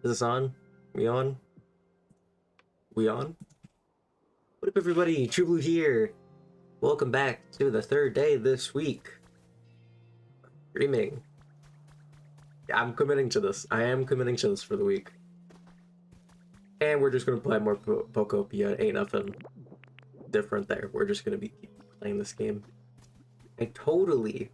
Is this on? We on? We on? What up, everybody? True Blue here. Welcome back to the third day this week. Streaming. I'm committing to this. I am committing to this for the week. And we're just gonna play more Pokopia. Ain't nothing different there. We're just gonna be playing this game. I totally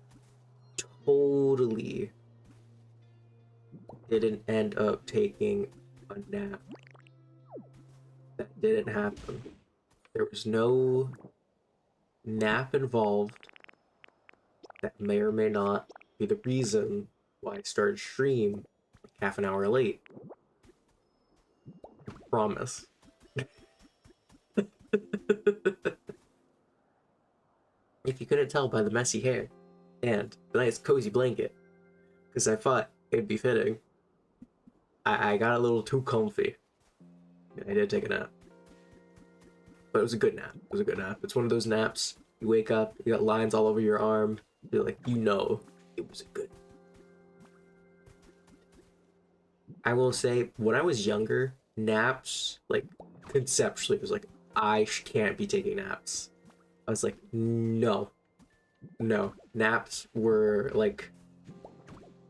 didn't end up taking a nap. That didn't happen. There was no nap involved. That may or may not be the reason why I started stream like half an hour late. I promise. If you couldn't tell by the messy hair and the nice cozy blanket, because I thought it'd be fitting, I got a little too comfy. I did take a nap. But it was a good nap. It was a good nap. It's one of those naps, you wake up, you got lines all over your arm, you're like, you know, it was a good nap. I will say, when I was younger, naps, like, conceptually, it was like, I can't be taking naps. I was like, no. No. Naps were, like,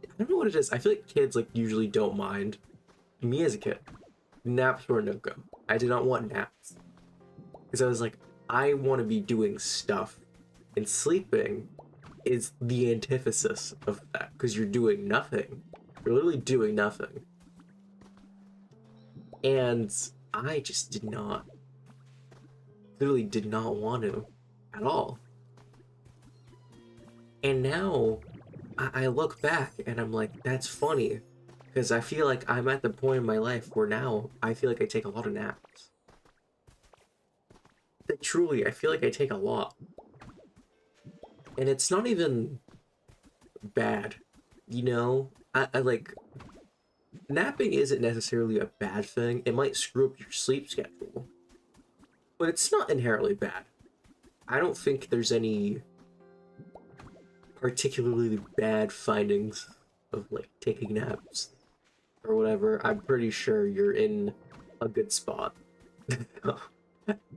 I don't know what it is. I feel like kids, like, usually don't mind. Me as a kid, naps were a no-go. I did not want naps. Because I was like, I want to be doing stuff. And sleeping is the antithesis of that. Because you're doing nothing. You're literally doing nothing. And I just did not. Literally did not want to. At all. And now, I look back and I'm like, that's funny. Because I feel like I'm at the point in my life where now I feel like I take a lot of naps. But truly, I feel like I take a lot. And it's not even bad. You know? I like, napping isn't necessarily a bad thing. It might screw up your sleep schedule. But it's not inherently bad. I don't think there's any particularly bad findings of, like, taking naps or whatever. I'm pretty sure you're in a good spot.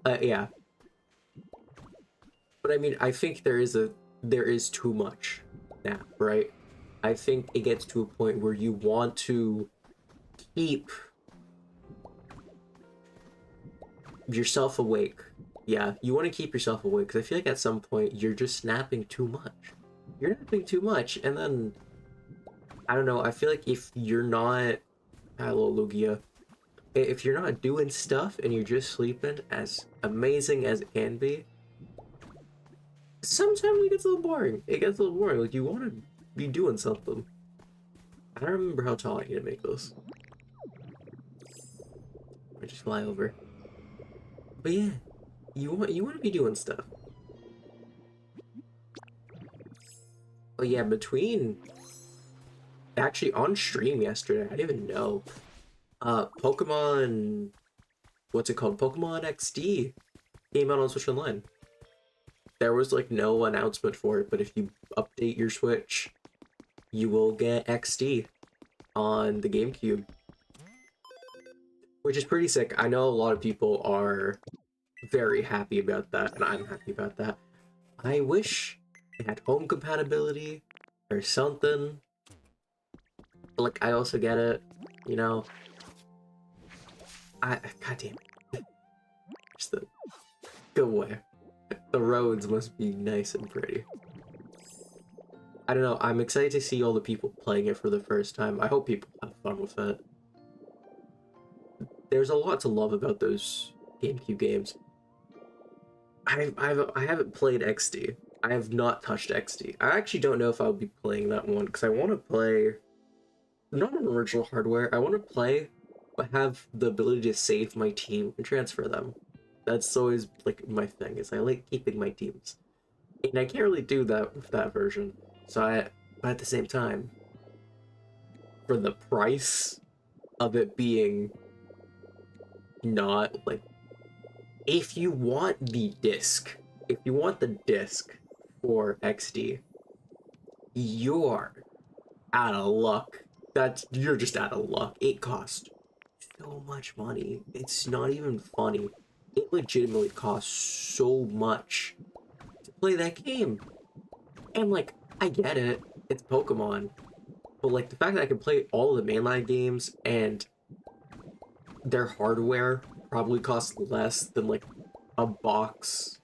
Yeah. But I mean, I think there is too much nap, right? I think it gets to a point where you want to keep yourself awake. Yeah, you want to keep yourself awake, because I feel like at some point you're just napping too much. You're napping too much, and then, I don't know, I feel like if you're not, hello Lugia, if you're not doing stuff and you're just sleeping, as amazing as it can be, sometimes it gets a little boring. It gets a little boring, like you want to be doing something. I don't remember how tall I need to make this. I just fly over. But yeah. You want to be doing stuff. Oh yeah, actually on stream yesterday, I didn't even know. Pokemon, what's it called? Pokemon XD came out on Switch Online. There was like no announcement for it, but if you update your Switch, you will get XD on the GameCube. Which is pretty sick. I know a lot of people are very happy about that, and I'm happy about that. I wish it had home compatibility or something. Like, I also get it, you know. Goddamn. Just go away. The roads must be nice and pretty. I don't know, I'm excited to see all the people playing it for the first time. I hope people have fun with it. There's a lot to love about those GameCube games. I haven't played XD. I have not touched XD. I actually don't know if I'll be playing that one, because I want to play not on original hardware. I want to play, but have the ability to save my team and transfer them. That's always, like, my thing, is I like keeping my teams. And I can't really do that with that version. But at the same time, for the price of it being not, like, if you want the disc for XD, you're out of luck. You're just out of luck. It cost so much money. It's not even funny. It legitimately costs so much to play that game. And like, I get it. It's Pokemon. But like the fact that I can play all the mainline games and their hardware probably costs less than like a box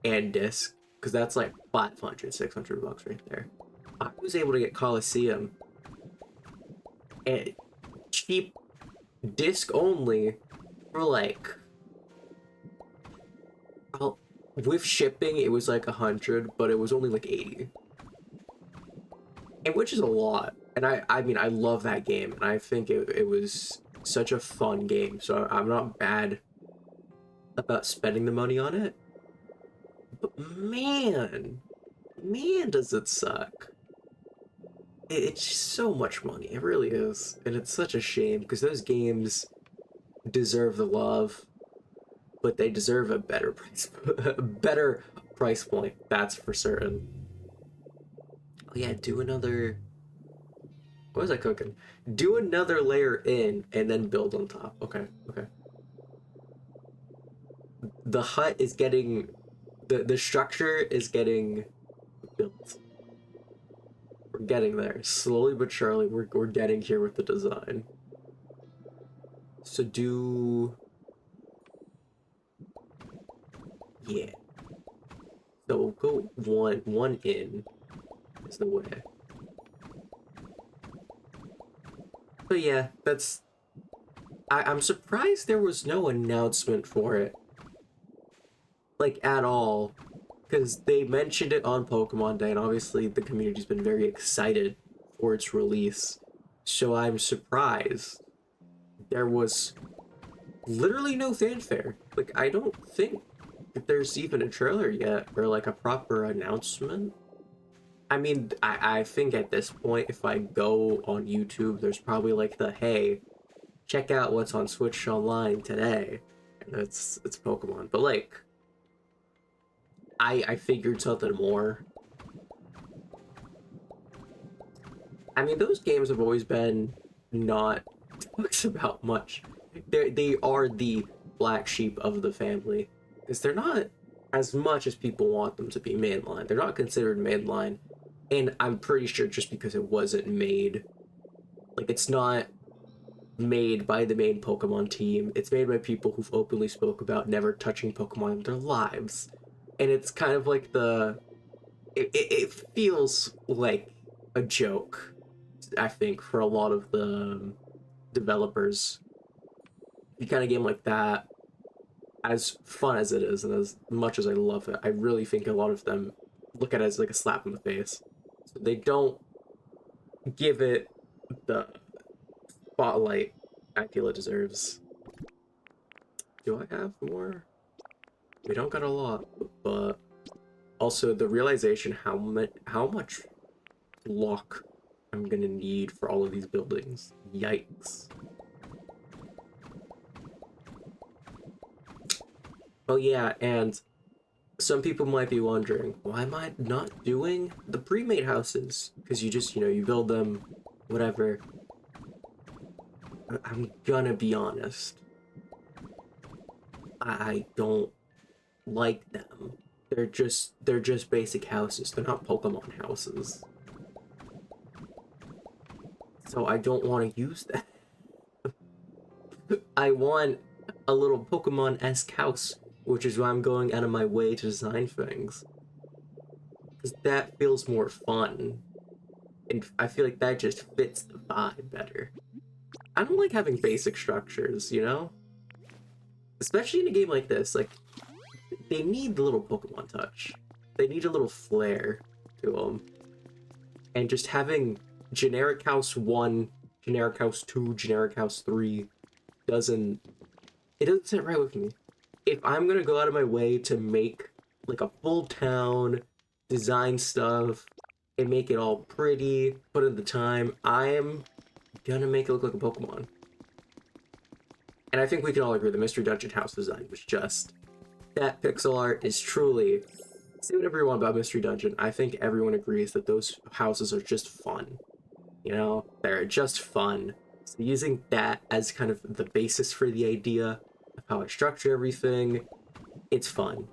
and disc, because that's like 500, 600 bucks right there. I was able to get Coliseum and cheap disc only for like, well, with shipping it was like 100, but it was only like 80, and which is a lot. And I mean I love that game, and I think it was such a fun game, so I'm not bad about spending the money on it. But man, does it suck. It's just so much money. It really is. And it's such a shame because those games deserve the love, but they deserve a better price, a better price point. That's for certain. Oh yeah, do another. What was I cooking? Do another layer in and then build on top. Okay, okay. The hut is getting, the structure is getting built. We're getting there. Slowly but surely, we're getting here with the design. So do... Yeah. So we'll go one in is the way. But yeah, that's... I'm surprised there was no announcement for it. Like, at all. Because they mentioned it on Pokemon Day, and obviously the community's been very excited for its release. So I'm surprised there was literally no fanfare. Like, I don't think that there's even a trailer yet, or like a proper announcement. I mean, I think at this point, if I go on YouTube, there's probably like the, hey, check out what's on Switch Online today. And it's Pokemon. But like, I figured something more. I mean, those games have always been not talked about much. They are the black sheep of the family, because they're not as much as people want them to be mainline. They're not considered mainline, and I'm pretty sure just because it wasn't made, like, it's not made by the main Pokemon team. It's made by people who've openly spoke about never touching Pokemon in their lives. And it's kind of like the... It feels like a joke, I think, for a lot of the developers. You kind of game like that, as fun as it is, and as much as I love it, I really think a lot of them look at it as like a slap in the face. So they don't give it the spotlight I feel it deserves. Do I have more? We don't got a lot, but also the realization how much block I'm gonna need for all of these buildings. Yikes. Oh yeah, and some people might be wondering, why am I not doing the pre-made houses? Because you just, you build them, whatever. I'm gonna be honest. I don't like them. They're just basic houses. They're not Pokemon houses. So I don't want to use that. I want a little Pokemon-esque house, which is why I'm going out of my way to design things. Because that feels more fun. And I feel like that just fits the vibe better. I don't like having basic structures, Especially in a game like this, like, they need the little Pokemon touch. They need a little flair to them. And just having generic house 1, generic house 2, generic house 3 doesn't sit right with me. If I'm gonna go out of my way to make like a full town, design stuff, and make it all pretty, put in the time, I am gonna make it look like a Pokemon. And I think we can all agree the Mystery Dungeon house design was just... That pixel art is truly... Say whatever you want about Mystery Dungeon, I think everyone agrees that those houses are just fun. They're just fun. So using that as kind of the basis for the idea of how I structure everything, it's fun.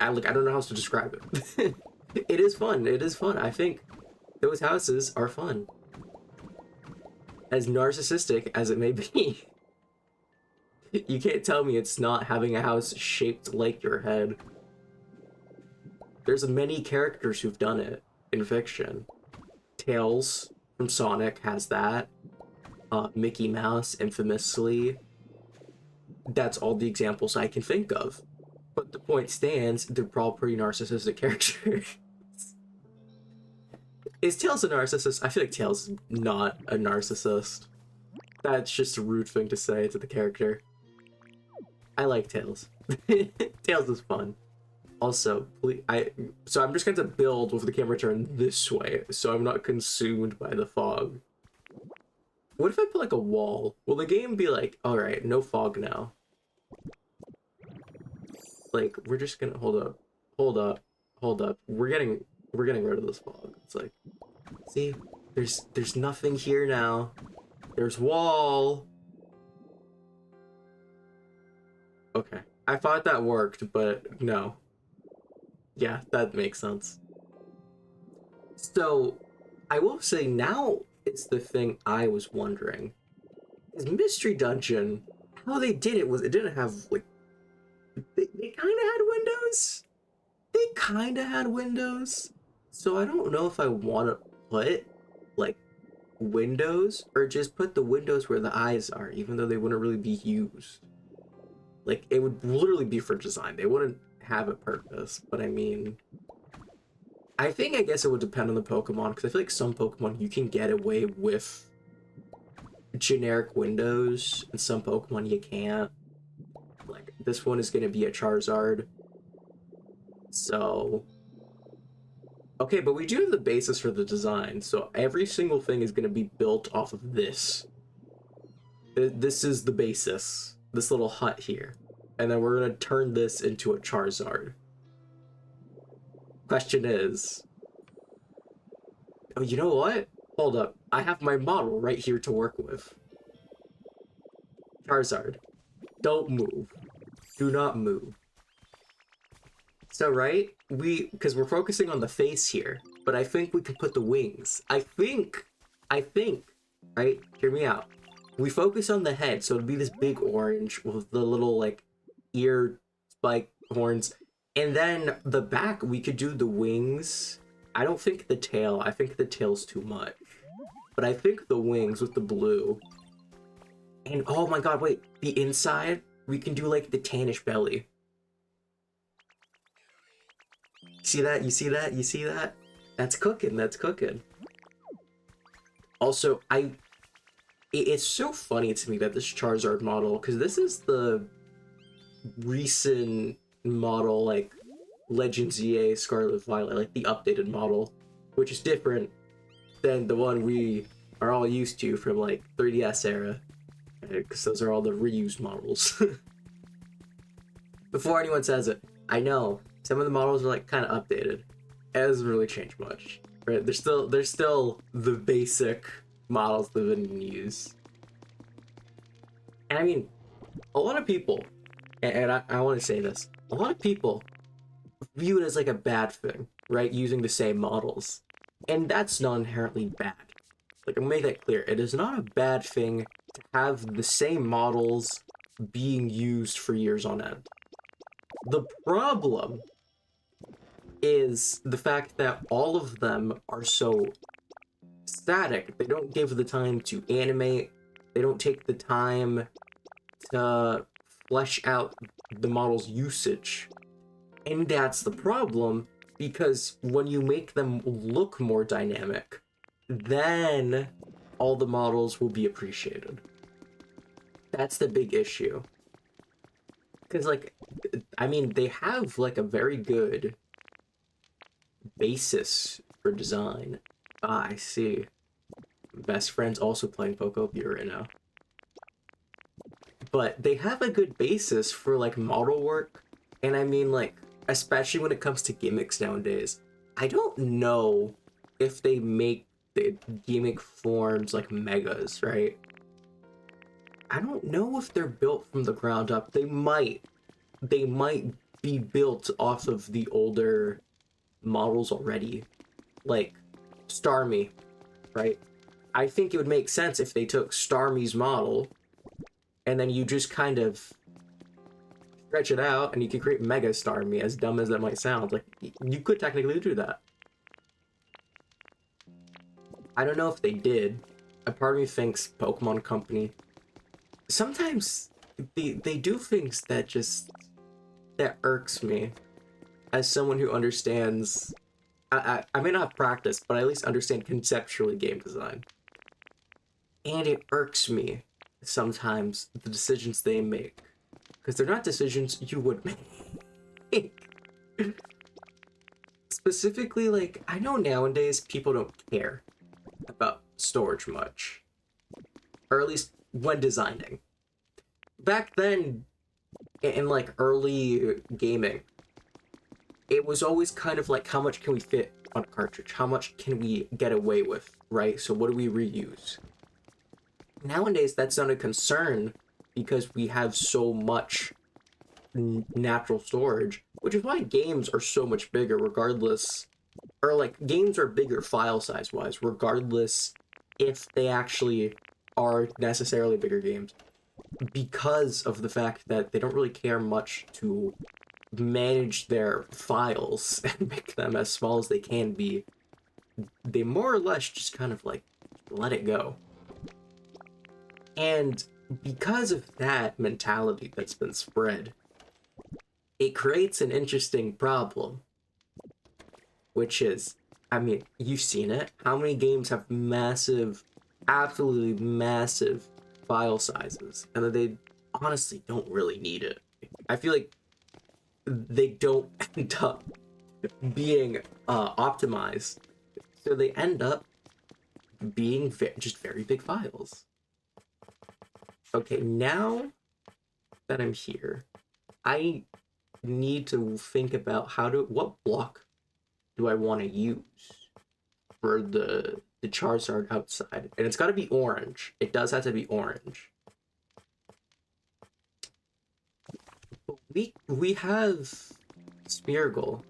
I don't know how else to describe it. It is fun. It is fun. I think those houses are fun. As narcissistic as it may be. You can't tell me it's not having a house shaped like your head. There's many characters who've done it in fiction. Tails from Sonic has that. Mickey Mouse, infamously. That's all the examples I can think of. But the point stands, they're all pretty narcissistic characters. Is Tails a narcissist? I feel like Tails is not a narcissist. That's just a rude thing to say to the character. I like Tails. Tails is fun. Also, so I'm just going to build with the camera turned this way, so I'm not consumed by the fog. What if I put like a wall? Will the game be like, all right, no fog now? Like, we're just gonna hold up. We're getting rid of this fog. It's like, see, there's nothing here now. There's wall. Okay, I thought that worked, but no. Yeah, that makes sense. So, I will say now it's the thing I was wondering. Is Mystery Dungeon, how they did it was it didn't have, like, they kind of had windows? They kind of had windows. So I don't know if I want to put, like, windows or just put the windows where the eyes are, even though they wouldn't really be used. Like, it would literally be for design. They wouldn't have a purpose, but I mean, I guess it would depend on the Pokemon, because I feel like some Pokemon you can get away with generic windows, and some Pokemon you can't. Like, this one is going to be a Charizard. So, okay, but we do have the basis for the design, so every single thing is going to be built off of this. This is the basis, this little hut here. And then we're going to turn this into a Charizard. Question is... Oh, you know what? Hold up. I have my model right here to work with. Charizard. Don't move. Do not move. So, right? Because we're focusing on the face here, but I think we can put the wings. I think, right? Hear me out. We focus on the head, so it'll be this big orange with the little, like, ear spike horns. And then the back, we could do the wings. I don't think the tail. I think the tail's too much. But I think the wings with the blue. And, oh my god, wait. The inside, we can do, like, the tannish belly. See that? You see that? You see that? That's cooking. That's cooking. Also, it's so funny to me that this Charizard model, because this is the recent model, like Legends EA Scarlet Violet, like the updated model, which is different than the one we are all used to from, like, 3DS era, because those are all the reused models. Before anyone says it, I know some of the models are, like, kind of updated. It doesn't really change much, right? They're still the basic models that have been in use. And I mean, a lot of people, and I want to say this, a lot of people view it as, like, a bad thing, right? Using the same models. And that's not inherently bad. Like, I'll make that clear. It is not a bad thing to have the same models being used for years on end. The problem is the fact that all of them are so static. They don't give the time to animate. They don't take the time to flesh out the model's usage. And that's the problem, because when you make them look more dynamic, then all the models will be appreciated. That's the big issue. Because, like, I mean, they have, like, a very good basis for design. Ah, I see. Best friend's also playing Pokopia right now. But they have a good basis for, like, model work. And I mean, like, especially when it comes to gimmicks nowadays. I don't know if they make the gimmick forms like megas, right? I don't know if they're built from the ground up. They might be built off of the older models already, like Starmie, right? I think it would make sense if they took Starmie's model and then you just kind of stretch it out and you can create Mega Starmie, as dumb as that might sound. Like, you could technically do that. I don't know if they did. A part of me thinks Pokemon Company. Sometimes they do things that irks me as someone who understands. I may not have practiced, but I at least understand conceptually game design. And it irks me sometimes the decisions they make. Because they're not decisions you would make. Specifically, like, I know nowadays people don't care about storage much. Or at least when designing. Back then, in like early gaming, it was always kind of like, how much can we fit on a cartridge? How much can we get away with, right? So what do we reuse? Nowadays, that's not a concern because we have so much natural storage, which is why games are so much bigger regardless, or like games are bigger file size wise, regardless if they actually are necessarily bigger games, because of the fact that they don't really care much to manage their files and make them as small as they can be. They more or less just kind of like let it go. And because of that mentality that's been spread, it creates an interesting problem, which is, I mean, you've seen it. How many games have massive, absolutely massive file sizes, and that they honestly don't really need it? I feel like they don't end up being optimized, so they end up being just very big files. Okay, now that I'm here, I need to think about what block do I want to use for the Charizard outside, and it's got to be orange. It does have to be orange. We have Smeargle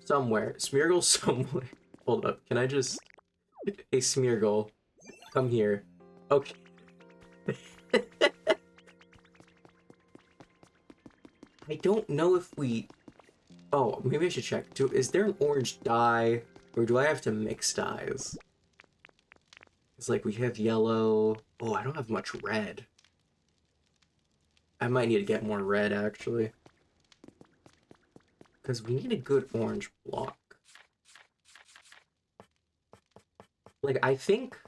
somewhere. Smeargle somewhere. Hold up. Can I just... Hey, Smeargle. Come here. Okay. I don't know if we... Oh, maybe I should check. Is there an orange dye? Or do I have to mix dyes? It's like we have yellow... Oh, I don't have much red. I might need to get more red, actually. Because we need a good orange block. Like, I think...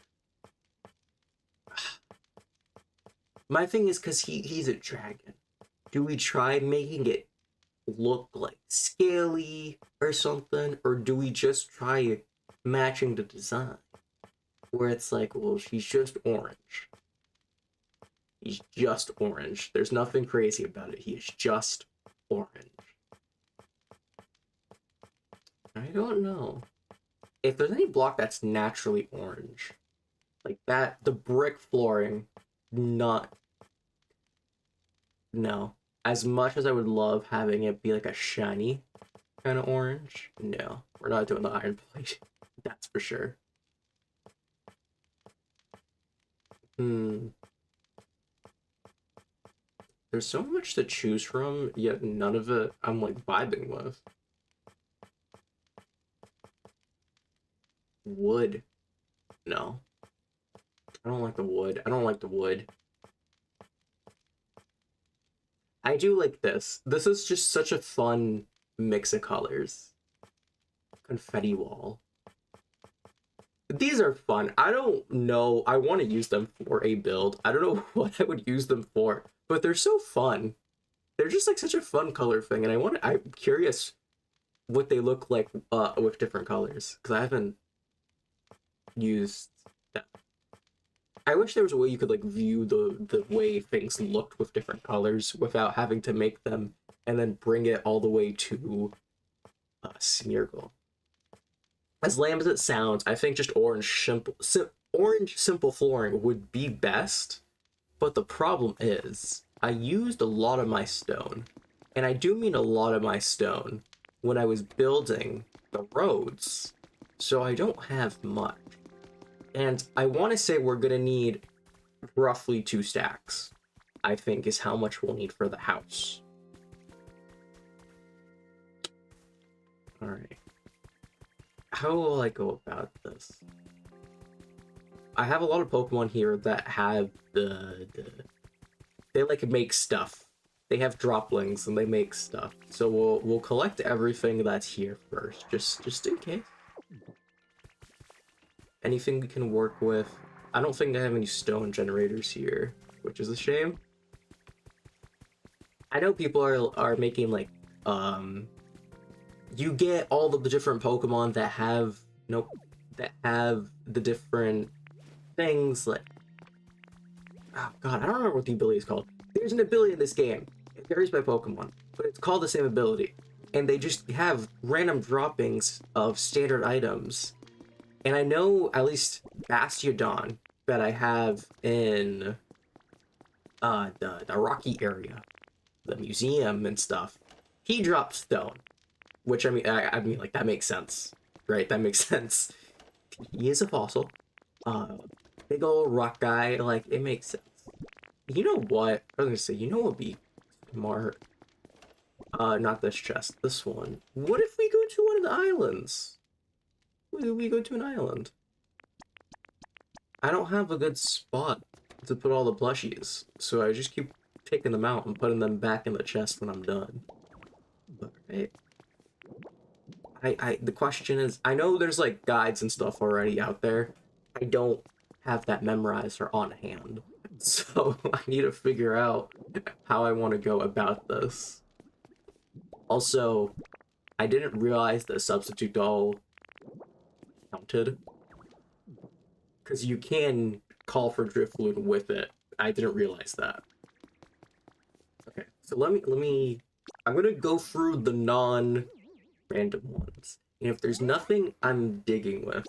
My thing is because he's a dragon. Do we try making it look like scaly or something? Or do we just try matching the design? Where it's like, well, she's just orange. He's just orange. There's nothing crazy about it. He is just orange. I don't know. If there's any block that's naturally orange, like that, the brick flooring, not... No. As much as I would love having it be like a shiny kind of orange, no. We're not doing the iron plate. That's for sure. There's so much to choose from, yet none of it I'm like vibing with. Wood. No. I don't like the wood. I don't like the wood. I do like this. This is just such a fun mix of colors. Confetti wall. These are fun. I don't know. I want to use them for a build. I don't know what I would use them for, but they're so fun. They're just like such a fun color thing, and I'm curious what they look like with different colors, because I haven't used that. I wish there was a way you could like view the way things looked with different colors without having to make them and then bring it all the way to Smeargle. as lame as it sounds, I think just orange simple flooring would be best. But the problem is, I used a lot of my stone, and I do mean a lot of my stone, when I was building the roads. So I don't have much. And I want to say we're gonna need roughly 2 stacks, I think is how much we'll need for the house. Alright. How will I go about this? I have a lot of Pokemon here that have they like make stuff. They have droplings and they make stuff. So we'll collect everything that's here first, just in case. Anything we can work with. I don't think I have any stone generators here, which is a shame. I know people are making like you get all of the different Pokemon that have that have the different things like, oh god, I don't remember what the ability is called. There's an ability in this game. It varies by Pokemon, but it's called the same ability. And they just have random droppings of standard items. And I know at least Bastiodon that I have in the Rocky area, the museum and stuff, he drops stone. Which I mean like that makes sense. Right? That makes sense. He is a fossil. Big old rock guy, like, it makes sense. You know what? I was gonna say, you know what would be smart? Not this chest, this one. What if we go to one of the islands? What if we go to an island? I don't have a good spot to put all the plushies, so I just keep taking them out and putting them back in the chest when I'm done. But, hey. The question is, I know there's, like, guides and stuff already out there. I don't have that memorized or on hand. So I need to figure out how I want to go about this. Also, I didn't realize that substitute doll counted. Because you can call for Drifloon with it. I didn't realize that. Okay, so let me I'm gonna go through the non-random ones. And if there's nothing I'm digging with,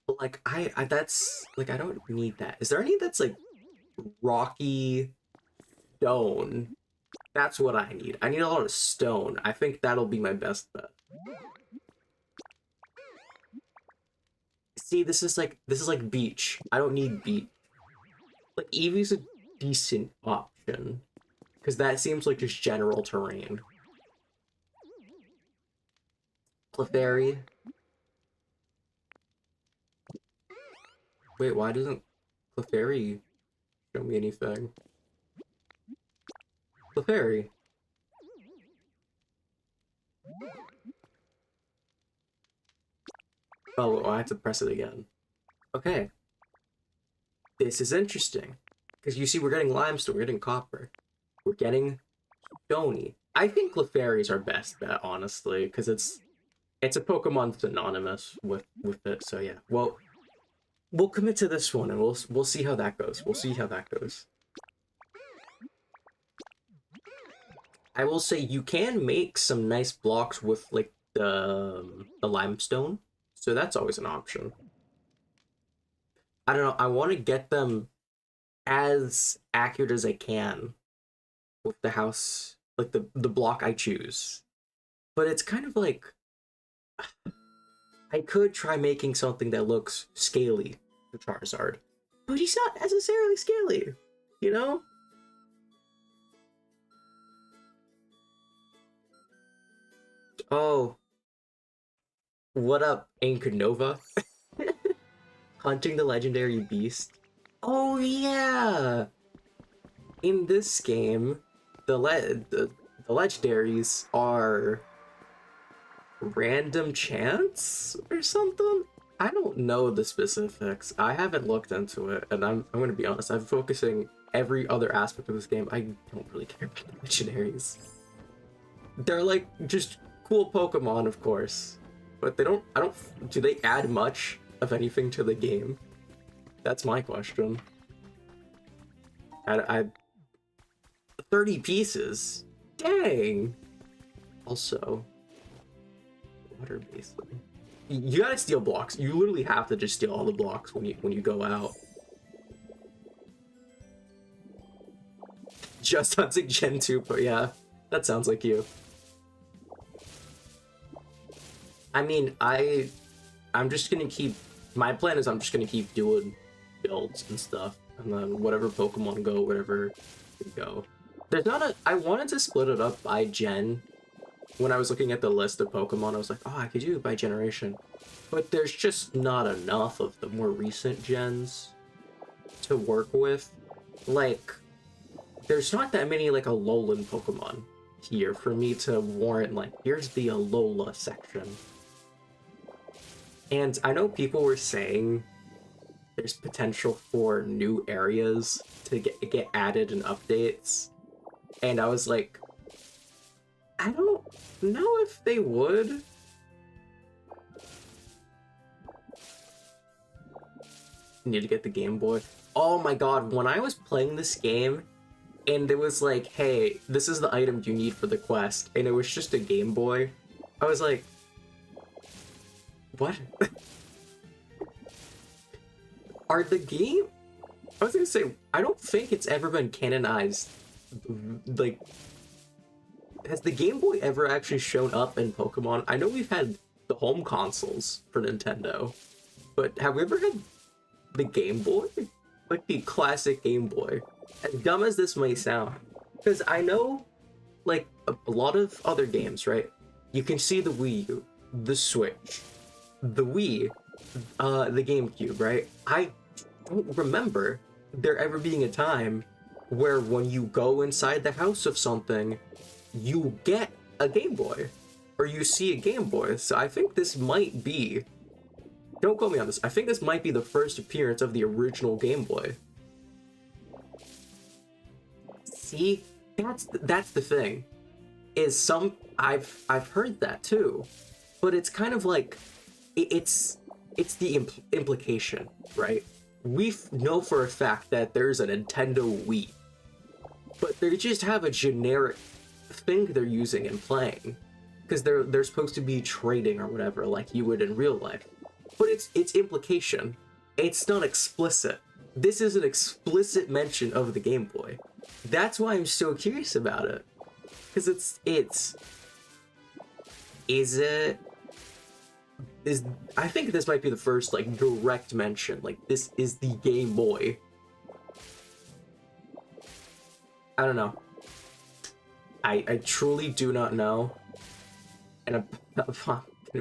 but like that's like I don't need that. Is there any that's like rocky stone? That's what I need. I need a lot of stone. I think that'll be my best bet. See, this is like beach. I don't need beach. Like Eevee's a decent option because that seems like just general terrain. Clefairy. Wait, why doesn't Clefairy show me anything? Clefairy. Oh, I have to press it again. Okay. This is interesting. Because you see, we're getting limestone, we're getting copper. We're getting stony. I think Clefairy is our best bet, honestly, because it's a Pokemon synonymous with it, so yeah. Well, we'll commit to this one, and we'll see how that goes. We'll see how that goes. I will say you can make some nice blocks with like the limestone, so that's always an option. I don't know. I want to get them as accurate as I can with the house, like the block I choose. But it's kind of like I could try making something that looks scaly for Charizard, but he's not necessarily scaly, you know? Oh, what up, Anchor Nova? Hunting the legendary beast. Oh yeah! In this game, the legendaries are random chance or something? I don't know the specifics. I haven't looked into it, and I'm gonna be honest, I'm focusing every other aspect of this game. I don't really care about the legendaries. They're like just cool Pokemon, of course. But do they add much of anything to the game? That's my question. I 30 pieces? Dang! Also, Water basin. You gotta steal blocks. You literally have to just steal all the blocks when you go out. Just hunting Gen 2, but yeah, that sounds like you. I mean, I'm just gonna keep, my plan is I'm just gonna keep doing builds and stuff, and then whatever Pokemon go, whatever go. There's not a, I wanted to split it up by gen. When I was looking at the list of Pokemon, I was like, oh, I could do it by generation. But there's just not enough of the more recent gens to work with. Like, there's not that many, like, Alolan Pokemon here for me to warrant, like, here's the Alola section. And I know people were saying there's potential for new areas to get added in updates. And I was like, I don't know if they would. Need to get the Game Boy. Oh my god, when I was playing this game, and it was like, hey, this is the item you need for the quest, and it was just a Game Boy, I was like, what? Are the game... I was gonna say, I don't think it's ever been canonized. Like, has the Game Boy ever actually shown up in Pokemon? I know we've had the home consoles for Nintendo, but have we ever had the Game Boy? Like the classic Game Boy. As dumb as this may sound. Because I know, like, a lot of other games, right? You can see the Wii U, the Switch, the Wii, the GameCube, right? I don't remember there ever being a time where when you go inside the house of something, you get a Game Boy, or you see a Game Boy. So I think this might be, don't quote me on this, I think this might be the first appearance of the original Game Boy. See, that's the thing, is some, I've heard that too, but it's kind of like, it's the implication, right? We know for a fact that there's a Nintendo Wii, but they just have a generic thing they're using and playing, because they're supposed to be trading or whatever, like you would in real life. But it's implication. It's not explicit. This is an explicit mention of the Game Boy. That's why I'm so curious about it, because I think this might be the first, like, direct mention, like, this is the Game Boy. I don't know. I truly do not know. And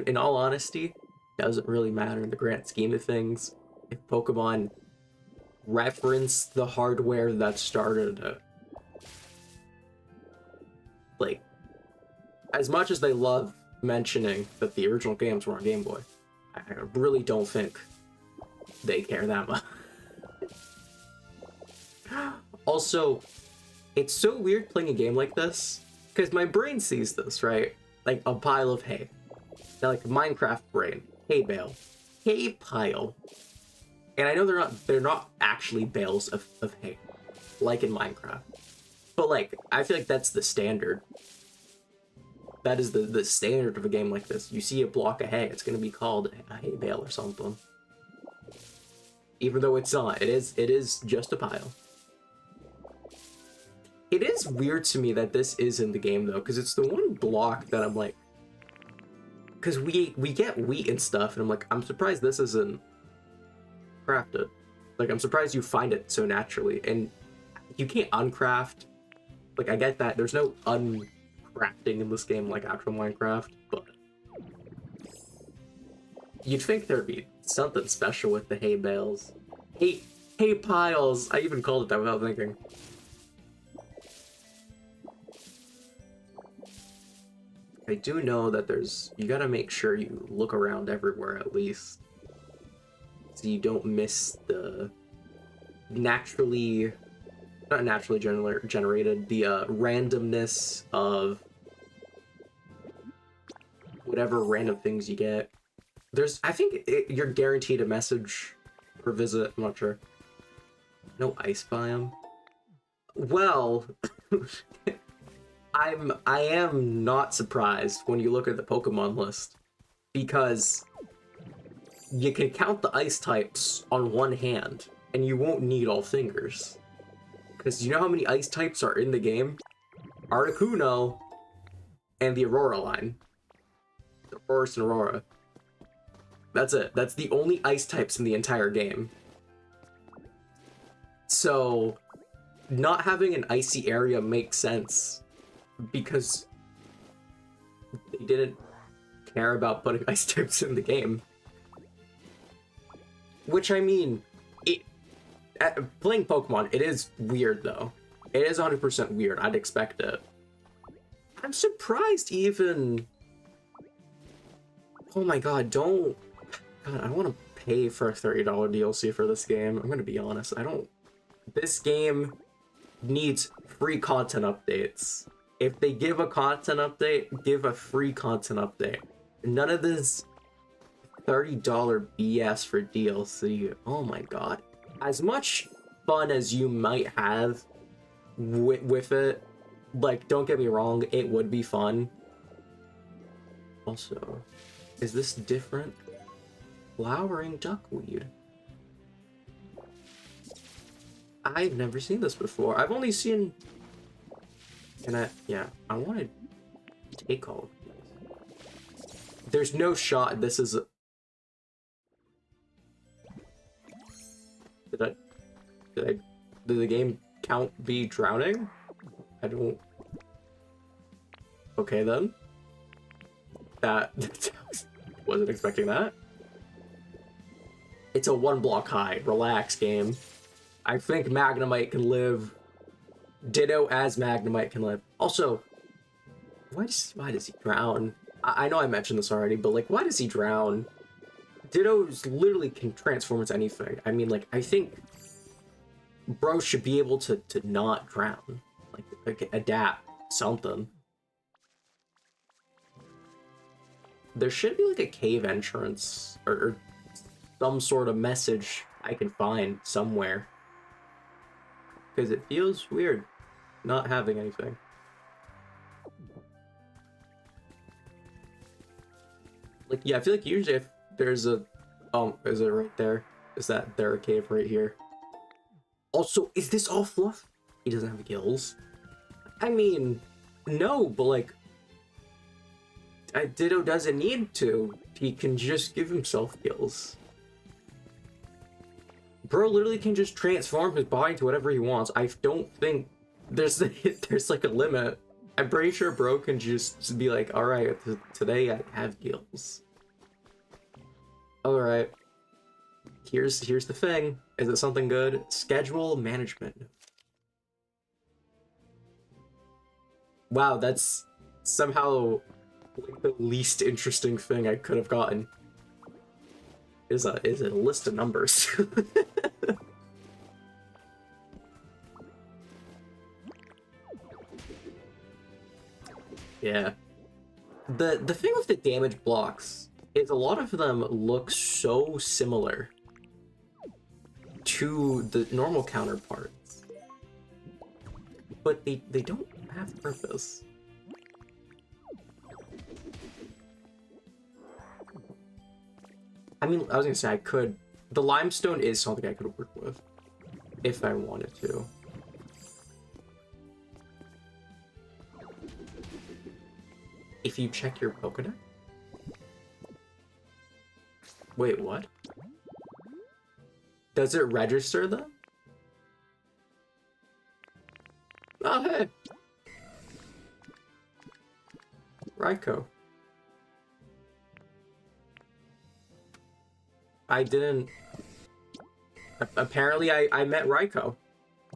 in all honesty, it doesn't really matter in the grand scheme of things if Pokemon reference the hardware that started it. Like, as much as they love mentioning that the original games were on Game Boy, I really don't think they care that much. Also, it's so weird playing a game like this, because my brain sees this, right? Like a pile of hay. Now, like Minecraft brain, hay bale, hay pile. And I know they're not actually bales of hay, like in Minecraft. But like, I feel like that's the standard. That is the standard of a game like this. You see a block of hay, it's gonna be called a hay bale or something. Even though it's not, it is just a pile. It is weird to me that this is in the game though, because it's the one block that I'm like, because we get wheat and stuff, and I'm like, I'm surprised this isn't crafted. Like, I'm surprised you find it so naturally, and you can't uncraft. Like, I get that there's no uncrafting in this game like actual Minecraft, but you'd think there'd be something special with the hay bales. Hay piles! I even called it that without thinking. I do know that you gotta make sure you look around everywhere at least, so you don't miss the not naturally generated, the randomness of whatever random things you get. I think you're guaranteed a message per visit, I'm not sure. No ice biome? Well, I am not surprised when you look at the Pokemon list because you can count the ice types on one hand, and you won't need all fingers. Because you know how many ice types are in the game? Articuno and the Aurora line. The Aurorus and Aurora. That's it. That's the only ice types in the entire game. So, not having an icy area makes sense because they didn't care about putting ice types in the game. Which, I mean, playing Pokemon, it is weird, though. It is 100% weird. I'd expect it. I'm surprised even... Oh my god, God, I don't want to pay for a $30 DLC for this game. I'm gonna be honest. This game needs free content updates. If they give a content update, give a free content update. None of this $30 BS for DLC. Oh my god. As much fun as you might have with it, like, don't get me wrong, it would be fun. Also, is this different? Flowering duckweed. I've never seen this before. I've only seen... I want to take all of these. There's no shot this is... Did the game count be drowning? I don't... Okay, then. That... wasn't expecting that. It's a 1-block high. Relax, game. I think Magnemite can live. Ditto as Magnemite can live. Also, why does he drown? I know I mentioned this already, but, like, why does he drown? Dittos literally can transform into anything. I mean, like, I think bro should be able to not drown. Like adapt something. There should be, like, a cave entrance or some sort of message I can find somewhere. Because it feels weird not having anything. Like, yeah, I feel like usually if there's a... Oh, is it right there? Is that there a cave right here? Also, is this all fluff? He doesn't have gills. I mean, no, but, like... Ditto doesn't need to. He can just give himself gills. Bro literally can just transform his body into whatever he wants. I don't think there's like a limit. I'm pretty sure bro can just be like, alright, today I have gills. Alright. Here's the thing. Is it something good? Schedule management. Wow, that's somehow like the least interesting thing I could have gotten. Is a list of numbers. Yeah. The thing with the damage blocks is a lot of them look so similar to the normal counterparts. But they don't have purpose. I mean, I was gonna say I could... The limestone is something I could work with. If I wanted to. If you check your Pokédex? Wait, what? Does it register them? Oh, hey! Raikou. I didn't... Apparently I met Raikou.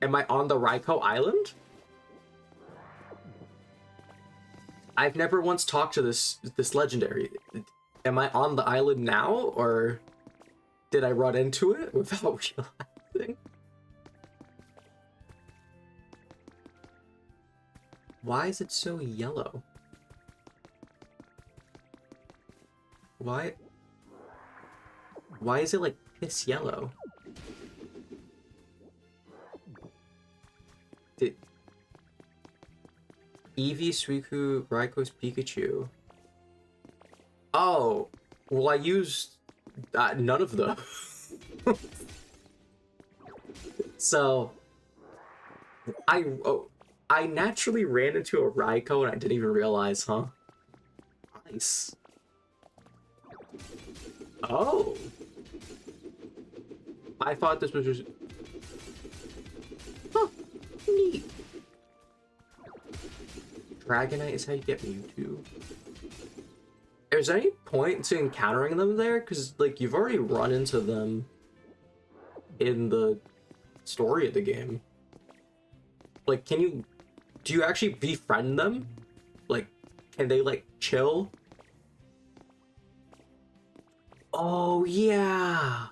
Am I on the Raikou Island? I've never once talked to this legendary. Am I on the island now, or did I run into it without realizing? Why is it so yellow? Why is it like piss yellow? Did Eevee, Suicune, Raikou's Pikachu? Oh, Well, I used none of them. So I naturally ran into a Raikou and I didn't even realize, huh? Nice. Oh. I thought this was just... Huh. Neat. Dragonite is how you get Mewtwo. Is there any point to encountering them there? Because, like, you've already run into them in the story of the game. Like, do you actually befriend them? Like, can they, like, chill? Oh, yeah!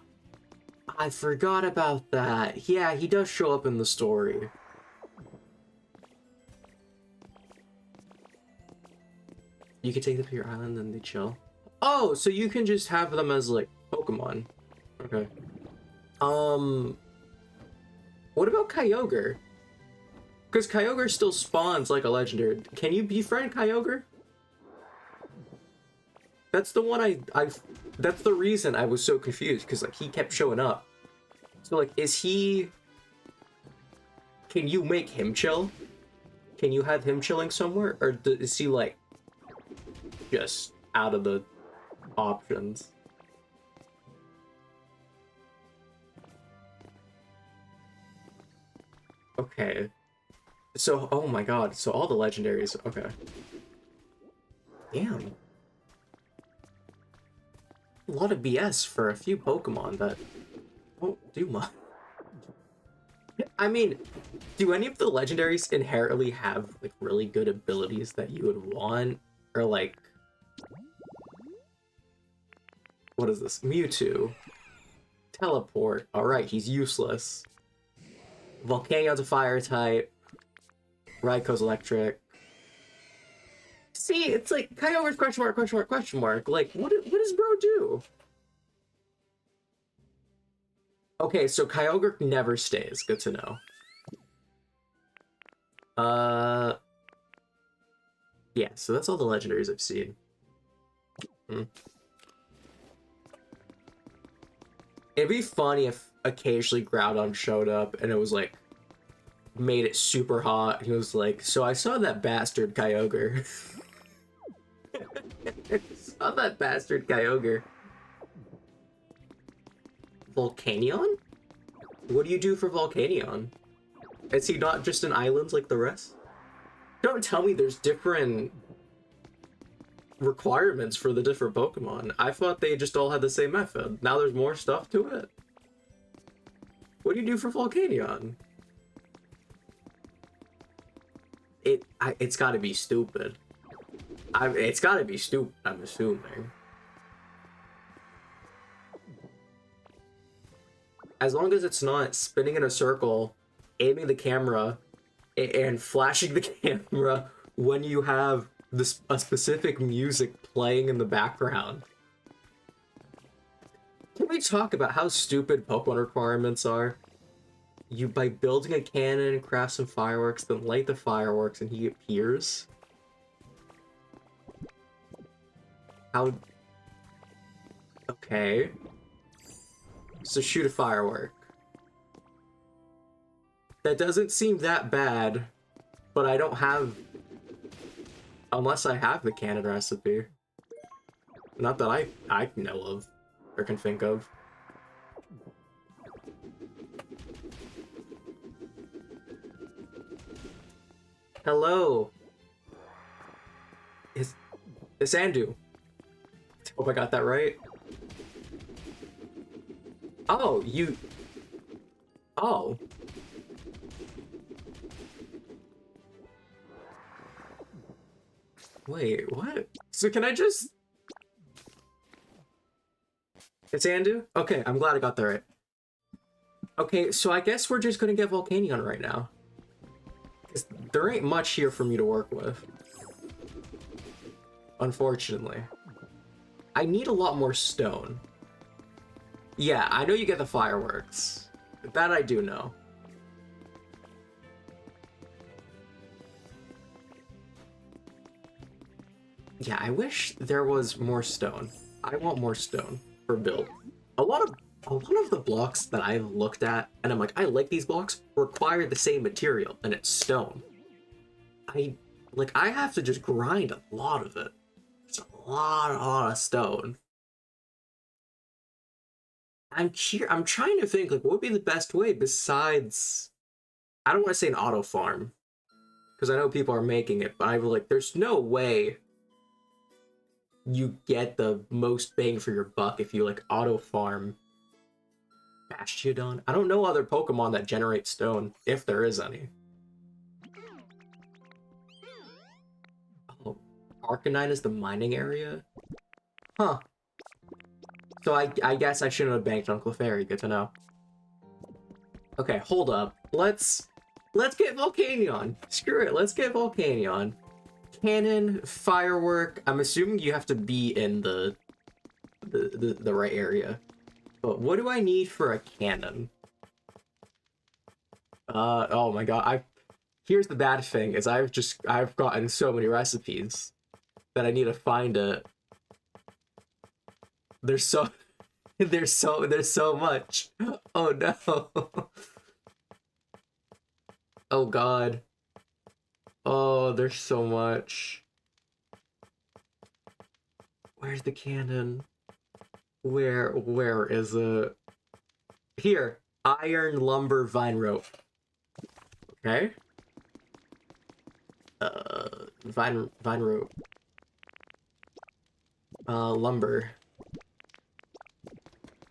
I forgot about that. Yeah, he does show up in the story. You can take them to your island and they chill. Oh, so you can just have them as, like, Pokemon. Okay. What about Kyogre? Because Kyogre still spawns like a legendary. Can you befriend Kyogre? That's the one that's the reason I was so confused, because, like, he kept showing up. So, like, can you make him chill? Can you have him chilling somewhere? Or is he, like, just out of the options? Okay. So, oh my god. So all the legendaries. Okay. Damn. A lot of BS for a few Pokemon that won't do much. I mean, do any of the legendaries inherently have, like, really good abilities that you would want? Or, like... What is this? Mewtwo. Teleport. Alright, he's useless. Volcanion's a fire type. Raikou's electric. See, it's like Kyogre's question mark, question mark, question mark. Like, what does bro do? Okay, so Kyogre never stays. Good to know. Yeah, so that's all the legendaries I've seen. It'd be funny if occasionally Groudon showed up and it was like, made it super hot. He was like, so I saw that bastard Kyogre. Saw that bastard Kyogre. Volcanion? What do you do for Volcanion? Is he not just an island like the rest? Don't tell me there's different requirements for the different Pokemon. I thought they just all had the same method. Now there's more stuff to it. What do you do for Volcanion? It's gotta be stupid. It's gotta be stupid, I'm assuming. As long as it's not spinning in a circle, aiming the camera, and flashing the camera when you have a specific music playing in the background. Can we talk about how stupid Pokemon requirements are? You, by building a cannon, craft some fireworks, then light the fireworks and he appears? How... Okay. So shoot a firework. That doesn't seem that bad, but I don't have... Unless I have the cannon recipe. Not that I know of, or can think of. Hello. It's Andu. Hope I got that right. Oh, you... Oh. Wait, what? So can I just... It's Andu? Okay, I'm glad I got that right. Okay, so I guess we're just gonna get Volcanion right now. 'Cause there ain't much here for me to work with. Unfortunately. I need a lot more stone. Yeah, I know you get the fireworks. That I do know. Yeah, I wish there was more stone. I want more stone for build. A lot of the blocks that I've looked at, and I'm like, I like these blocks, require the same material, and it's stone. I have to just grind a lot of it. It's a lot of stone. I'm trying to think, like, what would be the best way besides, I don't want to say an auto farm, because I know people are making it, but I'm like, there's no way you get the most bang for your buck if you like auto farm Bastiodon. I don't know other Pokemon that generate stone, if there is any. Oh, Arcanine is the mining area? Huh. So I guess I shouldn't have banked on Clefairy. Good to know. Okay, hold up. Let's get Volcanion. Screw it. Let's get Volcanion. Cannon, firework. I'm assuming you have to be in the right area. But what do I need for a cannon? Oh my god. Here's the bad thing is I've gotten so many recipes that I need to find it. There's so there's so much. Oh no. Oh god. Oh, there's so much. Where's the cannon? Where is it? Here. Iron, lumber, vine rope. Okay. Vine rope. Lumber.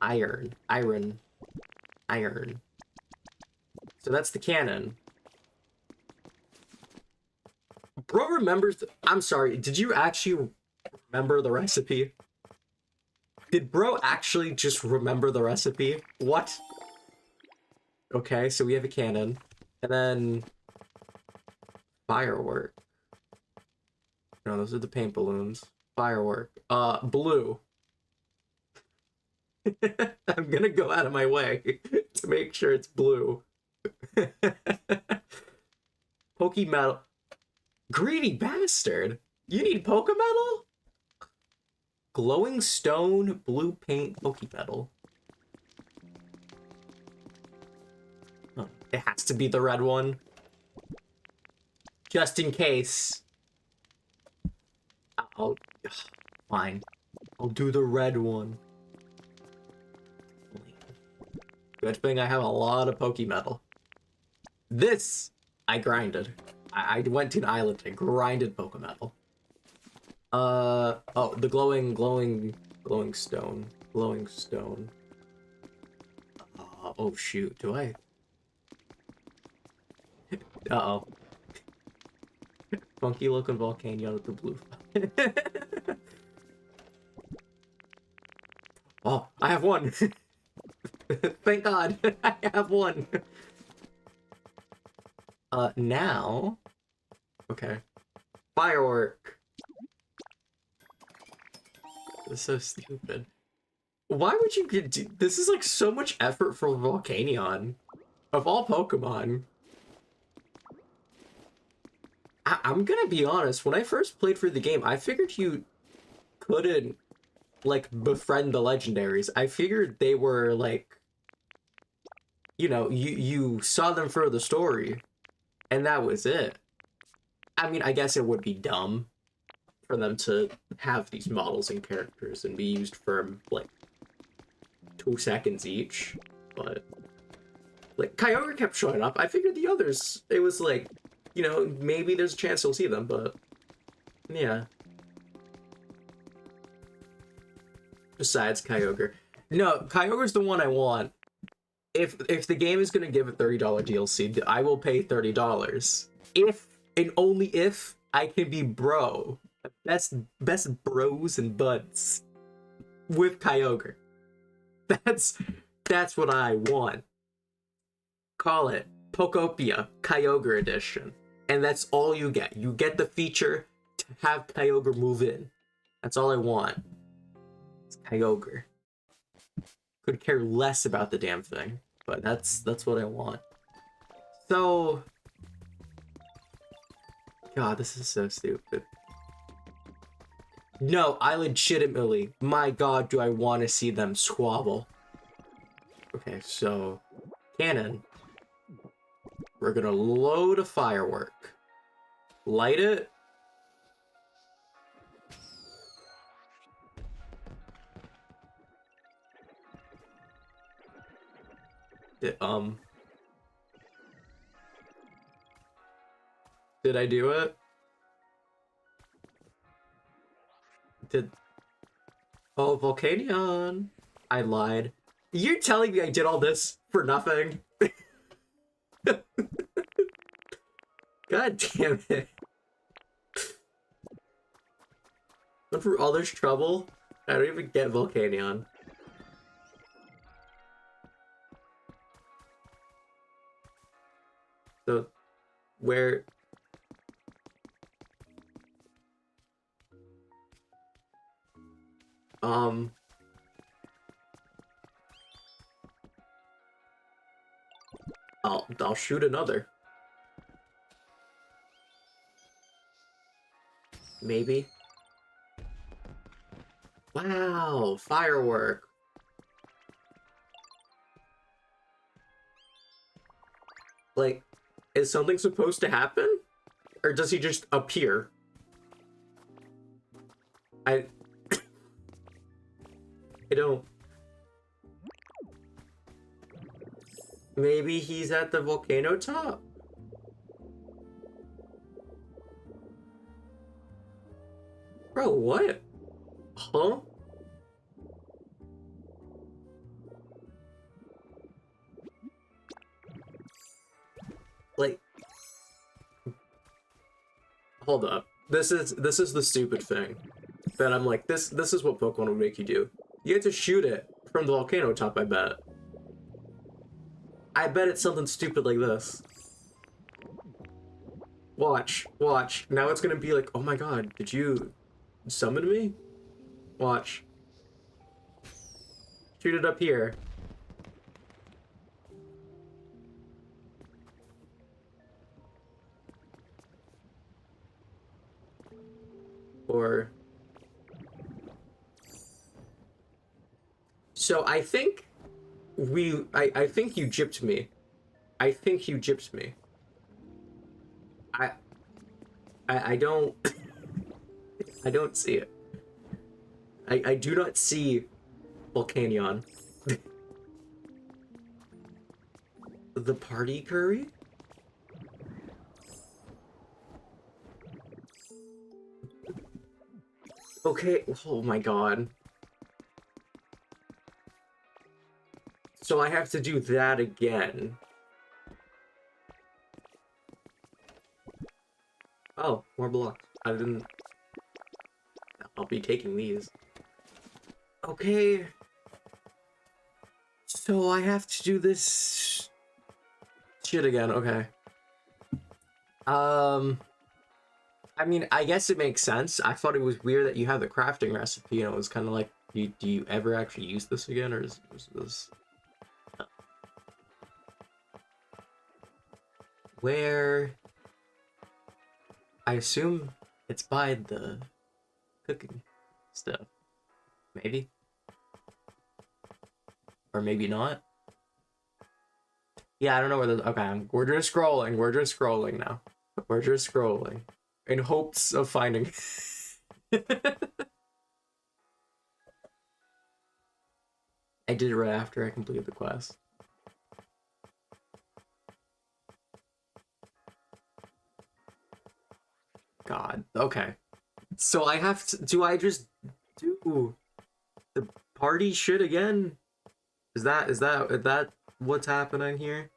Iron. So that's the cannon. Bro remembers. I'm sorry. Did you actually remember the recipe? Did bro actually just remember the recipe? What? Okay, so we have a cannon. And then firework. No, those are the paint balloons. Firework. Blue. I'm gonna go out of my way to make sure it's blue. Pokemetal. Greedy bastard! You need Pokemetal? Glowing stone, blue paint, Pokemetal. Oh, it has to be the red one. Just in case. Fine. I'll do the red one. Good thing I have a lot of Pokemetal. This, I grinded. I went to an island and grinded Pokemetal. Oh, the glowing stone. Glowing stone. Oh shoot, do I? Uh-oh. Funky looking Volcanion with the blue. Oh, I have one! Thank God, I have one! Now... Okay. Firework! This is so stupid. Why would you get... This is like so much effort for Volcanion. Of all Pokemon. I'm gonna be honest, when I first played through the game, I figured you couldn't, like, befriend the legendaries. I figured they were, like, you know, you saw them for the story, and that was it. I mean, I guess it would be dumb for them to have these models and characters and be used for, like, 2 seconds each, but, like, Kyogre kept showing up. I figured the others, it was like, you know, maybe there's a chance you'll see them, but yeah. Besides Kyogre. No, Kyogre's the one I want. If the game is gonna give a $30 DLC, I will pay $30. If and only if I can be bro. Best bros and buds with Kyogre. That's what I want. Call it Pokopia Kyogre Edition. And that's all you get. You get the feature to have Kyogre move in. That's all I want. It's Kyogre. Could care less about the damn thing, but that's what I want. So, God, this is so stupid. No, I legitimately, my god, do I want to see them squabble. Okay, so, cannon. We're gonna load a firework. Light it. Did, did I do it? Did, oh, Volcanion. I lied. You're telling me I did all this for nothing? God damn it. But for all this trouble, I don't even get Volcanion. So, where... I'll shoot another. Maybe. Wow, firework. Like, is something supposed to happen? Or does he just appear? I don't... Maybe he's at the volcano top? Bro, what? Huh? Like... Hold up. This is the stupid thing. That I'm like, this is what Pokemon would make you do. You get to shoot it from the volcano top, I bet. I bet it's something stupid like this. Watch, watch. Now it's gonna be like, oh my god, did you summon me? Watch. Shoot it up here. Or... So I think I think you gypped me. I think you gypped me. I don't I don't see it. I do not see Volcanion. The party curry? Okay, oh my god. So I have to do that again. Oh, more blocks. I didn't... I'll be taking these. Okay. So I have to do this... shit again, okay. I mean, I guess it makes sense. I thought it was weird that you have the crafting recipe, and it was kind of like, do you ever actually use this again, or is this... Where... I assume it's by the cooking stuff. Maybe? Or maybe not? Yeah, I don't know where the... Okay, we're just scrolling. We're just scrolling now. We're just scrolling. In hopes of finding... I did it right after I completed the quest. God, okay. So I have to... Do I just do the party shit again? Is that what's happening here?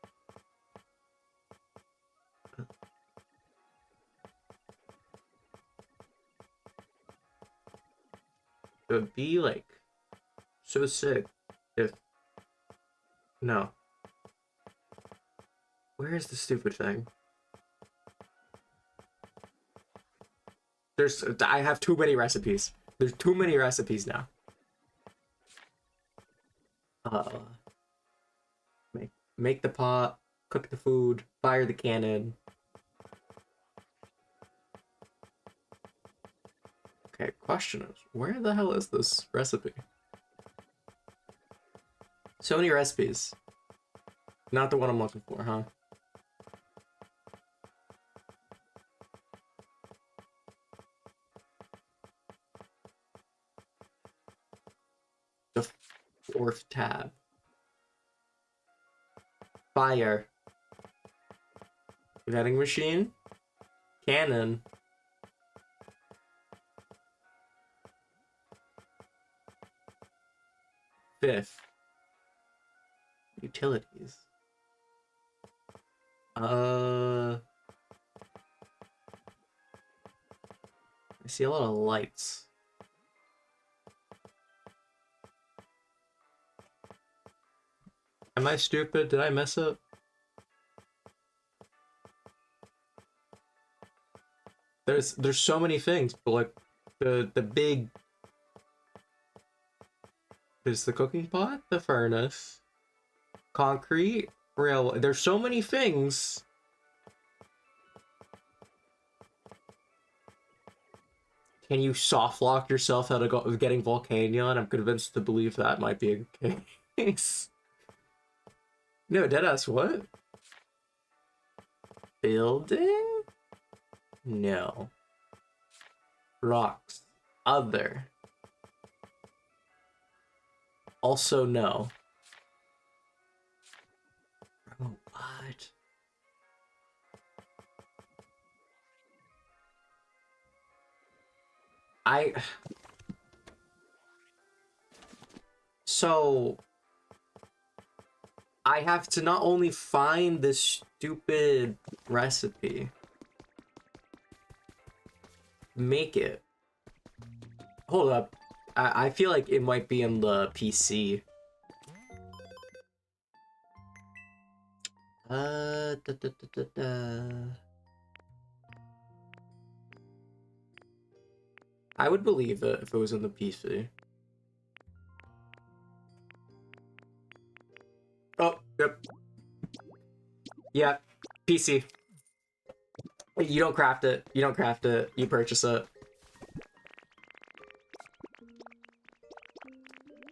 It would be like so sick if... No. Where is the stupid thing? I have too many recipes. There's too many recipes now. Make the pot, cook the food, fire the cannon. Okay, question is, where the hell is this recipe? So many recipes. Not the one I'm looking for, huh? The fourth tab. Fire. Vending machine. Cannon. Fifth. Utilities. I see a lot of lights. Am I stupid? Did I miss it? There's so many things, but like the big, there's the cooking pot, the furnace, concrete, railway. There's so many things. Can you soft lock yourself out of getting Volcanion? I'm convinced to believe that might be a case. No, deadass, what? Building? No. Rocks. Other. Also no. Oh, what? So I have to not only find this stupid recipe, make it. Hold up. I feel like it might be in the PC. I would believe it if it was in the PC. Oh, yep. Yeah, PC. You don't craft it. You don't craft it. You purchase it.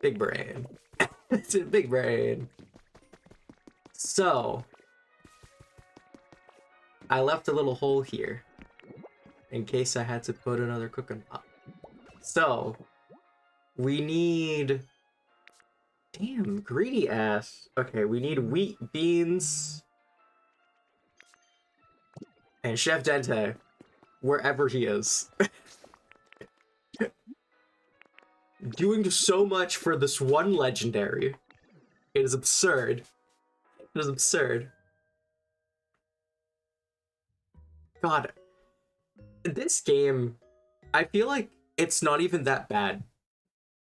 Big brain. It's a big brain. So, I left a little hole here in case I had to put another cooking pot. So, we need... Damn, greedy ass. Okay, we need wheat, beans, and Chef Dente, wherever he is. Doing so much for this one legendary. It is absurd. It is absurd. God. This game, I feel like it's not even that bad.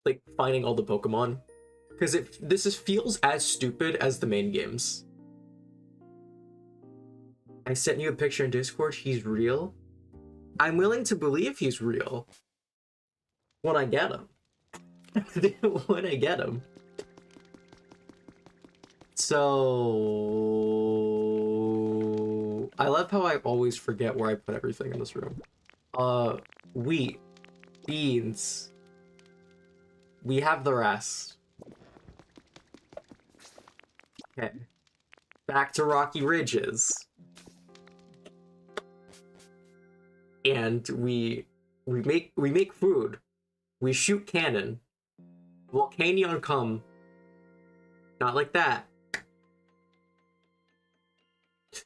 Like, finding all the Pokemon. Because this feels as stupid as the main games. I sent you a picture in Discord. He's real. I'm willing to believe he's real. When I get him. When I get him. So... I love how I always forget where I put everything in this room. Wheat. Beans. We have the rest. Okay. Back to Rocky Ridges. And we make food. We shoot cannon. Volcanion come. Not like that.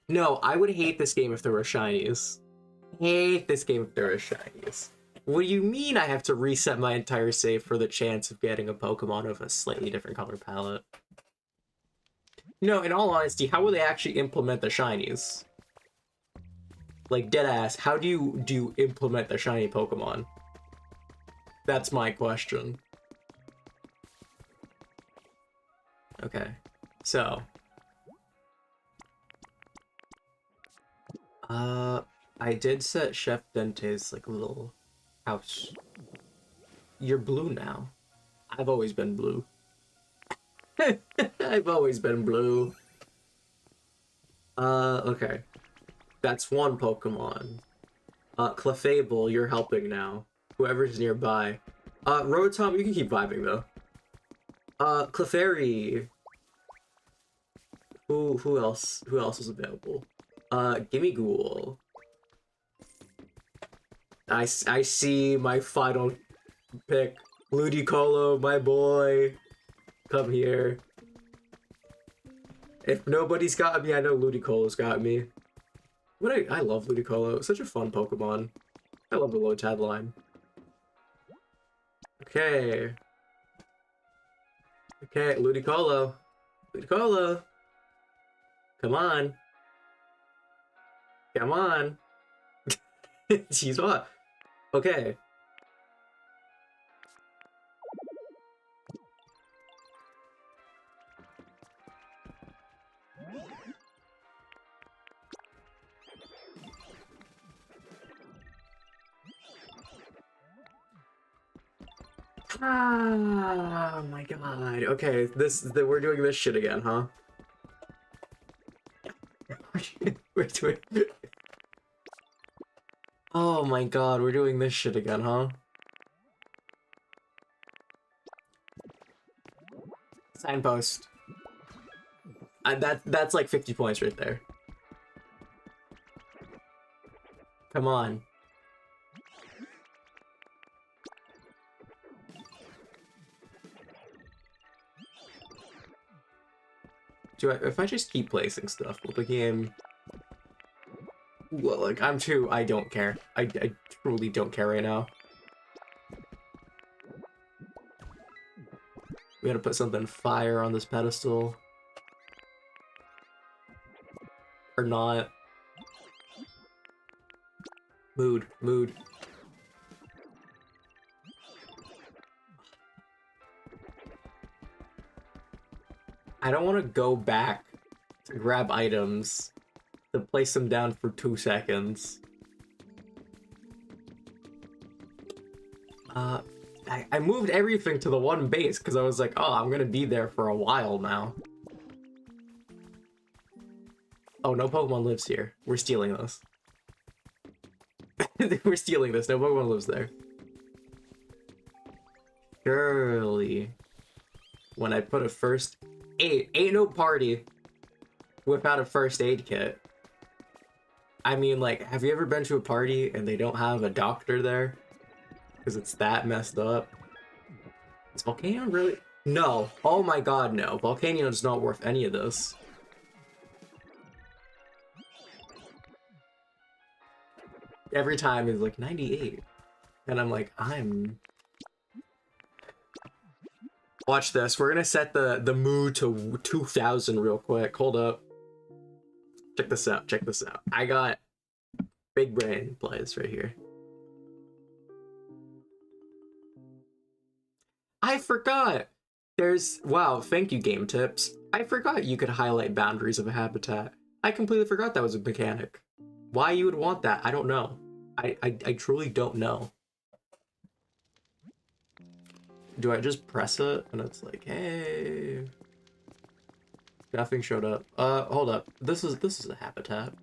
No, I would hate this game if there were shinies. Hate this game if there were shinies. What do you mean I have to reset my entire save for the chance of getting a Pokemon of a slightly different color palette? No, in all honesty, how will they actually implement the shinies? Like, deadass, how do you implement the shiny Pokemon? That's my question. Okay, so... I did set Chef Dente's, like, little house. You're blue now. I've always been blue. I've always been blue. Okay. That's one Pokemon. Clefable, you're helping now. Whoever's nearby. Rotom, you can keep vibing though. Clefairy. Who else? Who else is available? Gimme Ghoul. I see my final pick. Ludicolo, my boy. Come here. If nobody's got me, I know Ludicolo's got me. I love Ludicolo. It's such a fun Pokemon. I love the Lotad line. Okay. Okay, Ludicolo. Ludicolo. Come on. Come on. She's what? Okay. Ah, my god. Okay, we're doing this shit again, huh? We're doing. Oh my god, we're doing this shit again, huh? Signpost. That's like 50 points right there. Come on. If I just keep placing stuff, will the game... Well, like, I don't care. I truly don't care right now. We gotta put something fire on this pedestal. Or not. Mood. I don't want to go back to grab items to place them down for 2 seconds. I moved everything to the one base because I was like, oh, I'm gonna be there for a while now. Oh, no Pokemon lives here. We're stealing this. We're stealing this. No Pokemon lives there. Surely, when I put a first aid, ain't no party without a first aid kit. I mean, like, have you ever been to a party and they don't have a doctor there? Because it's that messed up. Is Volcanion really? No. Oh my god, no. Volcanion is not worth any of this. Every time is like 98. And I'm like, Watch this. We're gonna set the mood to 2000 real quick. Hold up. Check this out. Check this out. I got big brain plays right here. I forgot. Wow, thank you, Game Tips. I forgot you could highlight boundaries of a habitat. I completely forgot that was a mechanic. Why you would want that, I don't know. I truly don't know. Do I just press it and it's like, hey, nothing showed up. Hold up. This is a habitat.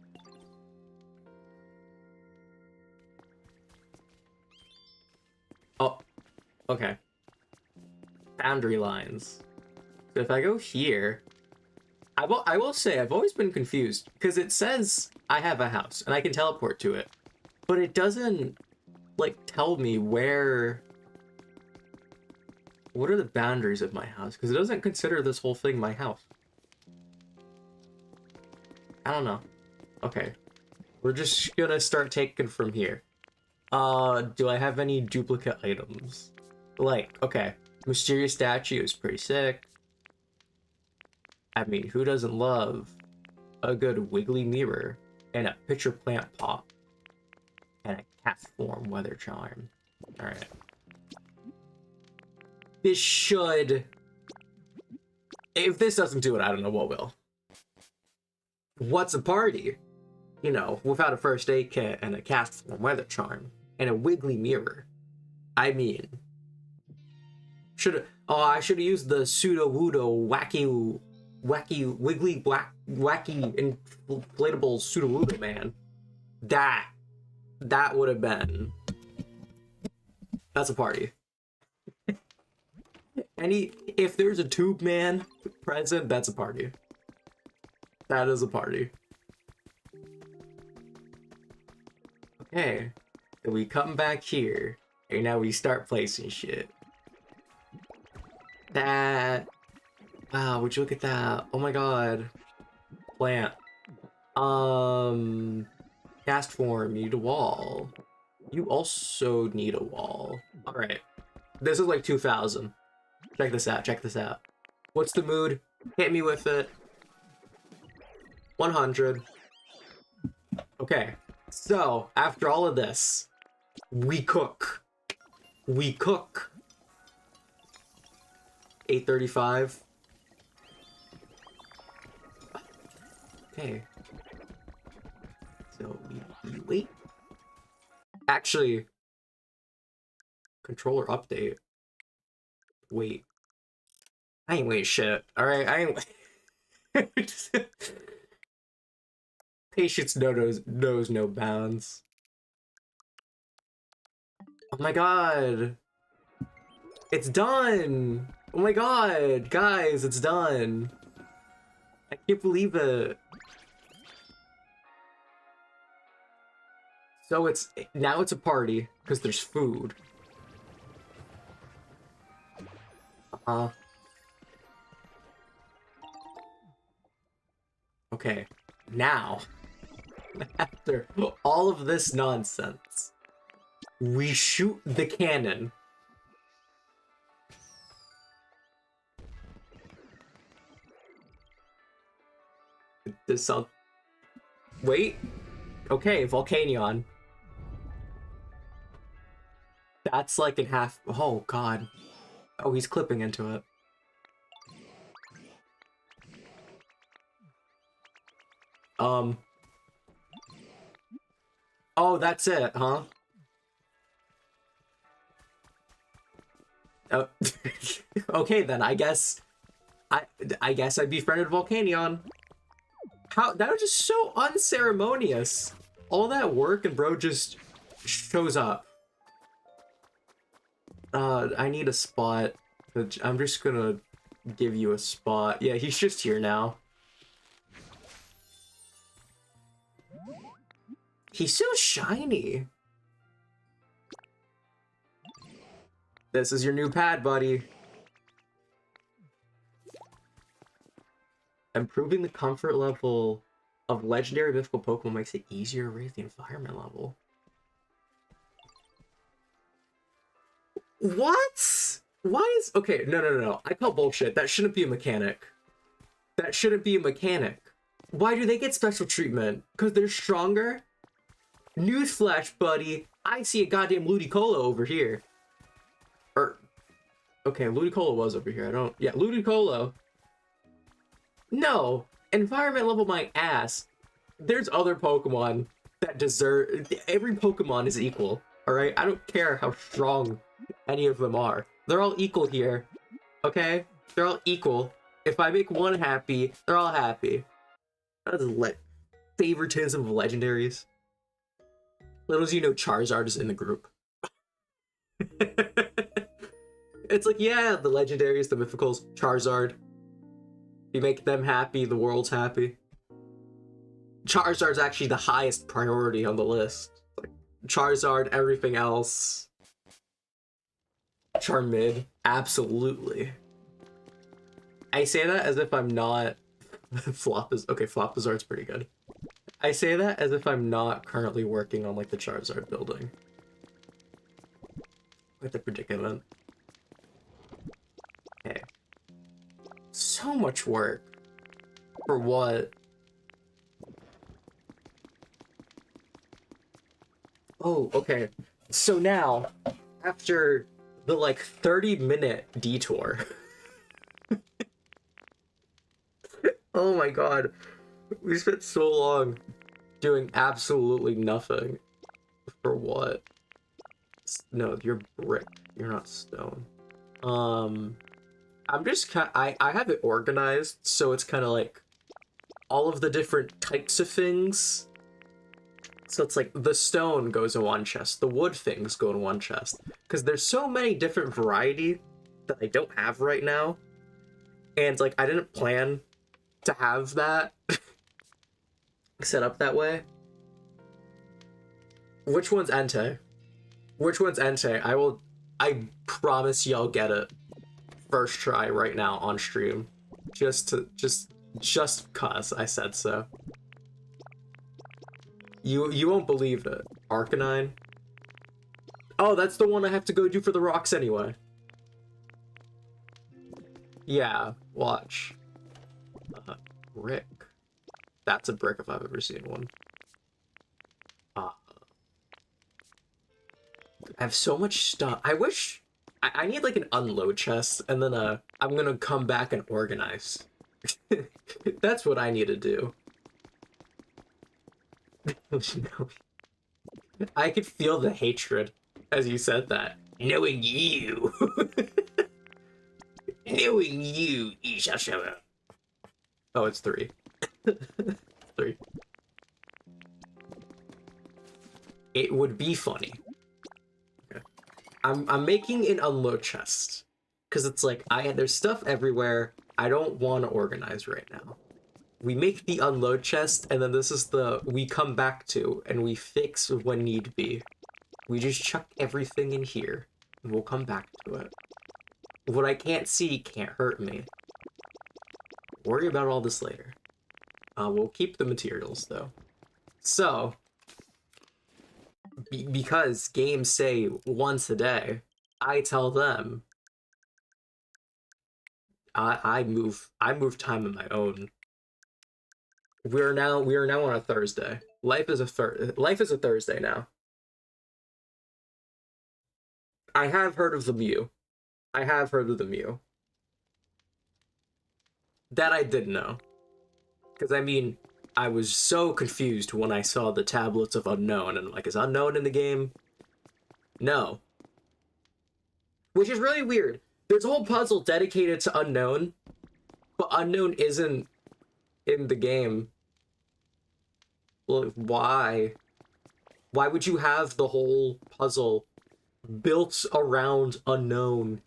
Oh, okay. Boundary lines. So if I go here, I will say I've always been confused because it says I have a house and I can teleport to it, but it doesn't like tell me where. What are the boundaries of my house? Because it doesn't consider this whole thing my house. I don't know. Okay. We're just gonna start taking from here. Do I have any duplicate items? Like, okay. Mysterious statue is pretty sick. I mean, who doesn't love a good wiggly mirror and a pitcher plant pot and a cat form weather charm? Alright. This should... If this doesn't do it, I don't know what will. What's a party? You know, without a first aid kit and a cast form weather charm and a wiggly mirror. I mean... I should have used the pseudo-wudo wacky wiggly wacky inflatable pseudo-wudo man. That would have been That's a party. If there's a tube man present, that's a party. That is a party. Okay. Then we come back here. And now we start placing shit. That... Wow, would you look at that? Oh my god. Plant. Cast form, you need a wall. You also need a wall. Alright. This is like 2,000. Check this out, check this out. What's the mood? Hit me with it. 100. Okay. So, after all of this, we cook. We cook. 8:35. Okay. So we wait. Actually, controller update. Wait. I ain't wait shit. Alright, I ain't Patience knows no bounds. Oh my god. It's done! Oh my god, guys, it's done. I can't believe it. So now it's a party because there's food. Okay, now after all of this nonsense, we shoot the cannon. This sound. Wait. Okay, Volcanion. That's like in half. Oh god. Oh, he's clipping into it. Oh, that's it, huh? Oh. Okay, then I guess I befriended Volcanion. How that was just so unceremonious. All that work and bro just shows up. I need a spot. I'm just gonna give you a spot. Yeah, he's just here now. He's so shiny. This is your new pad, buddy. Improving the comfort level of legendary mythical Pokemon makes it easier to raise the environment level. What? Why is... Okay, no. I call bullshit. That shouldn't be a mechanic. That shouldn't be a mechanic. Why do they get special treatment? Because they're stronger? Newsflash, buddy. I see a goddamn Ludicolo over here. Okay, Ludicolo was over here. Yeah, Ludicolo. No. Environment level my ass. There's other Pokemon that deserve... Every Pokemon is equal, alright? I don't care how strong any of them are. They're all equal here, okay? They're all equal. If I make one happy, they're all happy. That's favoritism of legendaries. Little as you know, Charizard is in the group. It's like, yeah, the legendaries, the mythicals, Charizard. You make them happy, the world's happy. Charizard's actually the highest priority on the list. Like, Charizard, everything else. Charmid, absolutely. I say that as if I'm not... Floppazard's pretty good. I say that as if I'm not currently working on, like, the Charizard building. With the predicament. Okay. So much work. For what? Oh, okay. So now, after the, like, 30-minute detour... Oh my god. We spent so long doing absolutely nothing. For what? No, you're brick. You're not stone. I'm just I have it organized, so it's kind of like all of the different types of things. So it's like the stone goes in one chest, the wood things go in one chest. Because there's so many different variety that I don't have right now. And like I didn't plan to have that set up that way. Which one's Entei? Which one's Entei? I promise y'all get it first try right now on stream. Just cause I said so. You won't believe it. Arcanine? Oh, that's the one I have to go do for the rocks anyway. Yeah, watch. Brick. That's a brick if I've ever seen one. I have so much stuff. I wish... I need like an unload chest, and then I'm gonna come back and organize. That's what I need to do. I could feel the hatred as you said that. Knowing you. Knowing you, Ishashara. Oh, it's 3. 3. It would be funny. Okay. I'm making an unload chest. Because it's like, there's stuff everywhere. I don't want to organize right now. We make the unload chest, and then this is we come back to, and we fix when need be. We just chuck everything in here, and we'll come back to it. What I can't see can't hurt me. Worry about all this later. We'll keep the materials, though. So, because games say once a day, I tell them, I move time on my own. We are now on a Thursday. Life is a Thursday now. I have heard of the Mew. That I did know. Because I mean, I was so confused when I saw the tablets of Unknown, and like, is Unknown in the game? No. Which is really weird. There's a whole puzzle dedicated to Unknown, but Unknown isn't in the game. Well, why? Why would you have the whole puzzle built around Unknown?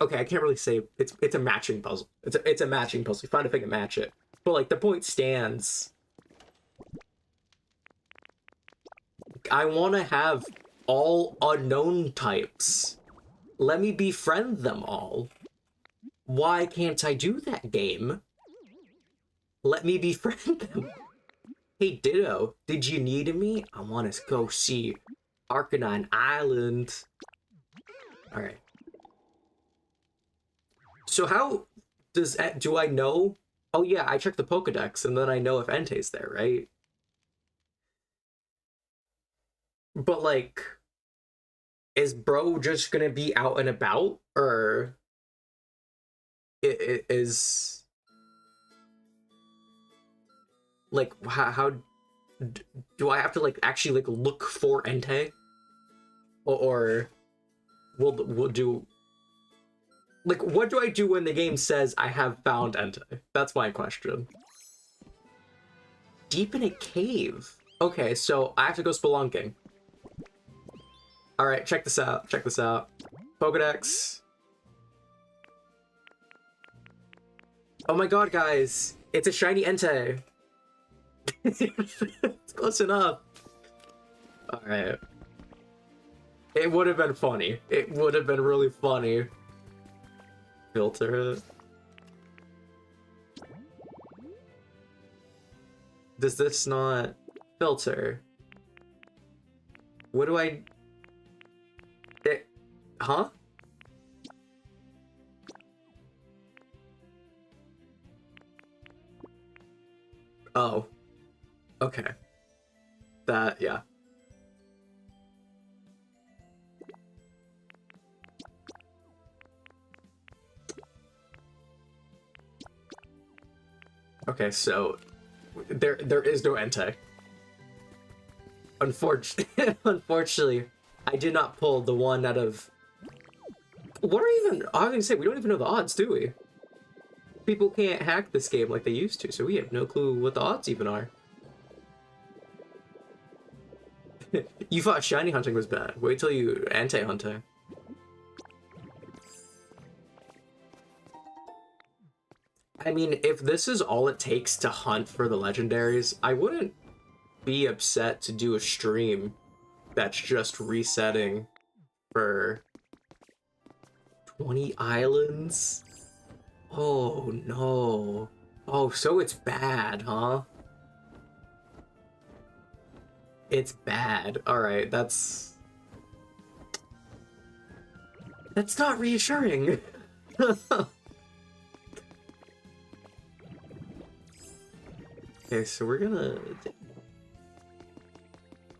Okay, I can't really say it's a matching puzzle. It's a matching puzzle. You find a thing and match it. But like the point stands. I want to have all Unknown types. Let me befriend them all. Why can't I do that, game? Let me befriend them. Hey, Ditto, did you need me? I want to go see Arcanine Island. Alright. So how do I know? Oh yeah, I check the Pokedex and then I know if Entei's there, right? But like, is bro just gonna be out and about? Or is... Like, how do I have to like actually like look for Entei, or we'll do like, what do I do when the game says I have found Entei? That's my question. Deep in a cave. Okay, so I have to go spelunking. All right, check this out. Check this out. Pokedex. Oh my god, guys! It's a shiny Entei. It's close enough. Alright. It would have been funny. It would have been really funny. Filter it. Does this not filter? What do I... Huh? Oh. Okay. That, yeah. Okay, so there is no Entei. Unfortunately, I did not pull the one out of... What are even... I was gonna say, we don't even know the odds, do we? People can't hack this game like they used to, so we have no clue what the odds even are. You thought shiny hunting was bad. Wait till you anti-hunting. I mean, if this is all it takes to hunt for the legendaries, I wouldn't be upset to do a stream that's just resetting for 20 islands. Oh no. Oh, so it's bad, huh? It's bad. Alright, that's not reassuring. Okay, so we're gonna...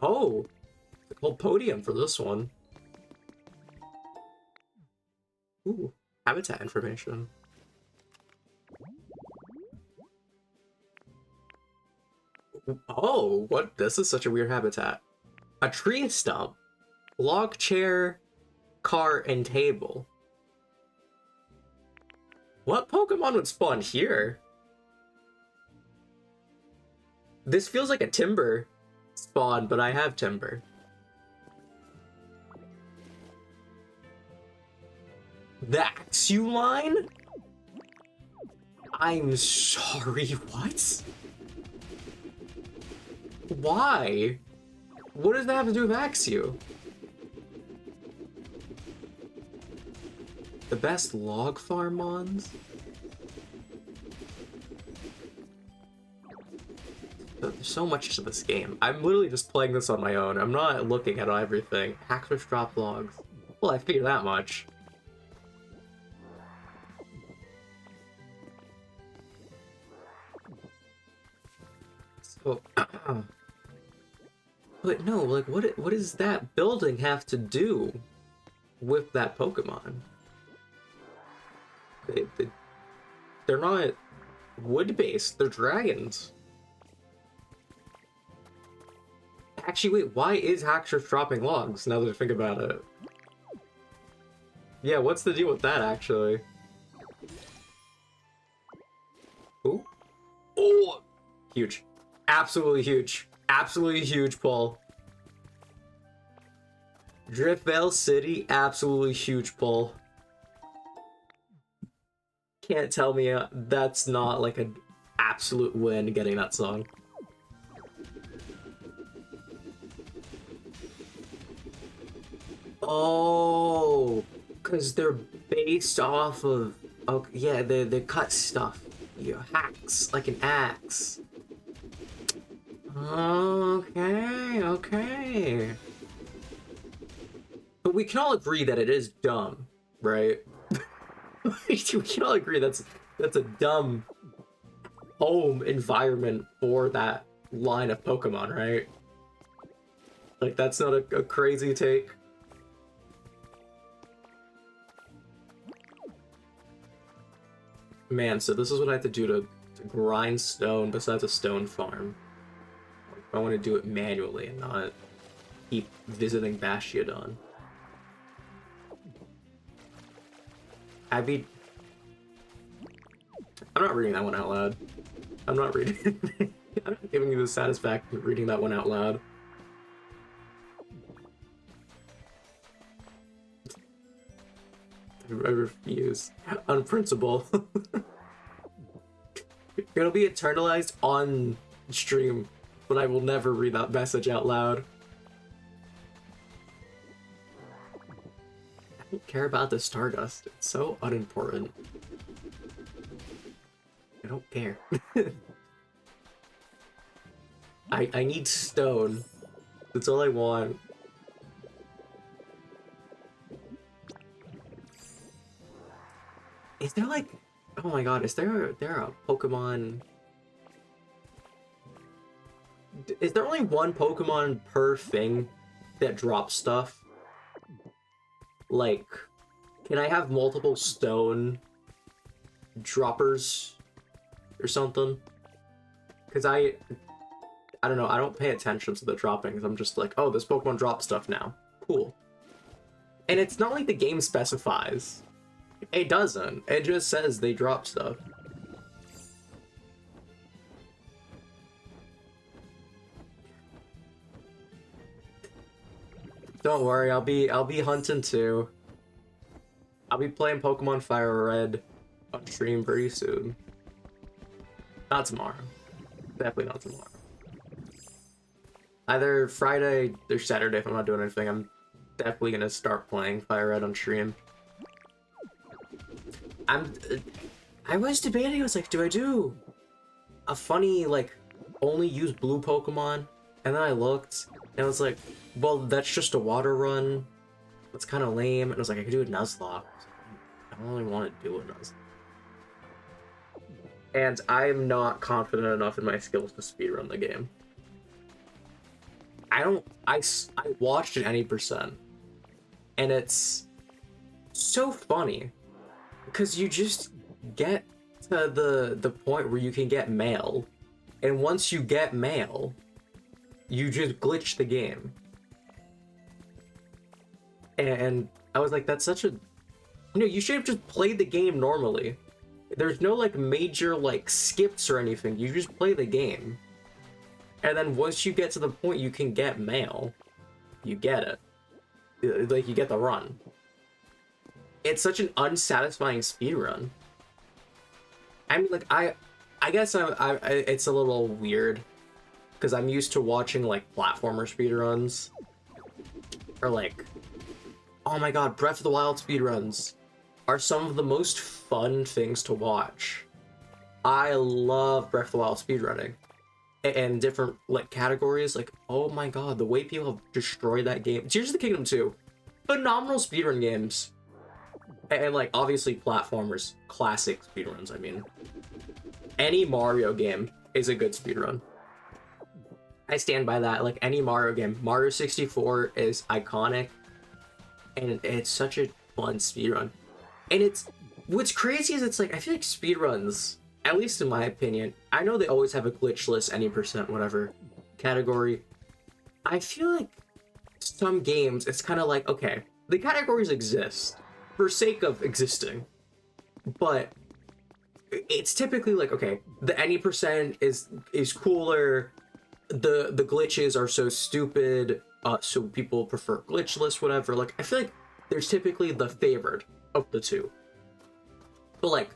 Oh! The whole podium for this one. Ooh, habitat information. Oh, what? This is such a weird habitat. A tree stump, log chair, car, and table. What Pokemon would spawn here? This feels like a timber spawn, but I have timber. The Axew line? I'm sorry, what? Why? What does that have to do with Axew? The best log farm mons? There's so much to this game. I'm literally just playing this on my own. I'm not looking at everything. Hackers drop logs. Well, I figure that much. So, but no, like, what does that building have to do with that Pokemon? They're not wood-based. They're dragons. Actually, wait, why is Hacksurf dropping logs, now that I think about it? Yeah, what's the deal with that, actually? Ooh. Oh! Huge. Absolutely huge. Absolutely huge pull. Driftvale City, absolutely huge pull. Can't tell me that's not like an absolute win getting that song. Oh, because they're based off of... Oh, yeah, they cut stuff. You hacks, like an axe. Okay, okay. But we can all agree that it is dumb, right? We can all agree that's a dumb home environment for that line of Pokemon, right? Like, that's not a crazy take. Man, so this is what I have to do to grind stone besides a stone farm. I want to do it manually and not keep visiting Bastiodon. I'm not reading that one out loud. I'm not reading. I'm not giving you the satisfaction of reading that one out loud. I refuse. On principle. It'll be eternalized on stream, but I will never read that message out loud. I don't care about the Stardust. It's so unimportant. I don't care. I need stone. That's all I want. Is there like... Oh my god, is there a Pokemon... Is there only one Pokemon per thing that drops stuff? Like, can I have multiple stone droppers or something? Because I don't know, I don't pay attention to the droppings. I'm just like, oh, this Pokemon drops stuff now. Cool. And it's not like the game specifies. It doesn't. It just says they drop stuff. Don't worry, I'll be hunting too. I'll be playing Pokemon Fire Red on stream pretty soon. Not tomorrow. Definitely not tomorrow. Either Friday or Saturday if I'm not doing anything. I'm definitely gonna start playing Fire Red on stream. I was debating, I was like, do I do a funny, like, only use blue Pokemon? And then I looked, and I was like, well, that's just a water run. That's kind of lame. And I was like, I could do a Nuzlocke. I don't really want to do a Nuzlocke. And I'm not confident enough in my skills to speedrun the game. I watched it any percent. And it's so funny. Because you just get to the point where you can get mail. And once you get mail, you just glitch the game. And I was like, that's such a... you should have just played the game normally. There's no, like, major, like, skips or anything. You just play the game. And then once you get to the point you can get mail, you get it. Like, you get the run. It's such an unsatisfying speedrun. I mean, like, I guess it's a little weird. Because I'm used to watching, like, platformer speedruns. Or, like... Oh my god, Breath of the Wild speedruns are some of the most fun things to watch. I love Breath of the Wild speedrunning. And different, like, categories. Like, oh my god, the way people have destroyed that game. Tears of the Kingdom 2. Phenomenal speedrun games. And, like, obviously platformers. Classic speedruns, I mean. Any Mario game is a good speedrun. I stand by that. Like, any Mario game. Mario 64 is iconic. And it's such a fun speedrun. And it's... What's crazy is it's like, I feel like speedruns, at least in my opinion, I know they always have a glitchless, any percent, whatever, category. I feel like some games, it's kind of like, okay, the categories exist for sake of existing. But it's typically like, okay, the any percent is cooler, the glitches are so stupid, so people prefer glitchless, whatever. Like, I feel like there's typically the favored of the two. But like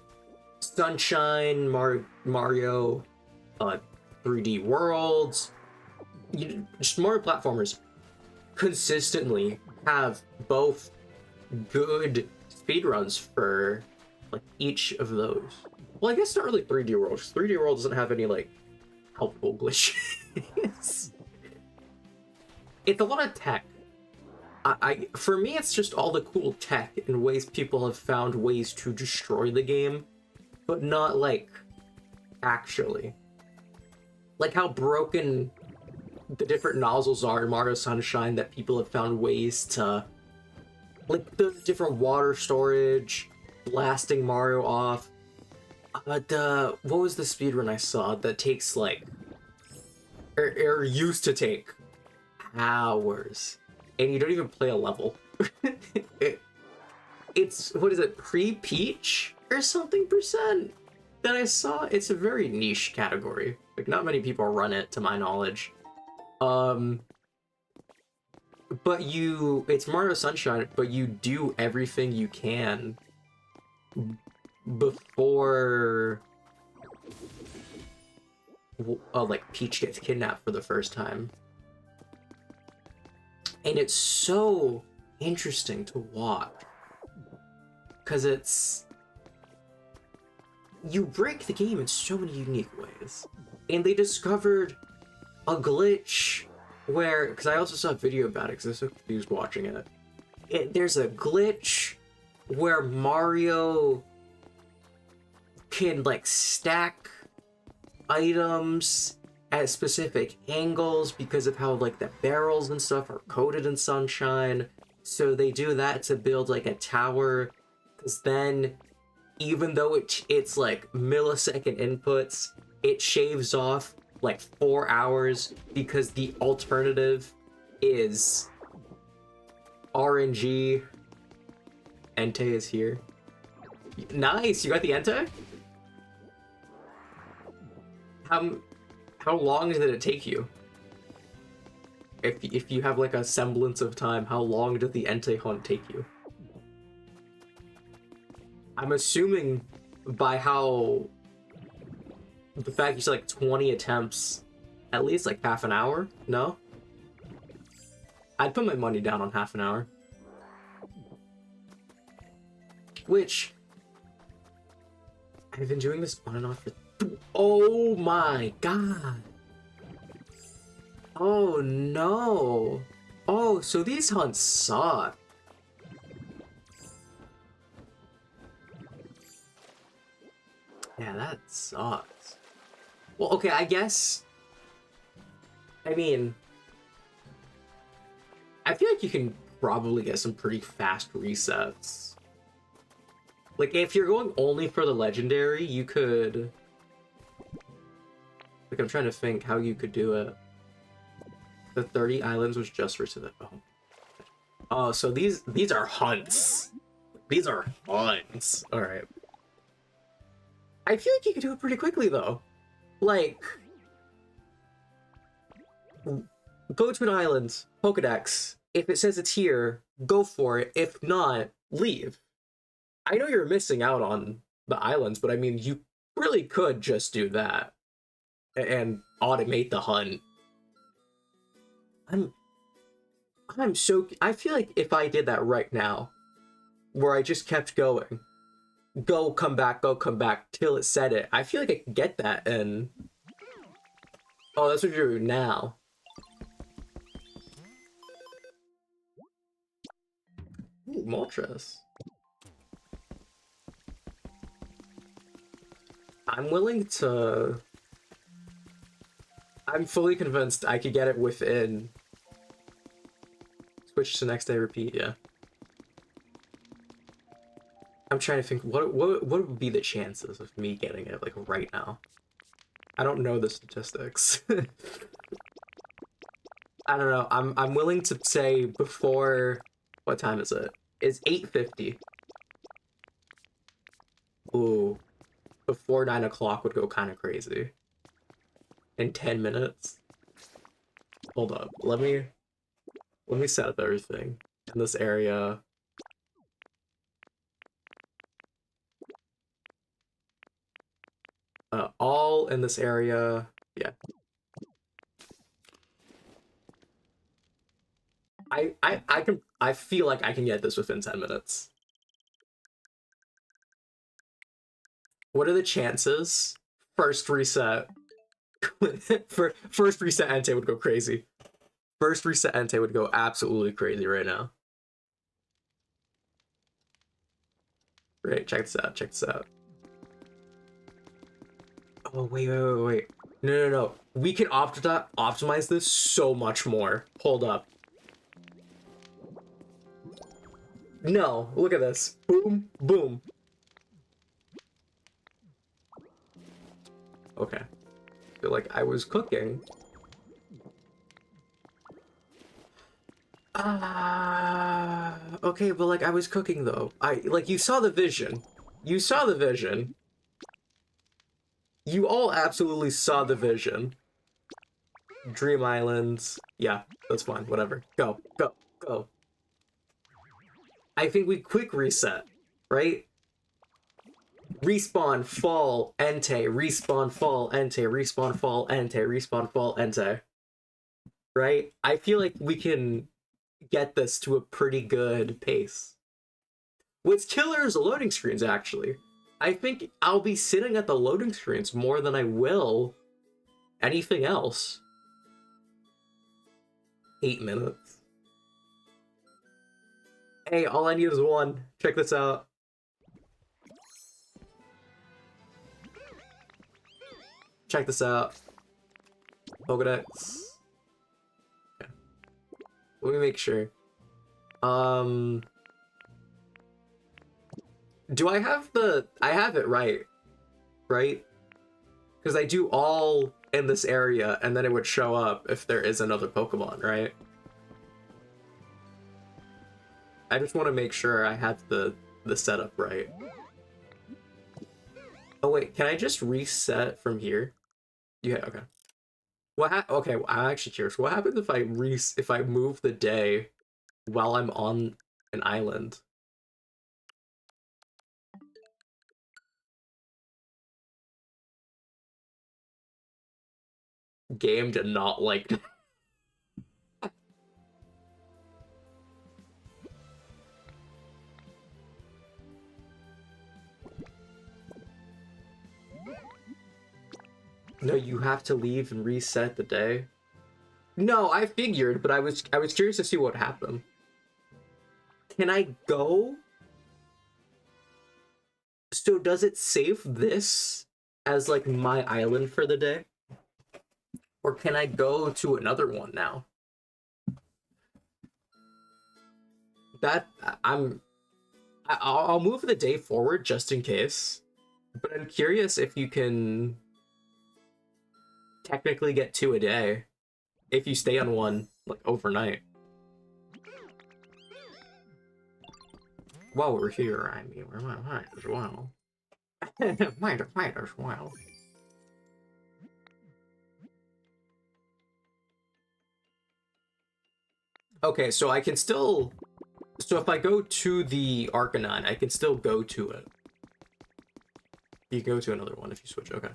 Sunshine, Mario, 3D Worlds, just Mario platformers consistently have both good speedruns for like each of those. Well, I guess not really 3D Worlds. 3D World doesn't have any like helpful glitches. It's a lot of tech. For me, it's just all the cool tech and ways people have found ways to destroy the game, but not like actually. Like how broken the different nozzles are in Mario Sunshine that people have found ways to, like the different water storage, blasting Mario off. What was the speedrun I saw that takes like, or used to take hours, and you don't even play a level. It's, what is it, pre-Peach or something percent that I saw? It's a very niche category. Like, not many people run it, to my knowledge. But it's Mario Sunshine, but you do everything you can before like Peach gets kidnapped for the first time. And it's so interesting to watch because it's, you break the game in so many unique ways. And they discovered a glitch where, because I also saw a video about it because I was so confused watching it. There's a glitch where Mario can like stack items at specific angles because of how like the barrels and stuff are coated in Sunshine. So they do that to build like a tower, because then even though it's like millisecond inputs, it shaves off like 4 hours because the alternative is RNG. Entei is here. Nice, you got the Entei? How long did it take you? If you have like a semblance of time, how long did the Entei hunt take you? I'm assuming by how the fact you said like 20 attempts, at least like half an hour? No? I'd put my money down on half an hour. Which I've been doing this on and off for oh my god. Oh no. Oh, so these hunts suck. Yeah, that sucks. Well, okay, I guess. I mean, I feel like you can probably get some pretty fast resets. Like, if you're going only for the legendary, you could... Like, I'm trying to think how you could do it. The 30 islands was just for the... Oh, so these are hunts. These are hunts. Alright. I feel like you could do it pretty quickly, though. Like... Go to an island, Pokedex. If it says it's here, go for it. If not, leave. I know you're missing out on the islands, but I mean, you really could just do that and automate the hunt. I feel like if I did that right now, where I just kept going, go, come back, till it said it, I feel like I could get that and... Oh, that's what you're doing now. Ooh, Moltres. I'm willing to... I'm fully convinced I could get it within... Switch to next day, repeat, yeah. I'm trying to think, what would be the chances of me getting it, like, right now? I don't know the statistics. I don't know, I'm willing to say before... What time is it? It's 8:50. Ooh. Before 9 o'clock would go kind of crazy. In 10 minutes? Hold up, let me set up everything in this area. All in this area, yeah. I feel like I can get this within 10 minutes. What are the chances? First reset. First reset Entei would go crazy. First reset Entei would go absolutely crazy right now. Right, check this out, check this out. Oh, wait. No. We can optimize this so much more. Hold up. No, look at this. Boom, boom. Okay. I feel like I was cooking. Okay, but like I was cooking though. You saw the vision. You saw the vision. You all absolutely saw the vision. Dream Islands. Yeah, that's fine. Whatever. Go. I think we quick reset, right? Respawn, fall, Entei, respawn, fall, Entei, respawn, fall, Entei, respawn, fall, Entei. Right? I feel like we can get this to a pretty good pace. What's killer is the loading screens, actually. I think I'll be sitting at the loading screens more than I will anything else. 8 minutes. Hey, all I need is one. Check this out. Check this out. Pokedex. Okay. Let me make sure. Do I have I have it right? Right? Because I do all in this area, and then it would show up if there is another Pokemon, right? I just want to make sure I have the setup right. Oh wait, can I just reset from here? Yeah, okay. Okay, well, I'm actually curious. What happens if if I move the day while I'm on an island? Game did not like. No, you have to leave and reset the day. No, I figured, but I was curious to see what happened. Can I go? So does it save this as like my island for the day? Or can I go to another one now? That I'll move the day forward just in case. But I'm curious if you can technically get two a day if you stay on one like overnight. While we're here, I mean, we might as well. might as well. Okay, so I can still. So if I go to the Arcanine, I can still go to it. You can go to another one if you switch. Okay.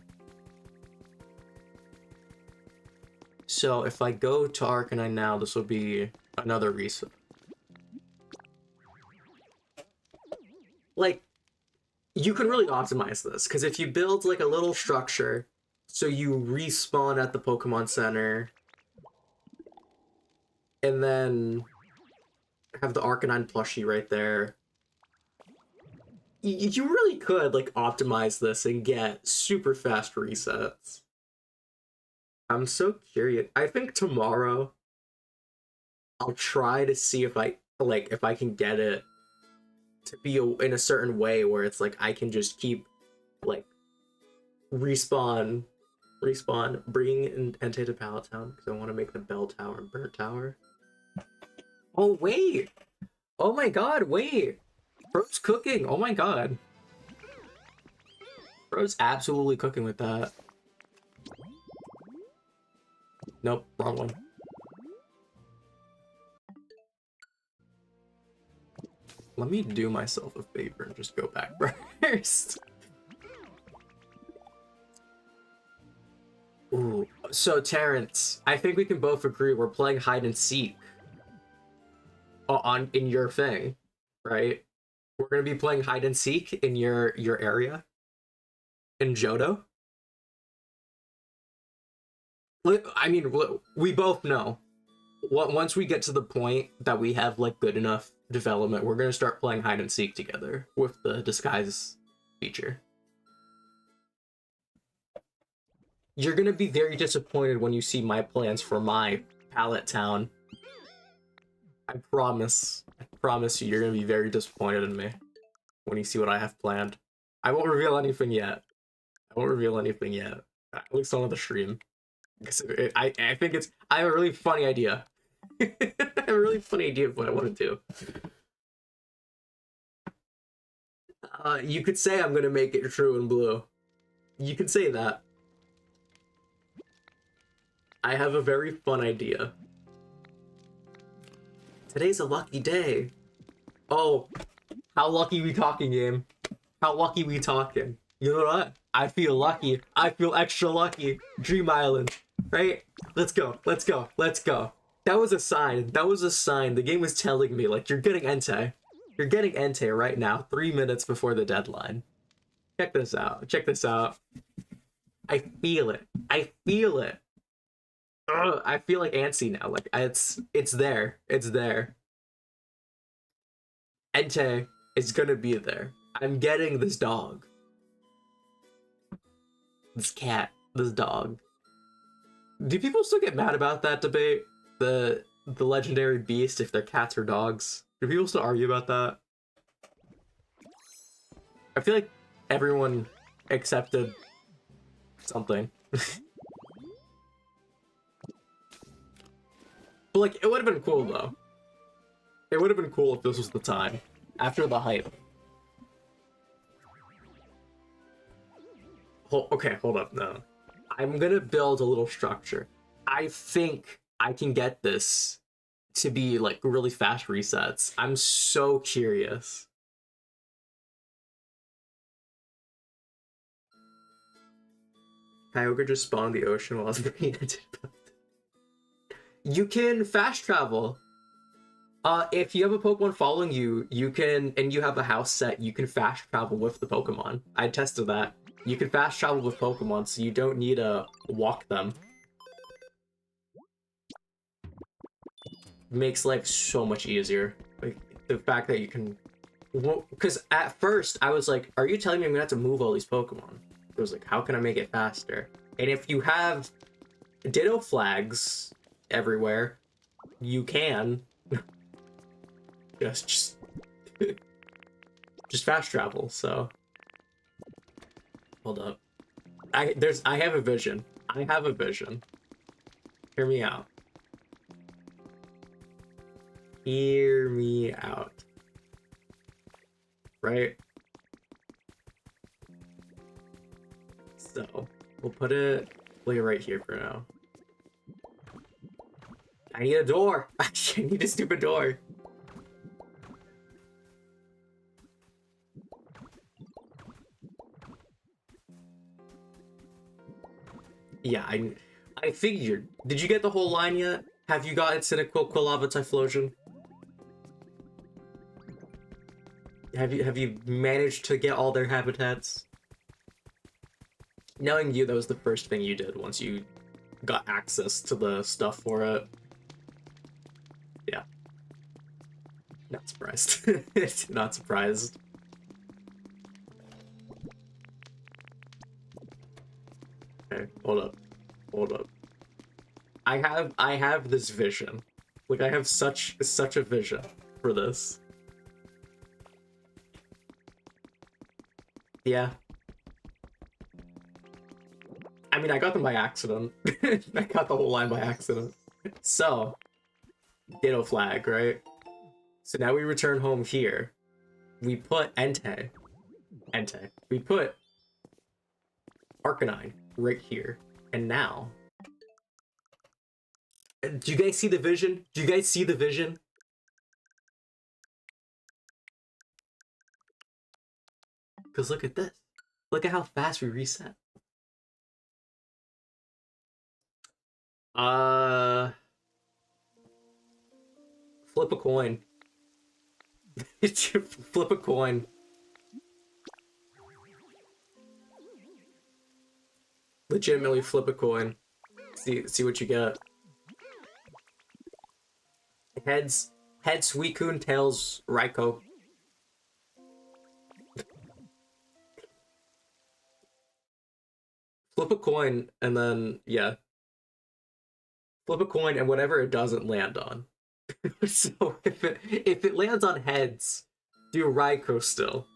So if I go to Arcanine now, this will be another reset. Like, you can really optimize this, because if you build like a little structure, so you respawn at the Pokemon Center, and then have the Arcanine plushie right there, you really could like optimize this and get super fast resets. I'm so curious. I think tomorrow I'll try to see if I can get it to be in a certain way where it's like I can just keep like respawn, bring Entei to Pallet Town because I want to make the Bell Tower and Bird Tower. Oh wait! Oh my god! Wait! Bro's cooking! Oh my god! Bro's absolutely cooking with that. Nope, wrong one. Let me do myself a favor and just go back first. Ooh. So, Terrence, I think we can both agree we're playing hide and seek in your thing, right? We're gonna be playing hide and seek in your area in Johto. I mean, we both know. Once we get to the point that we have like good enough development, we're gonna start playing hide and seek together with the disguise feature. You're gonna be very disappointed when you see my plans for my Pallet Town. I promise you, you're gonna be very disappointed in me when you see what I have planned. I won't reveal anything yet. At least on the stream. I think I have a really funny idea. I have a really funny idea of what I want to do. You could say I'm gonna make it true and blue. You could say that. I have a very fun idea. Today's a lucky day. Oh, how lucky we talking, game? How lucky we talking? You know what? I feel lucky. I feel extra lucky. Dream Island, right? Let's go. That was a sign. The game was telling me, like, you're getting Entei. You're getting Entei right now, 3 minutes before the deadline. Check this out. I feel it. Ugh, I feel like antsy now. Like, it's there. Entei is gonna be there. I'm getting this dog. This cat. This dog. Do people still get mad about that debate? The legendary beast, if they're cats or dogs? Do people still argue about that? I feel like everyone accepted something. But like, it would have been cool though. It would have been cool if this was the time. After the hype. Okay, hold up, no. I'm gonna build a little structure. I think I can get this to be like really fast resets. I'm so curious. Kyogre just spawned in the ocean while I was bringing it. You can fast travel. If you have a Pokemon following you, you can, and you have a house set, you can fast travel with the Pokemon. I tested that. You can fast travel with Pokemon, so you don't need to walk them. Makes life so much easier. Like, the fact that you can... Because at first, I was like, are you telling me I'm gonna have to move all these Pokemon? I was like, how can I make it faster? And if you have Ditto flags everywhere, you can just just fast travel. So hold up, I have a vision. I have a vision. Hear me out. Hear me out. Right. So we'll put it like right here for now. I need a door. I need a stupid door. Yeah, I figured. Did you get the whole line yet? Have you got Cynical Quilava Typhlosion? Have you managed to get all their habitats? Knowing you, that was the first thing you did once you got access to the stuff for it. Yeah. Not surprised. Not surprised. Okay, hold up. Hold up. I have this vision. Like I have such a vision for this. Yeah. I mean, I got them by accident. I got the whole line by accident. So, Ditto flag, right? So now we return home here. We put Entei. We put Arcanine right here. And now... Do you guys see the vision? Do you guys see the vision? Because look at this. Look at how fast we reset. Uh... Flip a coin. Flip a coin. Legitimately flip a coin. See what you get. Heads Suicune, tails Raikou. Flip a coin and then yeah. Flip a coin and whatever it doesn't land on. So if it lands on heads, do Raikou still.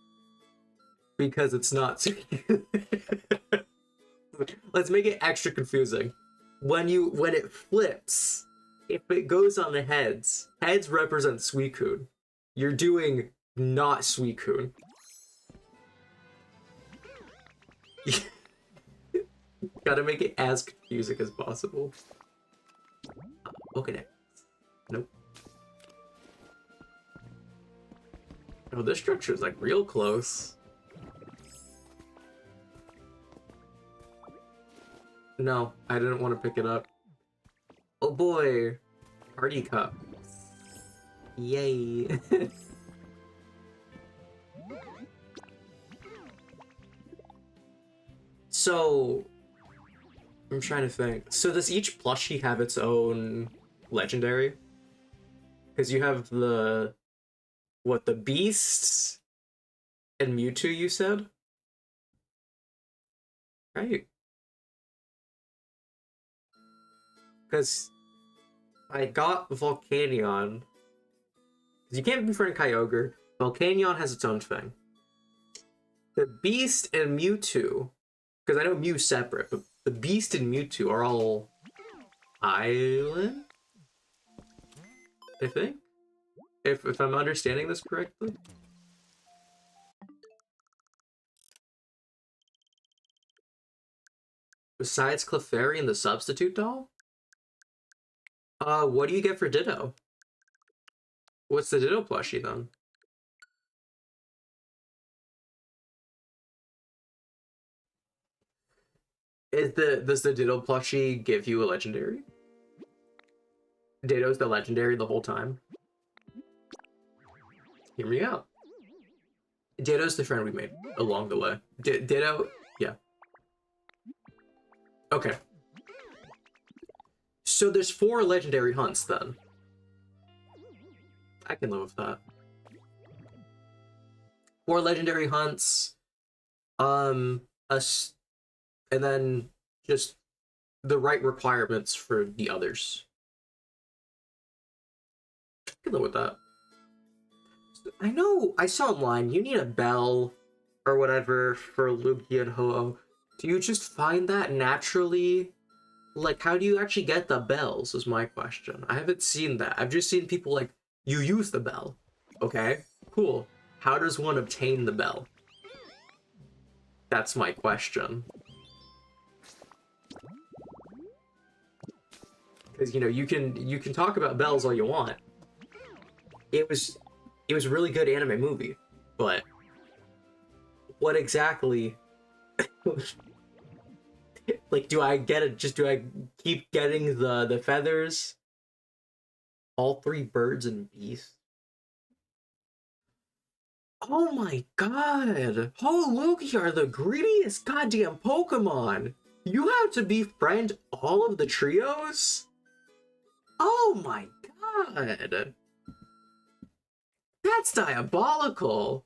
Because it's not Let's make it extra confusing. When it flips, if it goes on the heads represent Suicune. You're doing not Suicune. Gotta make it as confusing as possible. Okay. Nope. Oh, this structure is like real close. No, I didn't want to pick it up. Oh boy, party cup. Yay. So, I'm trying to think. So does each plushie have its own legendary? Because you have the Beasts and Mewtwo, you said? Right. Because I got Volcanion. Because you can't befriend Kyogre. Volcanion has its own thing. The Beast and Mewtwo, because I know Mew's separate, but the Beast and Mewtwo are all island? I think? If I'm understanding this correctly? Besides Clefairy and the Substitute Doll? What do you get for Ditto? What's the Ditto plushie then? Does the Ditto plushie give you a legendary? Ditto's the legendary the whole time. Hear me out. Ditto's the friend we made along the way. Ditto, yeah. Okay. So there's 4 legendary hunts then. I can live with that. 4 legendary hunts. Us, and then just the right requirements for the others. I can live with that. I know, I saw online, you need a bell or whatever for Lugia and Ho-Oh. Do you just find that naturally? Like, how do you actually get the bells is my question. I haven't seen that. I've just seen people like, you use the bell. Okay, cool. How does one obtain the bell? That's my question. Because, you know, you can talk about bells all you want. It was a really good anime movie, but what exactly like do I get it? Just do I keep getting the feathers? All 3 birds and beasts? Oh my god! Lugia are the greediest goddamn Pokemon! You have to befriend all of the trios? Oh my god! That's diabolical!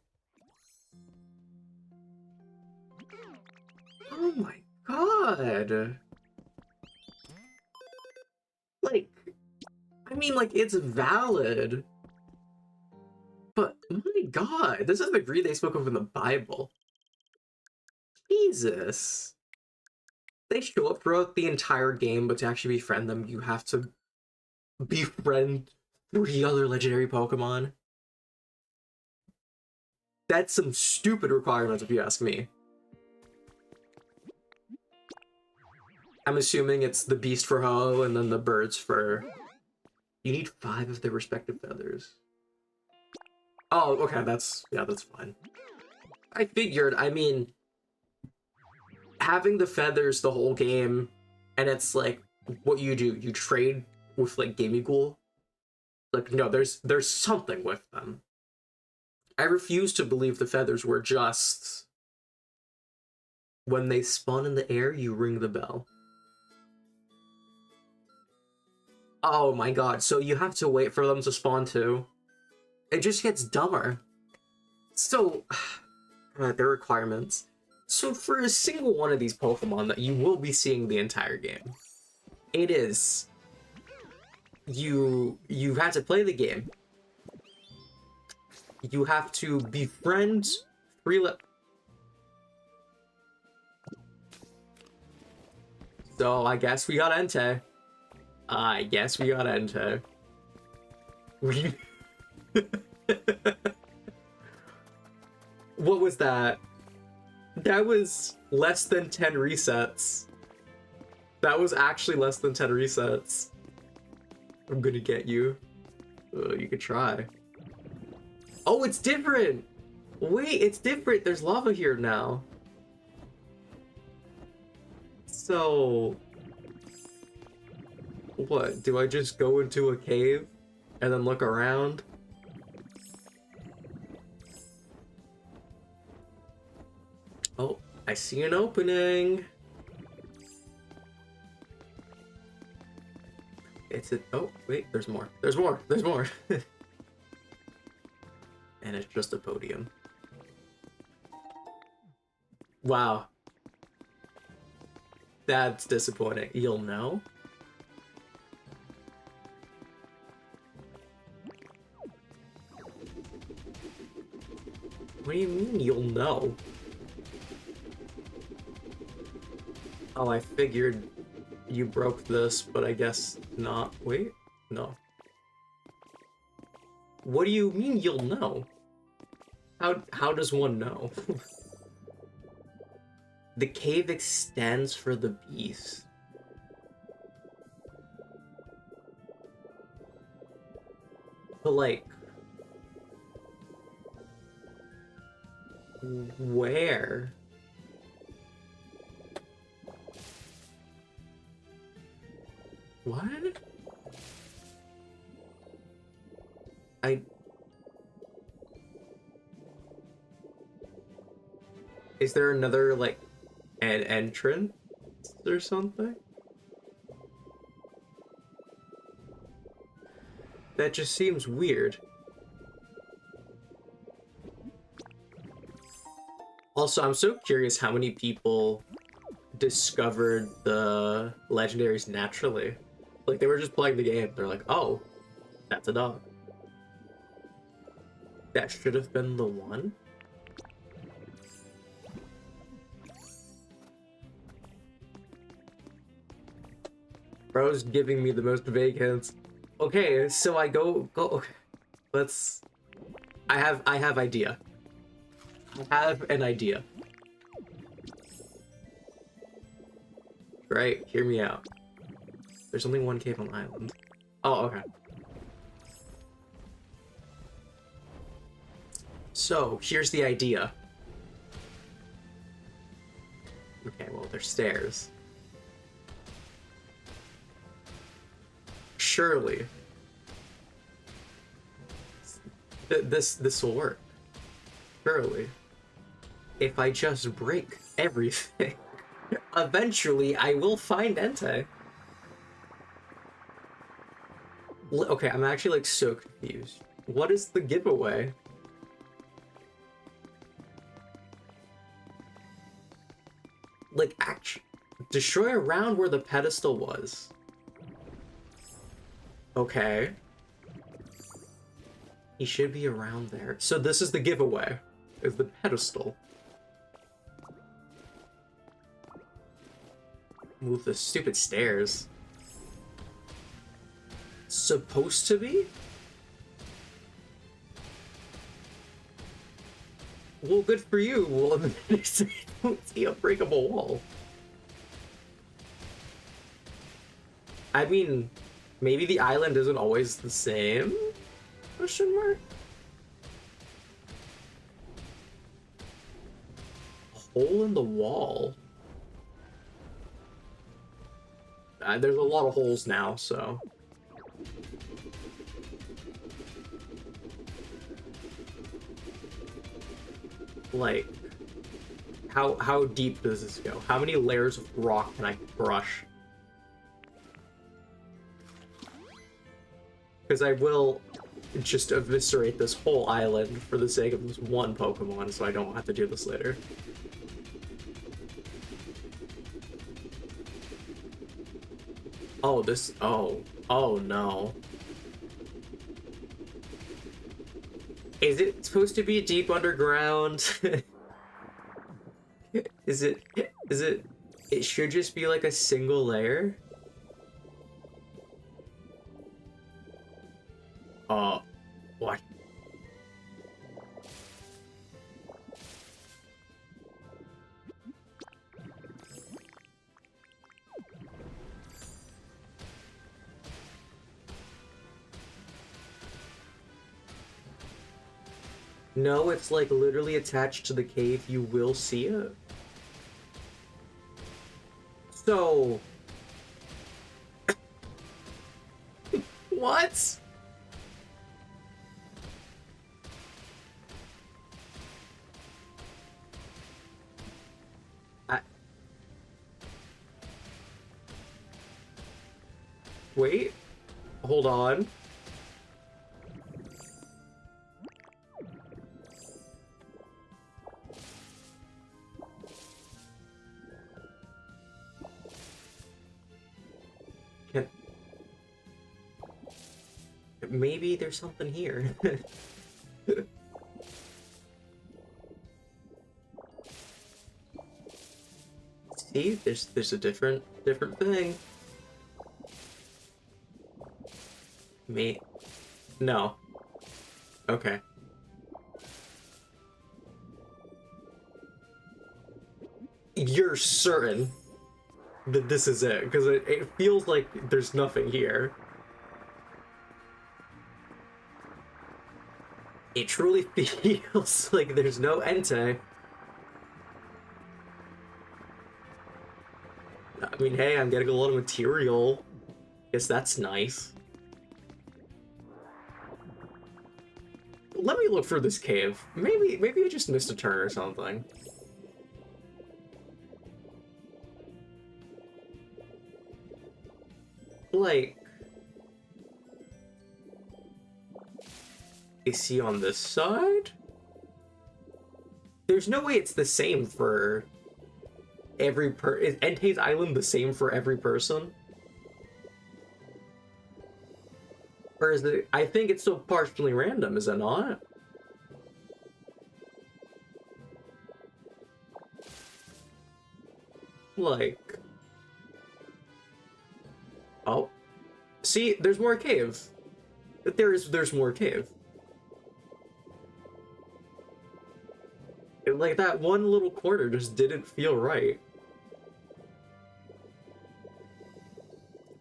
Oh my god! Like, I mean, like, it's valid. But, my god, this is the greed they spoke of in the Bible. Jesus. They show up throughout the entire game, but to actually befriend them, you have to befriend 3 other legendary Pokemon. That's some stupid requirements if you ask me. I'm assuming it's the beast for Ho and then the birds for... You need 5 of their respective feathers. Oh, okay, that's fine. I figured, I mean, having the feathers the whole game, and it's like, what you do, you trade with like Gimmighoul. Like, no, there's something with them. I refuse to believe the feathers were just when they spawn in the air, you ring the bell. Oh my god, so you have to wait for them to spawn too? It just gets dumber. So, their requirements. So for a single one of these Pokemon that you will be seeing the entire game, it is... You have to play the game. You have to befriend 3 So I guess we got Entei. I guess we got Entei. We... What was that? That was less than 10 resets. That was actually less than 10 resets. I'm gonna get you. You could try. Oh, it's different! Wait, it's different. There's lava here now. So... What? Do I just go into a cave and then look around? Oh, I see an opening. It's a... Oh, wait, there's more. There's more. There's more. And it's just a podium. Wow. That's disappointing. You'll know? What do you mean you'll know? Oh, I figured you broke this, but I guess not. Wait, no. What do you mean you'll know? How does one know? The cave extends for the beast. But like, where? What? I... Is there another, like, an entrance or something? That just seems weird. Also, I'm so curious how many people discovered the legendaries naturally. Like, they were just playing the game. They're like, oh, that's a dog. That should have been the one. Bro's giving me the most vague hints. Okay, so I go. Okay. Let's. I have idea. I have an idea. Right, hear me out. There's only one cave on the island. Oh, okay. So, here's the idea. Okay, well, there's stairs. Surely. This will work. Surely. If I just break everything, eventually I will find Entei. Okay, I'm actually like so confused. What is the giveaway? Like, actually, destroy around where the pedestal was. Okay. He should be around there. So this is the giveaway, is the pedestal. Move the stupid stairs. Supposed to be? Well, good for you. Well, don't see a breakable wall. I mean, maybe the island isn't always the same? Question mark? A hole in the wall. There's a lot of holes now, so. Like, how deep does this go? How many layers of rock can I brush? Because I will just eviscerate this whole island for the sake of this one Pokemon, so I don't have to do this later. Oh, this... Oh, no. Is it supposed to be deep underground? Is it... It should just be like a single layer? What? No, it's like literally attached to the cave. You will see it. So... What? Wait. Hold on. Maybe there's something here. See, there's a different thing. No. Okay. You're certain that this is it, because it feels like there's nothing here. It truly feels like there's no Entei. I mean, hey, I'm getting a lot of material. Guess that's nice. Let me look for this cave. Maybe I just missed a turn or something. Like, is he on this side? There's no way it's the same for every is Entei's Island the same for every person? Or is it? I think it's still partially random, is it not? Like, oh, see, there's more cave. There's more cave. Like that one little corner just didn't feel right.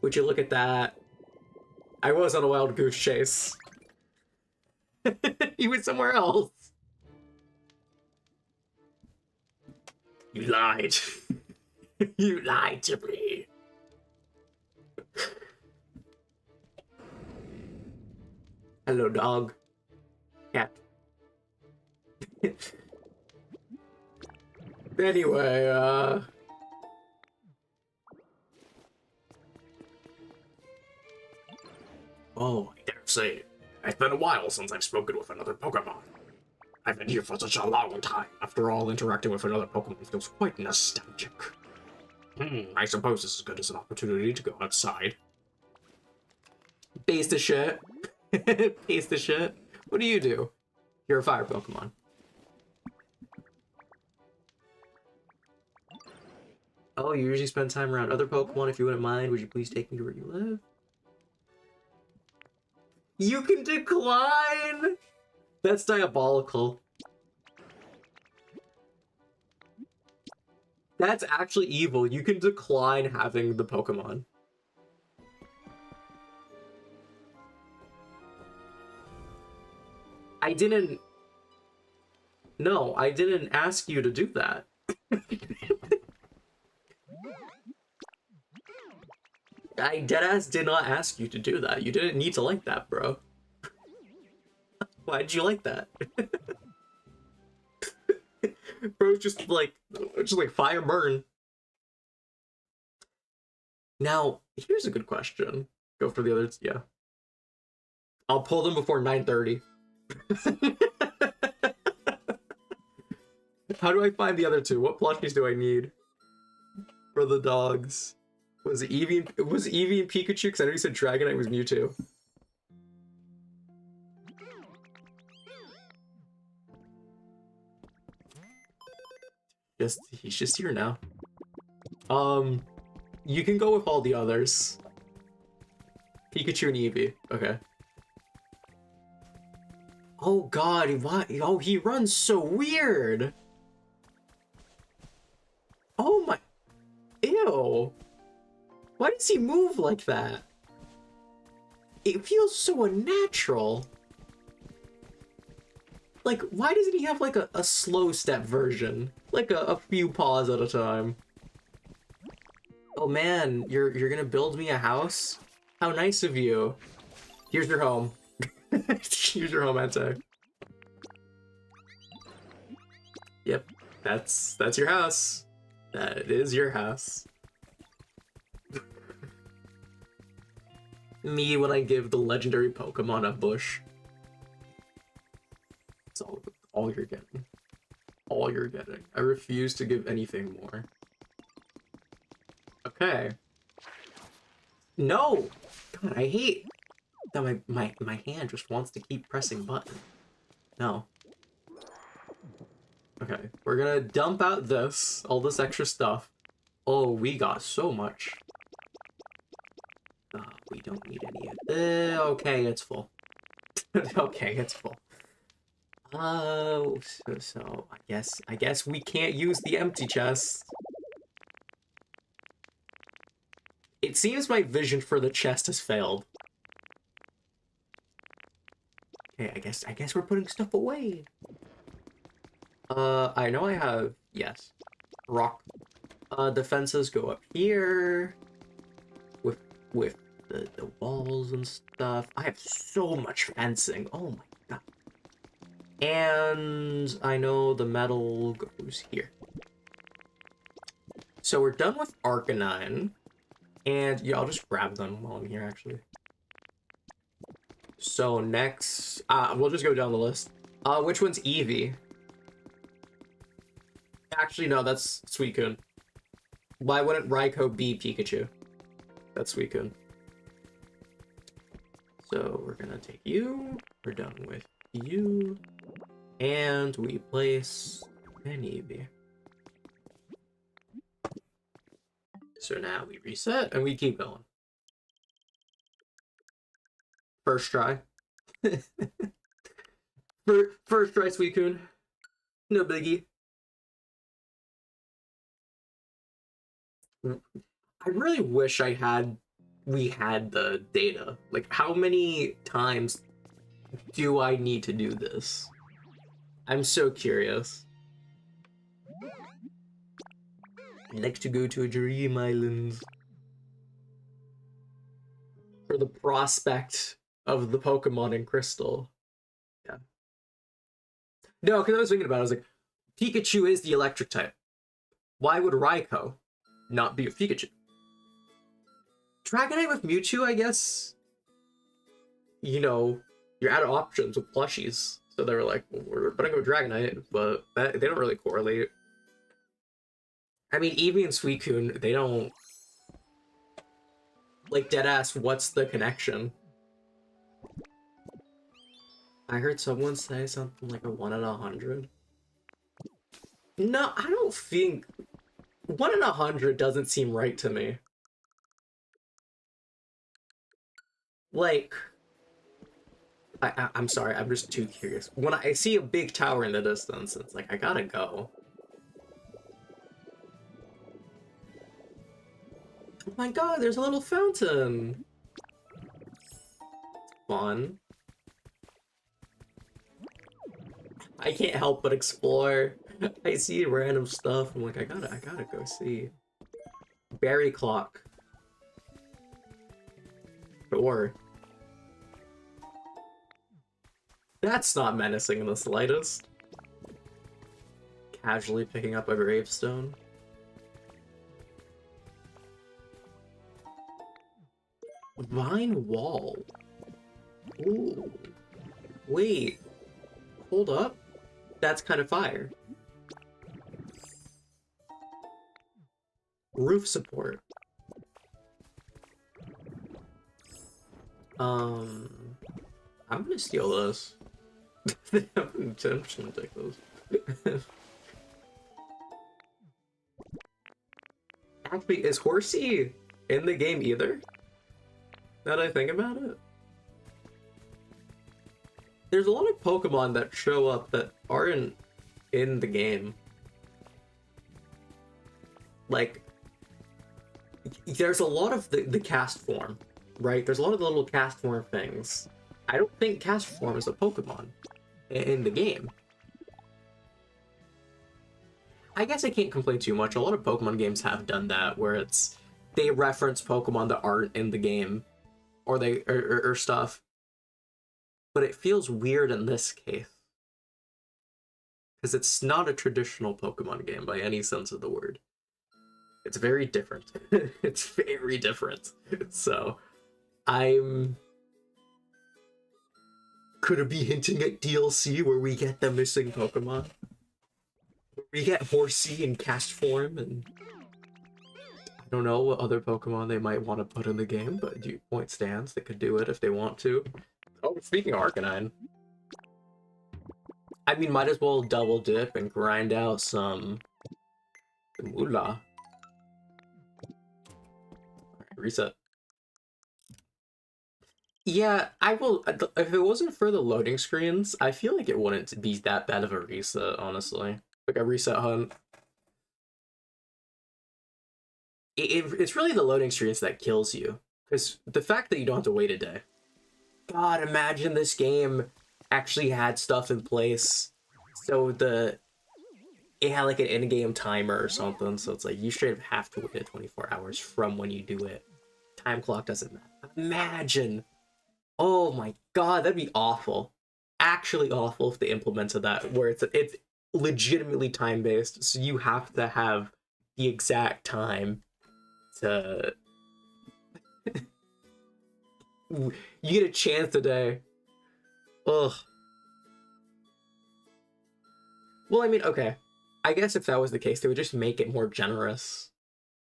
Would you look at that? I was on a wild goose chase. He went somewhere else. You lied. You lied to me. Hello, dog. Cat. Anyway, oh, I dare say, it's been a while since I've spoken with another Pokemon. I've been here for such a long time. After all, interacting with another Pokemon feels quite nostalgic. I suppose this is good as an opportunity to go outside. Piece of shit. Piece of shit. What do you do? You're a fire Pokemon. Oh, you usually spend time around other Pokemon. If you wouldn't mind, would you please take me to where you live? You can decline! That's diabolical. That's actually evil. You can decline having the Pokemon. I didn't... No, I didn't ask you to do that. I deadass did not ask you to do that. You didn't need to like that, bro. Why'd you like that? Bro's just like fire burn. Now, here's a good question. Go for the others, yeah. I'll pull them before 9:30. How do I find the other two? What plushies do I need for the dogs? Was Eevee and Pikachu? Because I know you said Dragonite was Mewtwo. He's just here now. You can go with all the others. Pikachu and Eevee. Okay. Oh god, why? Oh, he runs so weird. Oh my... Ew. Why does he move like that? It feels so unnatural. Like, why doesn't he have like a slow step version? Like a few paws at a time. Oh man, you're gonna build me a house? How nice of you. Here's your home. Here's your home, Entei. Yep, that's your house. That is your house. Me when I give the legendary Pokemon a bush. It's all you're getting. All you're getting. I refuse to give anything more. Okay. No! God, I hate that my hand just wants to keep pressing button. No. Okay, we're gonna dump out all this extra stuff. Oh, we got so much. We don't need any of this. Okay, it's full. Okay, it's full. Oh, so I guess we can't use the empty chest. It seems my vision for the chest has failed. Okay, I guess we're putting stuff away. I know I have, yes, rock. Defenses go up here with with the walls and stuff. I have so much fencing. Oh my god. And I know the metal goes here. So we're done with Arcanine. And yeah, I'll just grab them while I'm here, actually. So next, we'll just go down the list. Which one's Eevee? Actually, no, that's Suicune. Why wouldn't Raikou be Pikachu? That's Suicune. So we're gonna take you. We're done with you. And we place an Eevee. So now we reset and we keep going. First try. First try, Suicune. No biggie. I really wish we had the data. Like, how many times do I need to do this? I'm so curious. I'd like to go to a dream island. For the prospect of the Pokemon in Crystal. Yeah. No, because I was thinking about it, I was like, Pikachu is the electric type. Why would Raikou not be a Pikachu? Dragonite with Mewtwo, I guess. You know, you're out of options with plushies. So they were like, well, we're gonna go Dragonite, but they don't really correlate. I mean, Eevee and Suicune, they don't... Like, deadass, what's the connection? I heard someone say something like a 1 in 100. No, I don't think... 1 in 100 doesn't seem right to me. Like... I'm sorry, I'm just too curious. When I see a big tower in the distance, it's like, I gotta go. Oh my god, there's a little fountain! Fun. I can't help but explore. I see random stuff. I'm like, I gotta go see. Berry clock. Sure. That's not menacing in the slightest. Casually picking up a gravestone. Vine wall. Ooh. Wait. Hold up. That's kind of fire. Roof support. I'm gonna steal this. I'm just gonna take those. Actually, is Horsey in the game either? Now that I think about it. There's a lot of Pokemon that show up that aren't in the game. Like, there's a lot of the cast form, right? There's a lot of the little cast form things. I don't think cast form is a Pokemon in the game. I guess I can't complain too much. A lot of Pokemon games have done that, where they reference Pokemon that aren't in the game, or or stuff. But it feels weird in this case, because it's not a traditional Pokemon game by any sense of the word. It's very different. It's very different. So, could it be hinting at DLC where we get the missing Pokemon? We get Horsey in cast form, and I don't know what other Pokemon they might want to put in the game, but point stands, they could do it if they want to. Oh, speaking of Arcanine, I mean, might as well double dip and grind out some moolah. Reset. Yeah, I will. If it wasn't for the loading screens, I feel like it wouldn't be that bad of a reset, honestly. Like a reset hunt. It's really the loading screens that kills you. Because the fact that you don't have to wait a day. God, imagine this game actually had stuff in place. So it had like an in-game timer or something. So it's like you should have to wait 24 hours from when you do it. Time clock doesn't matter. Imagine. Oh my god, that'd be awful. Actually awful if they implemented that, where it's legitimately time based. So you have to have the exact time to you get a chance today. Ugh. Well, I mean, okay. I guess if that was the case, they would just make it more generous.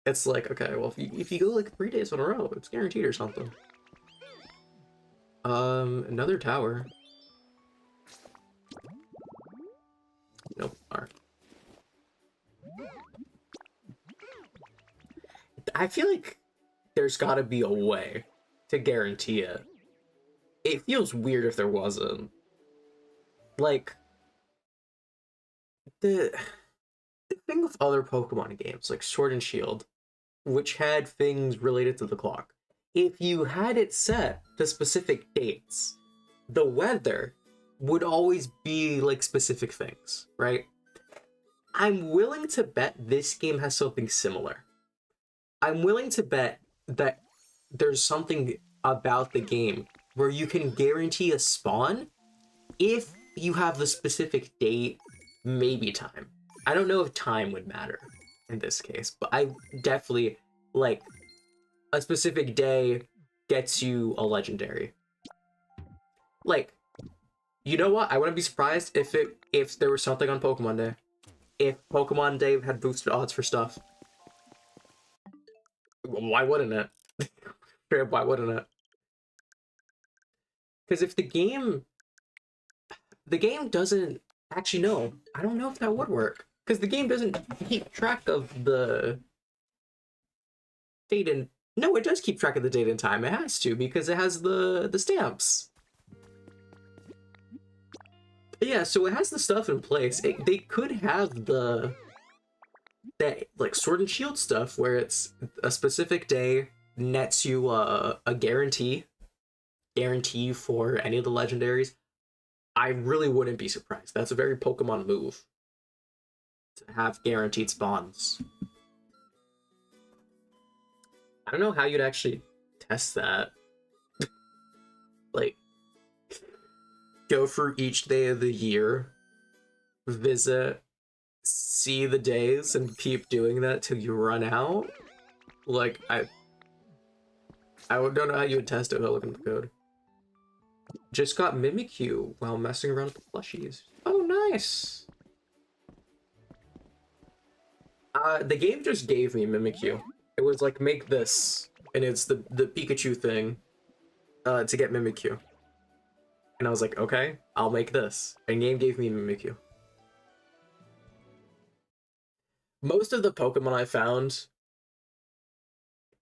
It's like, okay, well, if you go like 3 days in a row, it's guaranteed or something. Another tower. Nope. Alright. I feel like there's got to be a way to guarantee it. It feels weird if there wasn't. Like the thing with other Pokemon games, like Sword and Shield, which had things related to the clock, if you had it set to specific dates, the weather would always be like specific things, right? I'm willing to bet this game has something similar. I'm willing to bet that there's something about the game where you can guarantee a spawn if you have the specific date, maybe time. I don't know if time would matter in this case, but I definitely, like, a specific day gets you a legendary. Like, you know what? I wouldn't be surprised if there was something on Pokemon Day. If Pokemon Day had boosted odds for stuff. Why wouldn't it? Why wouldn't it? Because if the game doesn't actually, no, I don't know if that would work, because the game doesn't keep track of the date and no, it does keep track of the date and time. It has to, because it has the stamps. Yeah, so it has the stuff in place. They could have that like Sword and Shield stuff where it's a specific day nets you a guarantee for any of the legendaries. I really wouldn't be surprised. That's a very Pokemon move to have guaranteed spawns. I don't know how you'd actually test that. Like, go through each day of the year, visit, see the days, and keep doing that till you run out. Like, I don't know how you would test it without looking at the code. Just got Mimikyu while messing around with the plushies. Oh, nice! The game just gave me Mimikyu. It was like, make this, and it's the Pikachu thing, to get Mimikyu. And I was like, okay, I'll make this. And game gave me Mimikyu. Most of the Pokemon I found,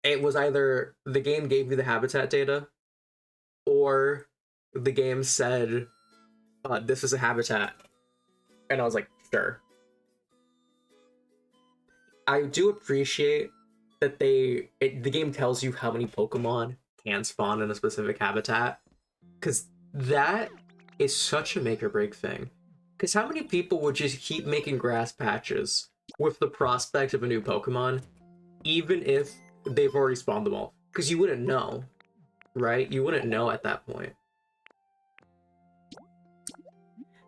it was either the game gave me the habitat data, or the game said, this is a habitat. And I was like, sure. I do appreciate that the game tells you how many Pokemon can spawn in a specific habitat, because that is such a make or break thing. Because how many people would just keep making grass patches with the prospect of a new Pokemon, even if they've already spawned them all? Because you wouldn't know, right? You wouldn't know at that point.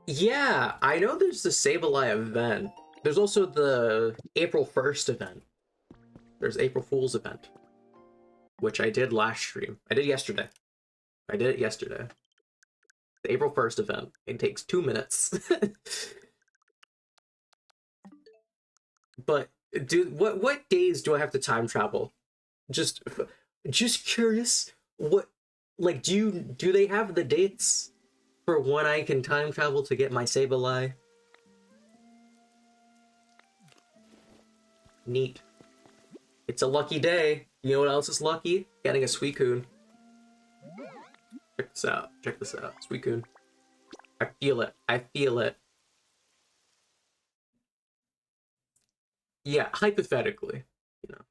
Yeah, I know there's the Sableye event. There's also the April 1st event. There's April Fool's event, which I did last stream. I did yesterday. I did it yesterday. The April 1st event. It takes 2 minutes. But what days do I have to time travel? Just curious. What, like, do they have the dates for when I can time travel to get my Sableye? Neat. It's a lucky day. You know what else is lucky? Getting a Suicune. Check this out. Check this out. Suicune. I feel it. I feel it. Yeah, hypothetically, you know.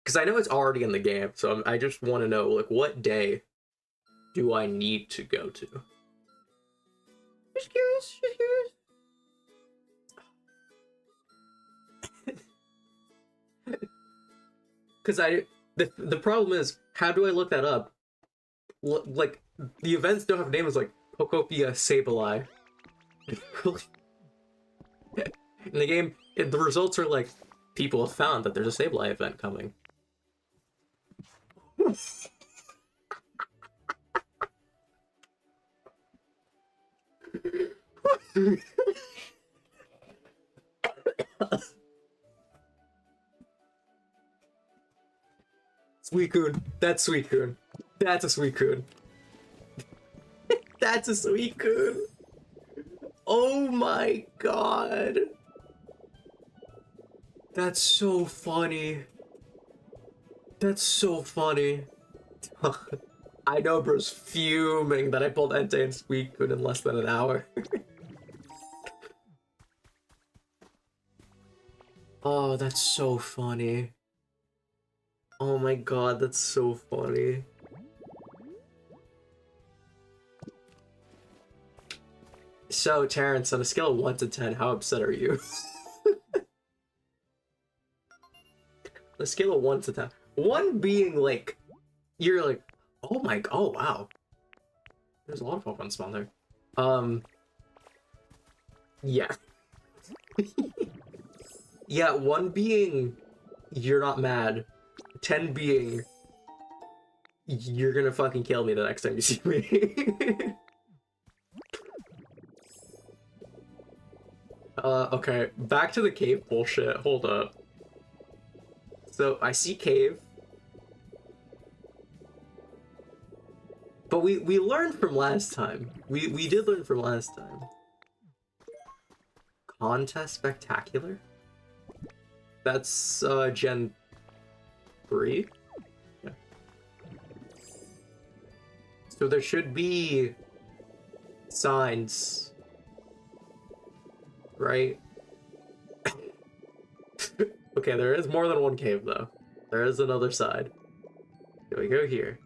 Because I know it's already in the game, so I just want to know, like, what day do I need to go to? Just curious, just curious. Because the problem is, how do I look that up? Like, the events don't have names like Pokopia Sableye. In the game, the results are like, people have found that there's a Sableye event coming. Suicune. That's Suicune. That's a Suicune. That's a Suicune. Oh my god. That's so funny. That's so funny. I know bro's fuming that I pulled Entei and Suicune in less than an hour. Oh, that's so funny. Oh my god, that's so funny. So, Terrence, on a scale of 1 to 10, how upset are you? On a scale of 1 to 10. 1 being like, you're like, oh my, oh wow. There's a lot of Pokemon spawn there. Yeah. Yeah, 1 being, you're not mad. 10 being, you're gonna fucking kill me the next time you see me. Okay, back to the cave bullshit. Hold up. So, I see cave. But we learned from last time. We did learn from last time. Contest Spectacular? That's, Gen 3? Yeah. So there should be signs, right? Okay, there is more than one cave, though. There is another side. Here we go here.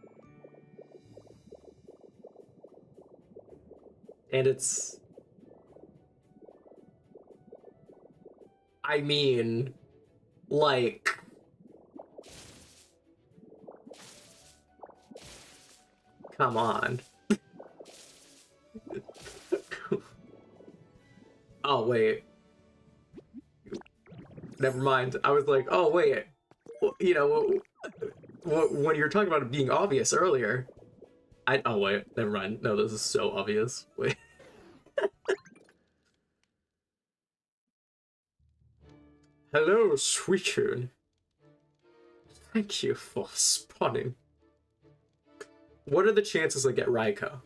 And it's... I mean... like... come on. Oh, wait. Never mind. I was like, oh, wait. You know, when you were talking about it being obvious earlier, oh, wait. Never mind. No, this is so obvious. Wait. Hello, Suicune. Thank you for spawning. What are the chances I get Raikou?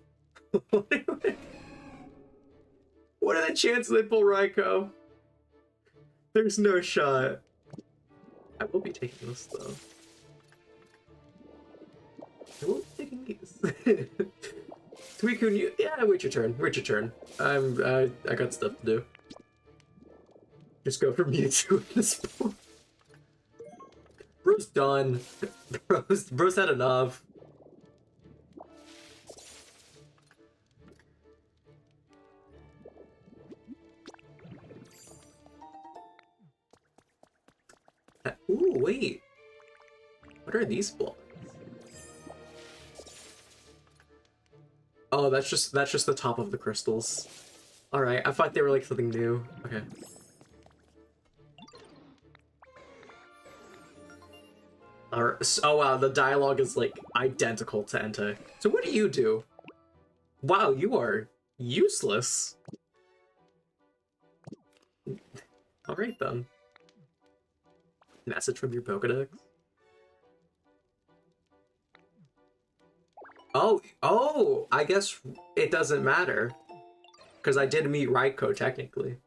What are the chances I pull Raikou? There's no shot. I will be taking this, though. I will be taking these. Suicune, yeah, wait your turn. Wait your turn. I got stuff to do. Just go for Mewtwo at this point. Bro's done. Bro's had enough. Ooh, wait. What are these blocks? Oh, that's just the top of the crystals. All right, I thought they were like something new. Okay. Oh wow, the dialogue is like identical to Entei. So what do you do? Wow, you are useless. All right then. Message from your Pokedex. Oh, I guess it doesn't matter. Because I did meet Raikou, technically.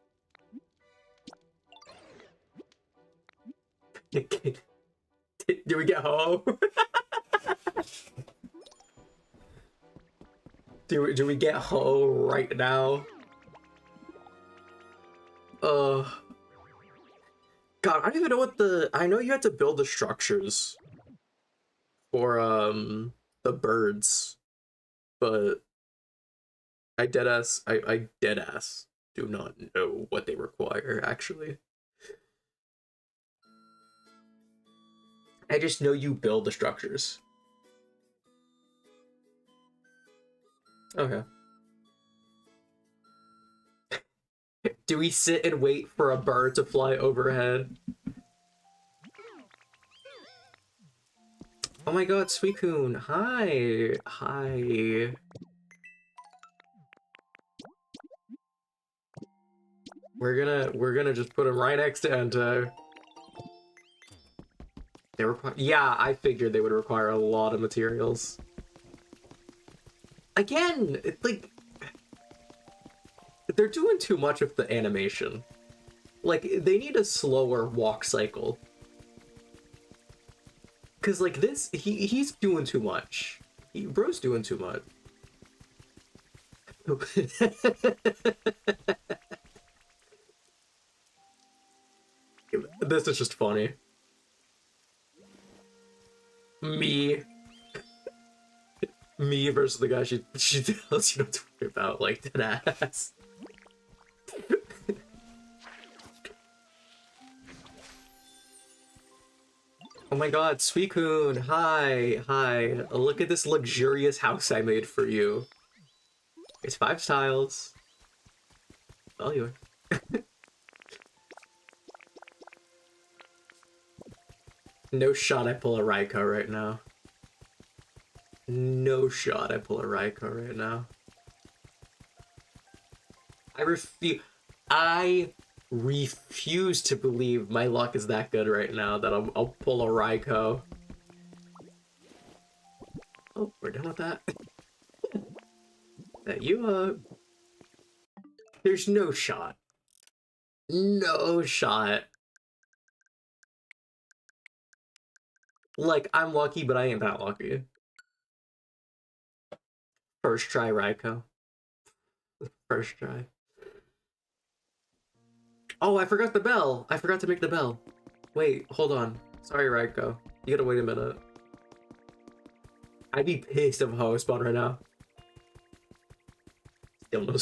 Do we get Ho? do we get Ho right now? God, I don't even know what I know you had to build the structures for, the birds, but I dead ass do not know what they require, actually. I just know you build the structures. Okay. Do we sit and wait for a bird to fly overhead? Oh my god, Suicune. Hi. Hi. We're gonna just put him right next to Ento. They require, yeah, I figured they would require a lot of materials. Again, it's like they're doing too much with the animation. Like, they need a slower walk cycle. Cause like this, he's doing too much. Bro's doing too much. This is just funny. Me. Me versus the guy she tells you not to worry about, like, dead ass. Oh my god, Suicune, hi, hi. Look at this luxurious house I made for you. It's 5 tiles. All yours. No shot I pull a Raikou right now. No shot I pull a Raikou right now. I refuse to believe my luck is that good right now that I'll pull a Raikou. Oh, we're done with that. That you, there's no shot. No shot. Like, I'm lucky, but I ain't that lucky. First try, Raikou. First try. Oh, I forgot the bell. I forgot to make the bell. Wait, hold on. Sorry, Raikou. You gotta wait a minute. I'd be pissed if I was spawned right now. Still no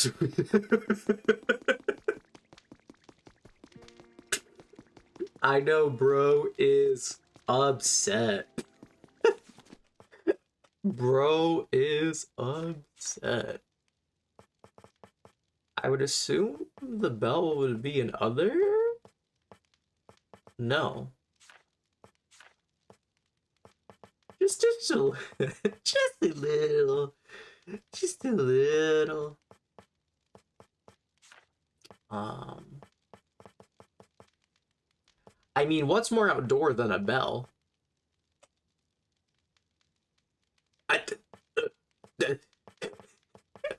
I know, bro is upset. Bro is upset. I would assume the bell would be an other? No. Just a, just a little. Just a little. I mean, what's more outdoor than a bell?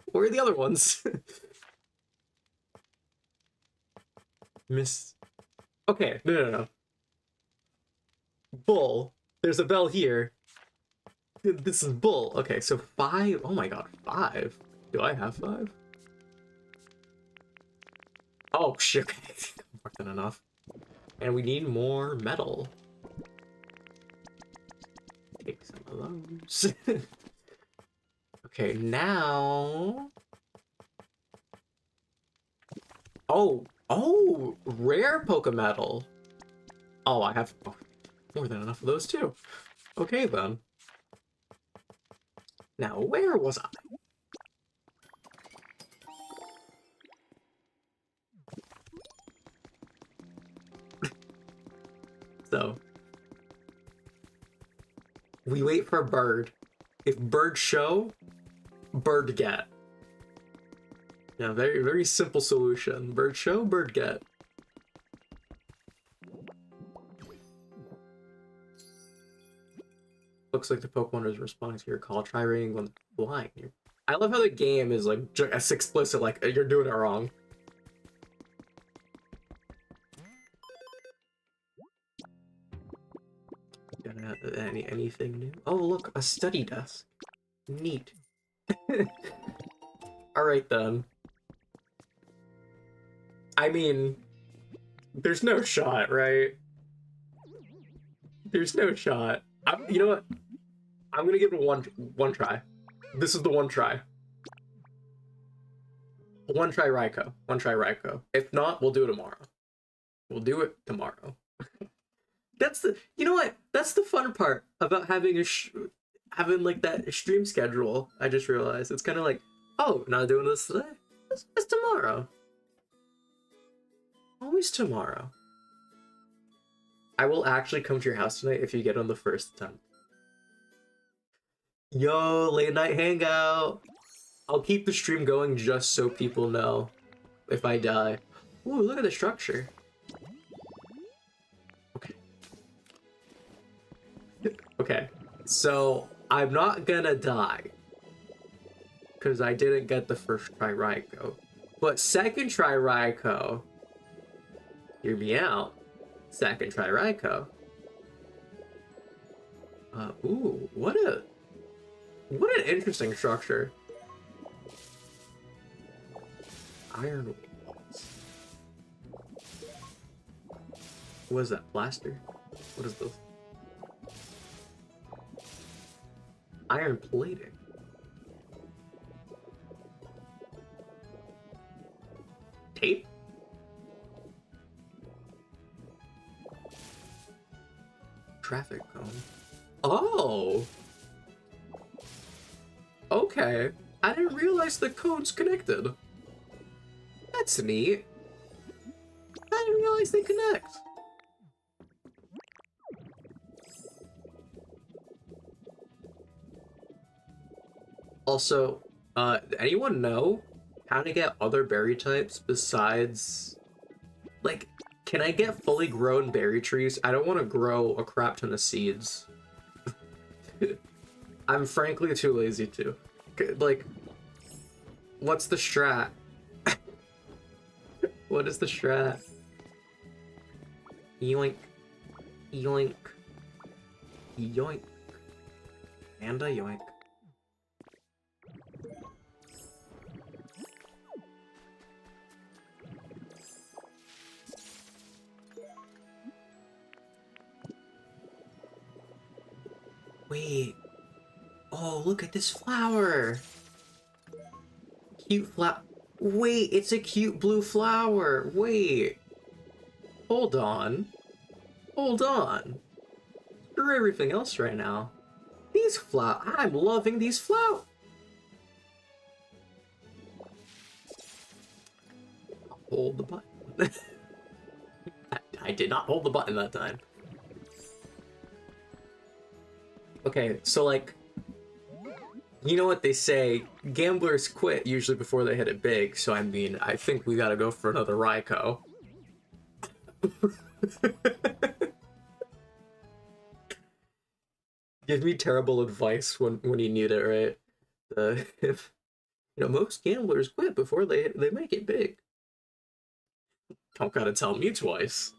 Where are the other ones? Miss. Okay, no. Bull. There's a bell here. This is bull. Okay, so 5. Oh my god, 5. Do I have 5? Oh shit. More than enough. And we need more metal. Take some of those. Okay, now. Oh, rare Pokemetal. Oh, I have more than enough of those too. Okay then. Now, where was I? So, we wait for a bird. If bird show, bird get. Yeah, very, very simple solution. Bird show, bird get. Looks like the Pokemon is responding to your call. Try ringing when flying. I love how the game is like just explicit, like you're doing it wrong. Anything new? Oh, look, a study desk. Neat. All right then. I mean, there's no shot, right? There's no shot. You know what? I'm gonna give it one try. This is the one try. One try Raiko. One try Raiko. If not, we'll do it tomorrow. We'll do it tomorrow. That's the, you know what? That's the fun part about having having like that stream schedule. I just realized it's kind of like, oh, not doing this today. It's tomorrow. Always tomorrow. I will actually come to your house tonight if you get on the first attempt. Yo, late night hangout. I'll keep the stream going just so people know if I die. Ooh, look at the structure. Okay. Okay, so I'm not gonna die because I didn't get the first try Raiko. But second try Raiko, hear me out. Second try Raiko. Ooh, what an interesting structure. Iron walls. What is that, plaster? What is this? Iron plating. Tape? Traffic cone. Oh! Okay. I didn't realize the code's connected. That's neat. I didn't realize they connect. Also, anyone know how to get other berry types besides, like, can I get fully grown berry trees? I don't want to grow a crap ton of seeds. I'm frankly too lazy to. Like, what's the strat? What is the strat? Yoink. Yoink. Yoink. And a yoink. Wait. Oh, look at this flower. Cute flower. Wait, it's a cute blue flower. Wait. Hold on. Hold on. Screw everything else right now. These I'm loving these flowers. Hold the button. I did not hold the button that time. Okay, so like, you know what they say, gamblers quit usually before they hit it big, so I mean, I think we gotta go for another Raiko. Give me terrible advice when you need it, right? If, you know, most gamblers quit before they make it big. Don't gotta tell me twice.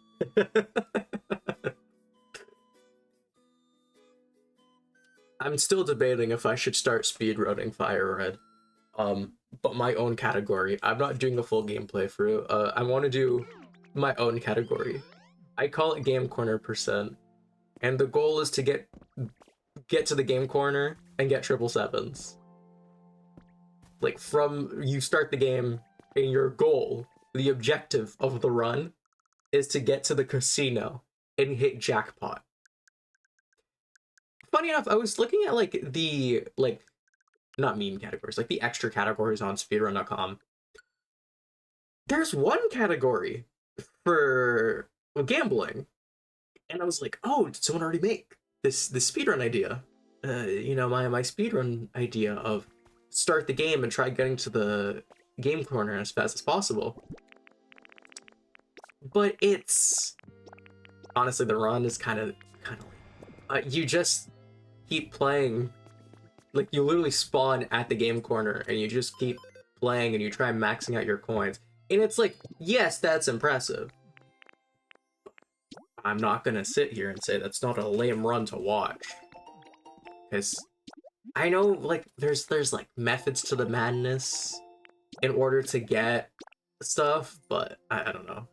I'm still debating if I should start speedrunning Fire Red. But my own category. I'm not doing a full gameplay through. I want to do my own category. I call it Game Corner %. And the goal is to get to the game corner and get 777s. Like, from you start the game and your goal, the objective of the run, is to get to the casino and hit jackpot. Funny enough, I was looking at like the not meme categories, like the extra categories on speedrun.com. There's one category for gambling, and I was like, oh, did someone already make this speedrun idea? You know, my speedrun idea of start the game and try getting to the game corner as fast as possible. But it's honestly, the run is kind of you just keep playing. Like, you literally spawn at the game corner and you just keep playing and you try maxing out your coins. And it's like, yes, that's impressive. I'm not gonna sit here and say that's not a lame run to watch. Because I know, like, there's like methods to the madness in order to get stuff, but I don't know.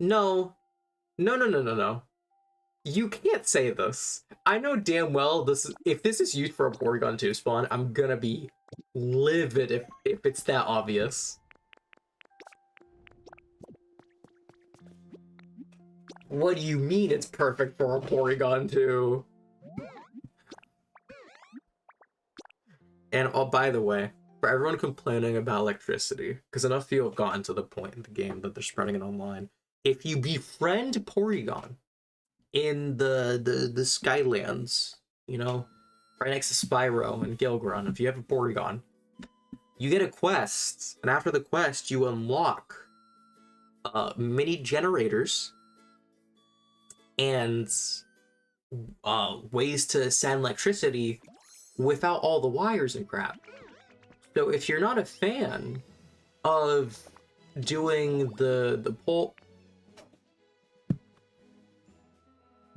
No. No. You can't say this. I know damn well if this is used for a Porygon 2 spawn, I'm gonna be livid if it's that obvious. What do you mean it's perfect for a Porygon too? And oh, by the way, for everyone complaining about electricity, because enough people have gotten to the point in the game that they're spreading it online. If you befriend Porygon in the Skylands, you know, right next to Spyro and Gilgron, if you have a Porygon, you get a quest, and after the quest, you unlock mini generators and ways to send electricity without all the wires and crap. So if you're not a fan of doing the pole,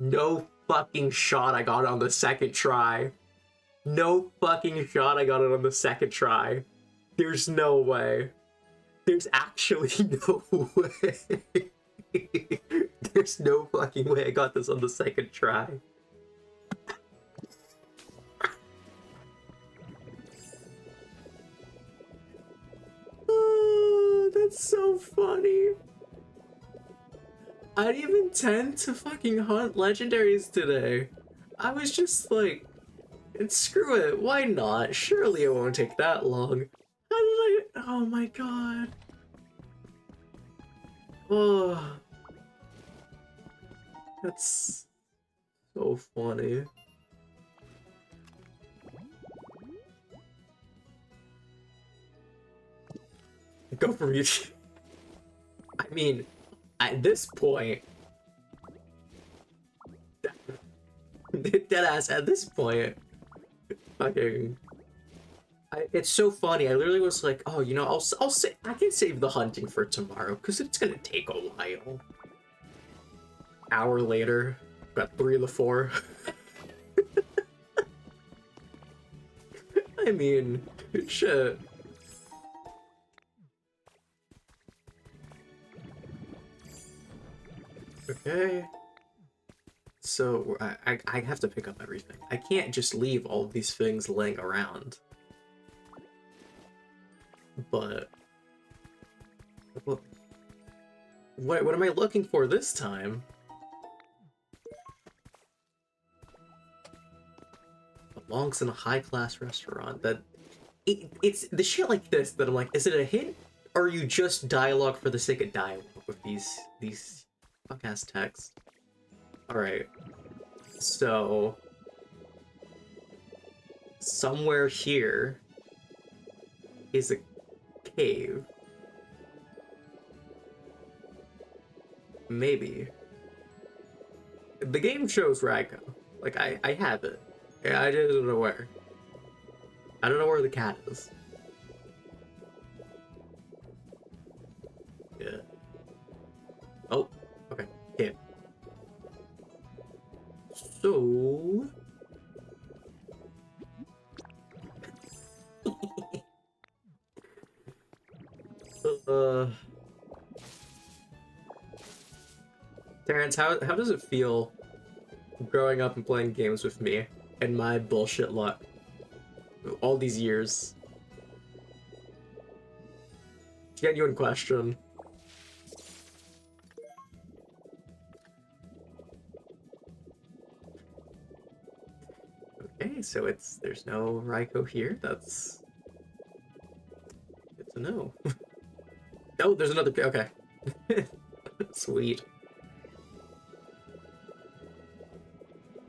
no fucking shot I got it on the second try. No fucking shot I got it on the second try. There's no way. There's actually no way. There's no fucking way I got this on the second try. That's so funny. I didn't even intend to fucking hunt legendaries today. I was just like, screw it, why not? Surely it won't take that long. How did I... Oh my god. Oh. That's so funny. Go for me. I mean, at this point, deadass, at this point, fucking, it's so funny. I literally was like, oh, you know, I'll say I can save the hunting for tomorrow because it's gonna take a while. Hour later, got 3 of the 4. I mean, shit. Okay. So I have to pick up everything. I can't just leave all of these things laying around. But what am I looking for this time? Belongs in a high-class restaurant. That it's the shit like this that I'm like, is it a hint or are you just dialogue for the sake of dialogue with these fuck-ass texts? Alright. So somewhere here is a cave. Maybe. The game shows Raikou. Like, I have it. Yeah, I just don't know where. I don't know where the cat is. Yeah. Oh, okay. Cave. So... Terrence, how does it feel growing up and playing games with me and my bullshit luck all these years? Genuine question. Okay, so there's no Raikou here. That's good to know. Oh, there's another. Okay. Sweet.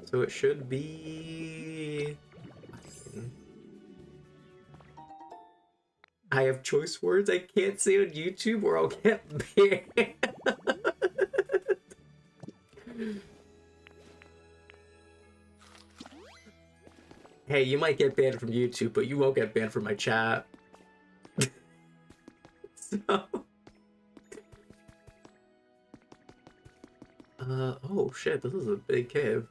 So it should be... I have choice words I can't say on YouTube or I'll get banned. Hey, you might get banned from YouTube, but you won't get banned from my chat. So... oh shit, this is a big cave.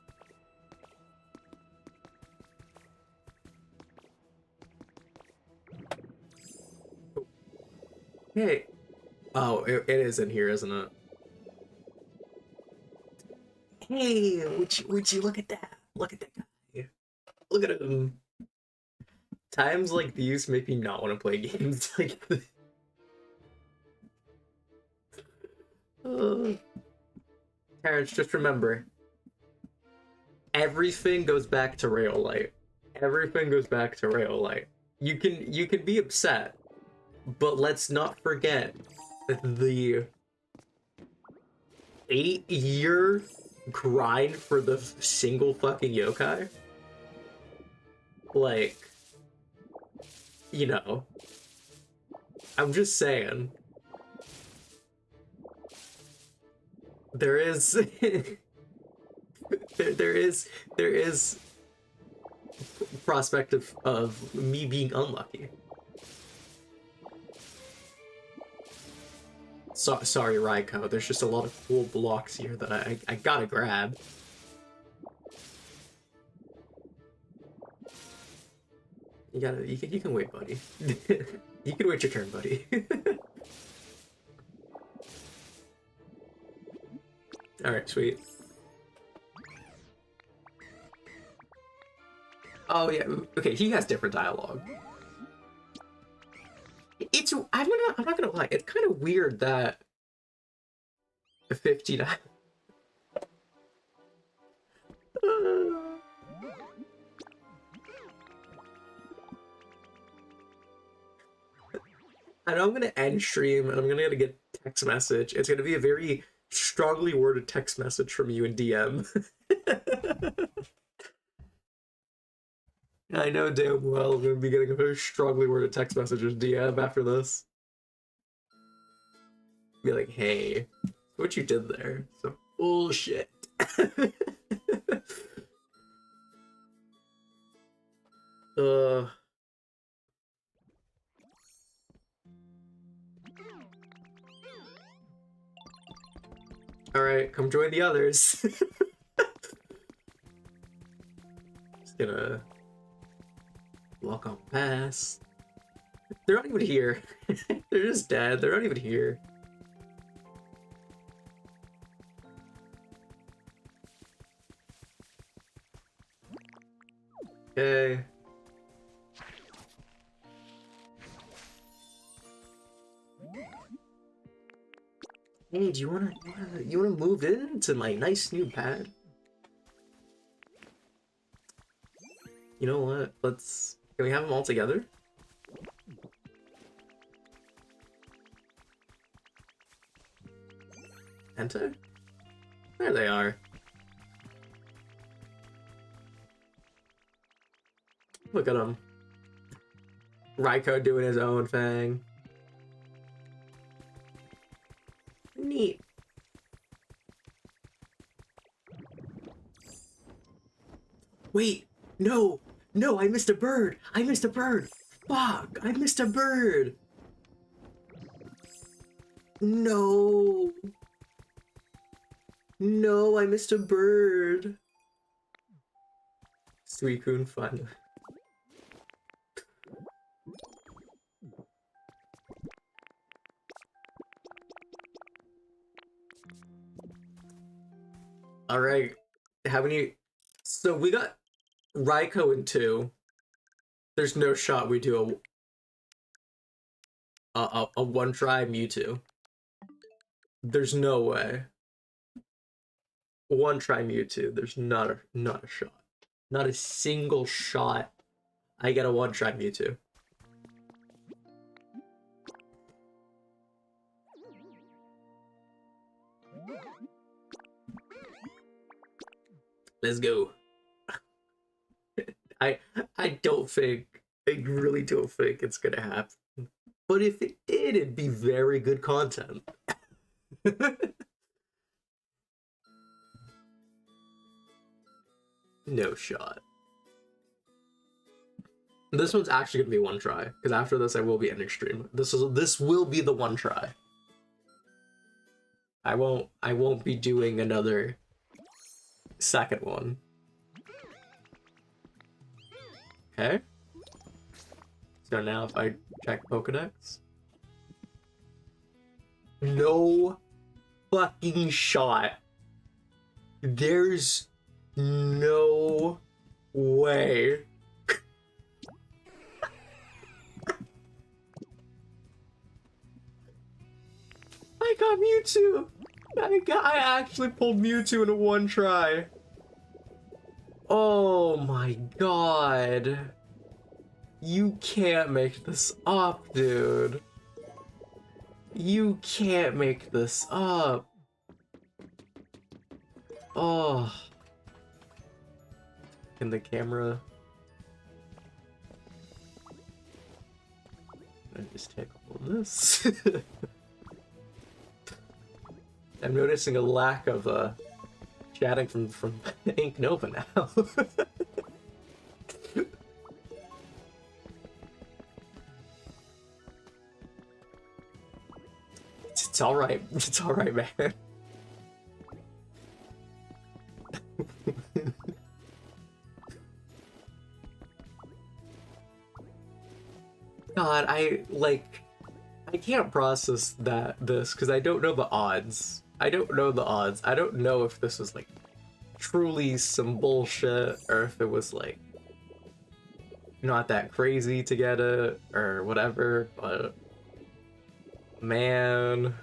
Hey. Oh, it is in here, isn't it? Hey, would you look at that? Look at that guy. Look at him. Times like these make me not want to play games like this. Terrence, just remember, everything goes back to Raillight. Everything goes back to Raillight. You can be upset, but let's not forget the 8-year grind for the single fucking yokai. Like, you know, I'm just saying. There is there is prospect of me being unlucky. Sorry, Raiko. There's just a lot of cool blocks here that I gotta grab. You can wait, buddy. You can wait your turn, buddy. Alright, sweet. Oh yeah, okay, he has different dialogue. I'm not gonna lie, it's kind of weird that 59. I know I'm gonna end stream and I'm gonna get a text message. It's gonna be a very strongly worded text message from you in DM. I know damn well I'm gonna be getting a very strongly worded text message in DM after this. Be like, hey, what you did there? So bullshit. Alright, come join the others. Just gonna walk on past. They're not even here. They're just dead. They're not even here. Okay. Hey, do you wanna move into my nice new pad? You know what? Can we have them all together? Enter? There they are. Look at him. Raiko doing his own thing. Neat. Wait, no, I missed a bird. Fuck, I missed a bird. No, I missed a bird. Suicune fun. All right, how many? So we got Raiko in 2. There's no shot we do a one try Mewtwo. There's no way. One try Mewtwo. There's not a shot. Not a single shot. I get a one try Mewtwo. Let's go. I really don't think it's gonna happen. But if it did, it'd be very good content. No shot. This one's actually gonna be one try, because after this I will be ending stream. This will be the one try. I won't be doing another second one. Okay. So now if I check Pokedex. No fucking shot. There's no way. Mewtwo! I actually pulled Mewtwo in one try. Oh my god. You can't make this up, dude. You can't make this up. Oh. In the camera. I just take all of this. I'm noticing a lack of chatting from Ink Nova now. It's all right. It's all right, man. God, I can't process this because I don't know the odds. I don't know the odds. I don't know if this was like truly some bullshit or if it was like not that crazy to get it or whatever, but man.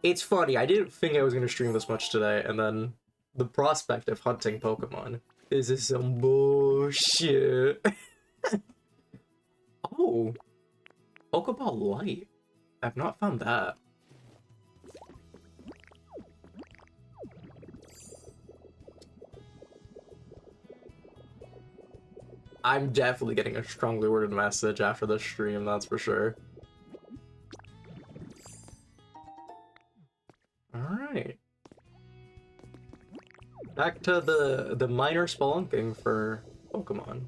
It's funny, I didn't think I was gonna stream this much today, and then the prospect of hunting Pokemon. This is some bullshit. Oh, Pokeball Light. I've not found that. I'm definitely getting a strongly worded message after this stream, that's for sure. Alright. Back to the minor spelunking for Pokemon.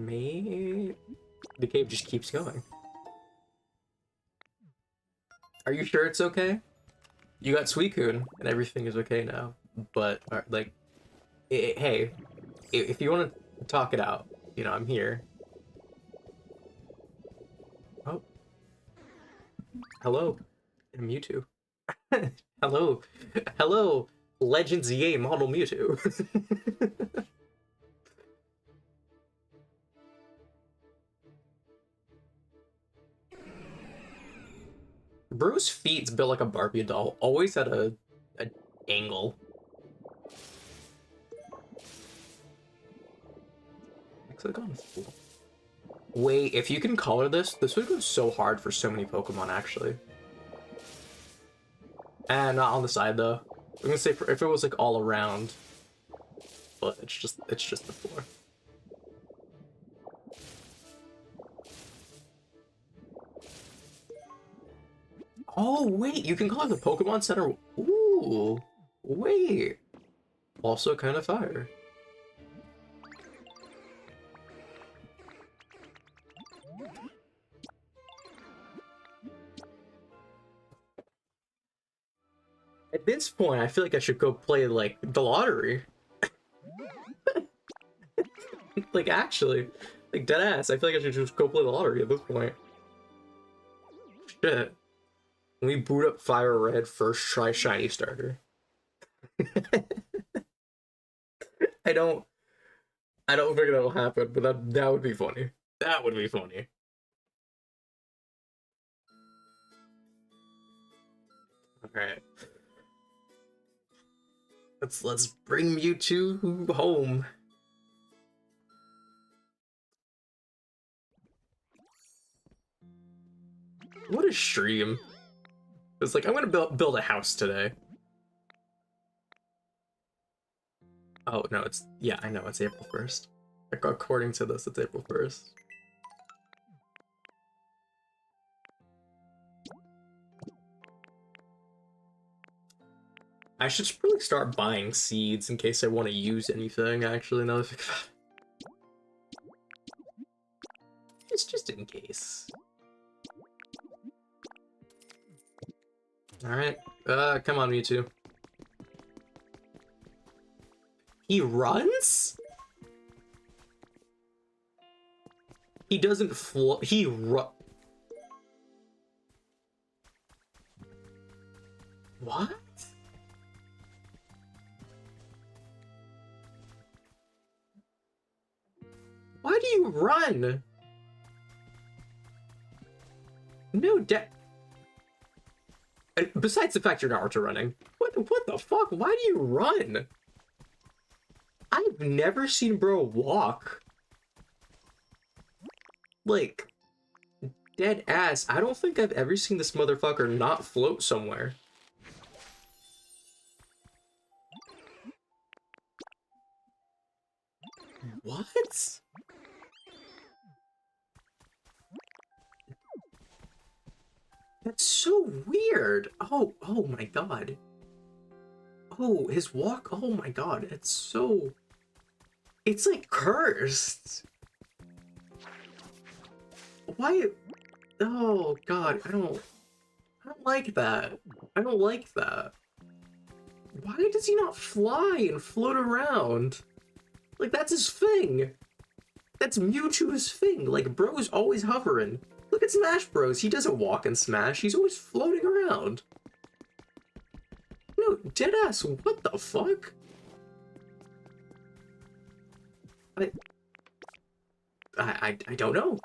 Maybe the cave just keeps going. Are you sure it's okay? You got Suicune and everything is okay now, but like, hey, if you want to talk it out, you know, I'm here. Oh, hello, Mewtwo. Hello, hello, Legends EA model Mewtwo. Bruce's feet's built like a Barbie doll, always at an angle. Click on full. Wait, if you can color this would go so hard for so many Pokemon, actually. And not on the side, though. I'm gonna say if it was like all around, but it's just the floor. Oh wait, you can color the Pokemon Center. Ooh, wait. Also kind of fire. At this point, I feel like I should go play, like, the lottery. Like, actually. Like, deadass, I feel like I should just go play the lottery at this point. Shit. When we boot up Fire Red, first try Shiny Starter. I don't think that'll happen, but that would be funny. That would be funny. Alright. Let's bring Mewtwo home. What a stream. It's like, I'm gonna build a house today. Oh, no, yeah, I know, it's April 1st. Like, according to this, it's April 1st. I should probably start buying seeds in case I want to use anything, actually, now that I think about it. It's just in case. Alright, come on, Mewtwo. He runs? He doesn't float, he What? Why do you run? No, besides the fact you're Naruto running, what the fuck? Why do you run? I've never seen bro walk. Like, dead ass. I don't think I've ever seen this motherfucker not float somewhere. What? That's so weird. Oh my god. Oh, his walk. Oh my god. It's like cursed. Why? Oh god, I don't like that. I don't like that. Why does he not fly and float around? Like, that's his thing. That's Mewtwo's thing. Like, bro's always hovering. Look at Smash Bros. He doesn't walk in Smash. He's always floating around. No, deadass, what the fuck? I don't know.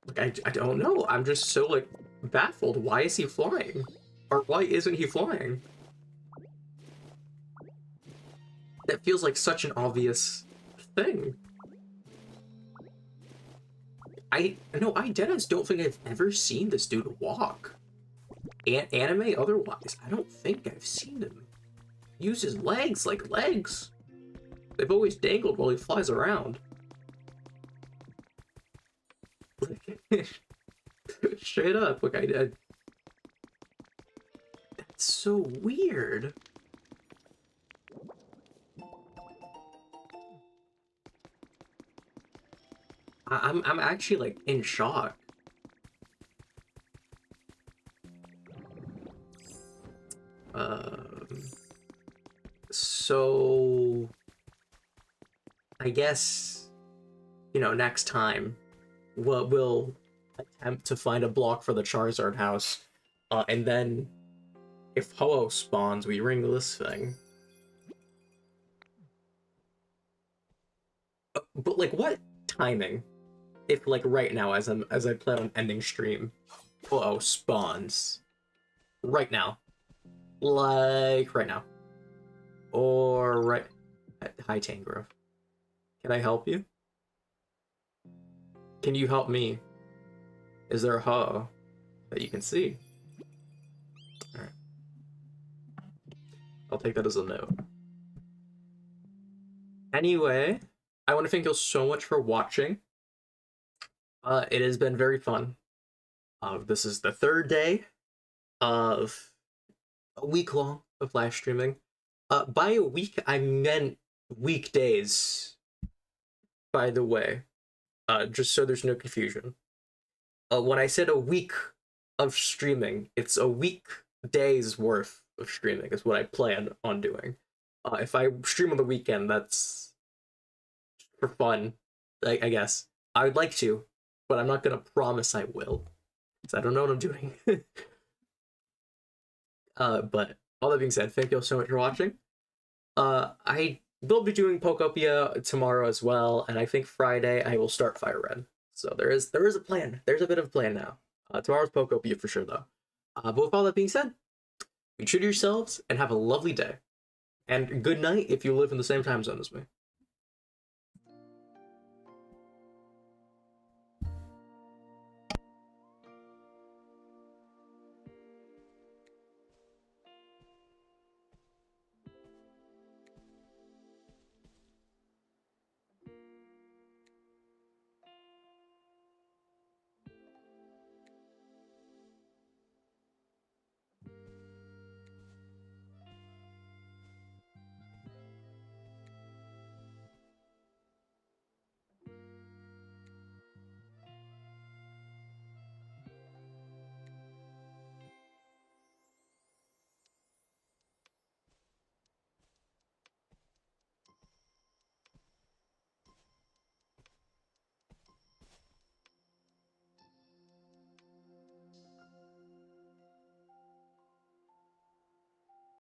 Like, I don't know. I'm just so, like, baffled. Why is he flying? Or why isn't he flying? That feels like such an obvious thing. I deadass don't think I've ever seen this dude walk. Anime otherwise, I don't think I've seen him use his legs like legs. They've always dangled while he flies around. Straight up, look, that's so weird. I'm actually, like, in shock. So I guess, you know, next time we'll attempt to find a block for the Charizard house, and then if Ho-Oh spawns, we ring this thing. But like, what timing? If, like, right now, as I plan on ending stream, Ho-Oh spawns right now, like right now, or right. Hi, Tangrove. Can I help you? Can you help me? Is there a Ho-Oh that you can see? Alright. I'll take that as a note. Anyway, I want to thank you so much for watching. It has been very fun. This is the third day of a week long of live streaming. By a week, I meant weekdays, by the way. Just so there's no confusion. When I said a week of streaming, it's a weekday's worth of streaming is what I plan on doing. If I stream on the weekend, that's for fun, I guess. I would like to, but I'm not gonna promise I will, because I don't know what I'm doing. But all that being said, thank you all so much for watching. I will be doing Pokopia tomorrow as well, and I think Friday I will start Fire Red. So there is a plan. There's a bit of a plan now. Tomorrow's Pokopia for sure, though. But with all that being said, be true to yourselves and have a lovely day. And good night if you live in the same time zone as me.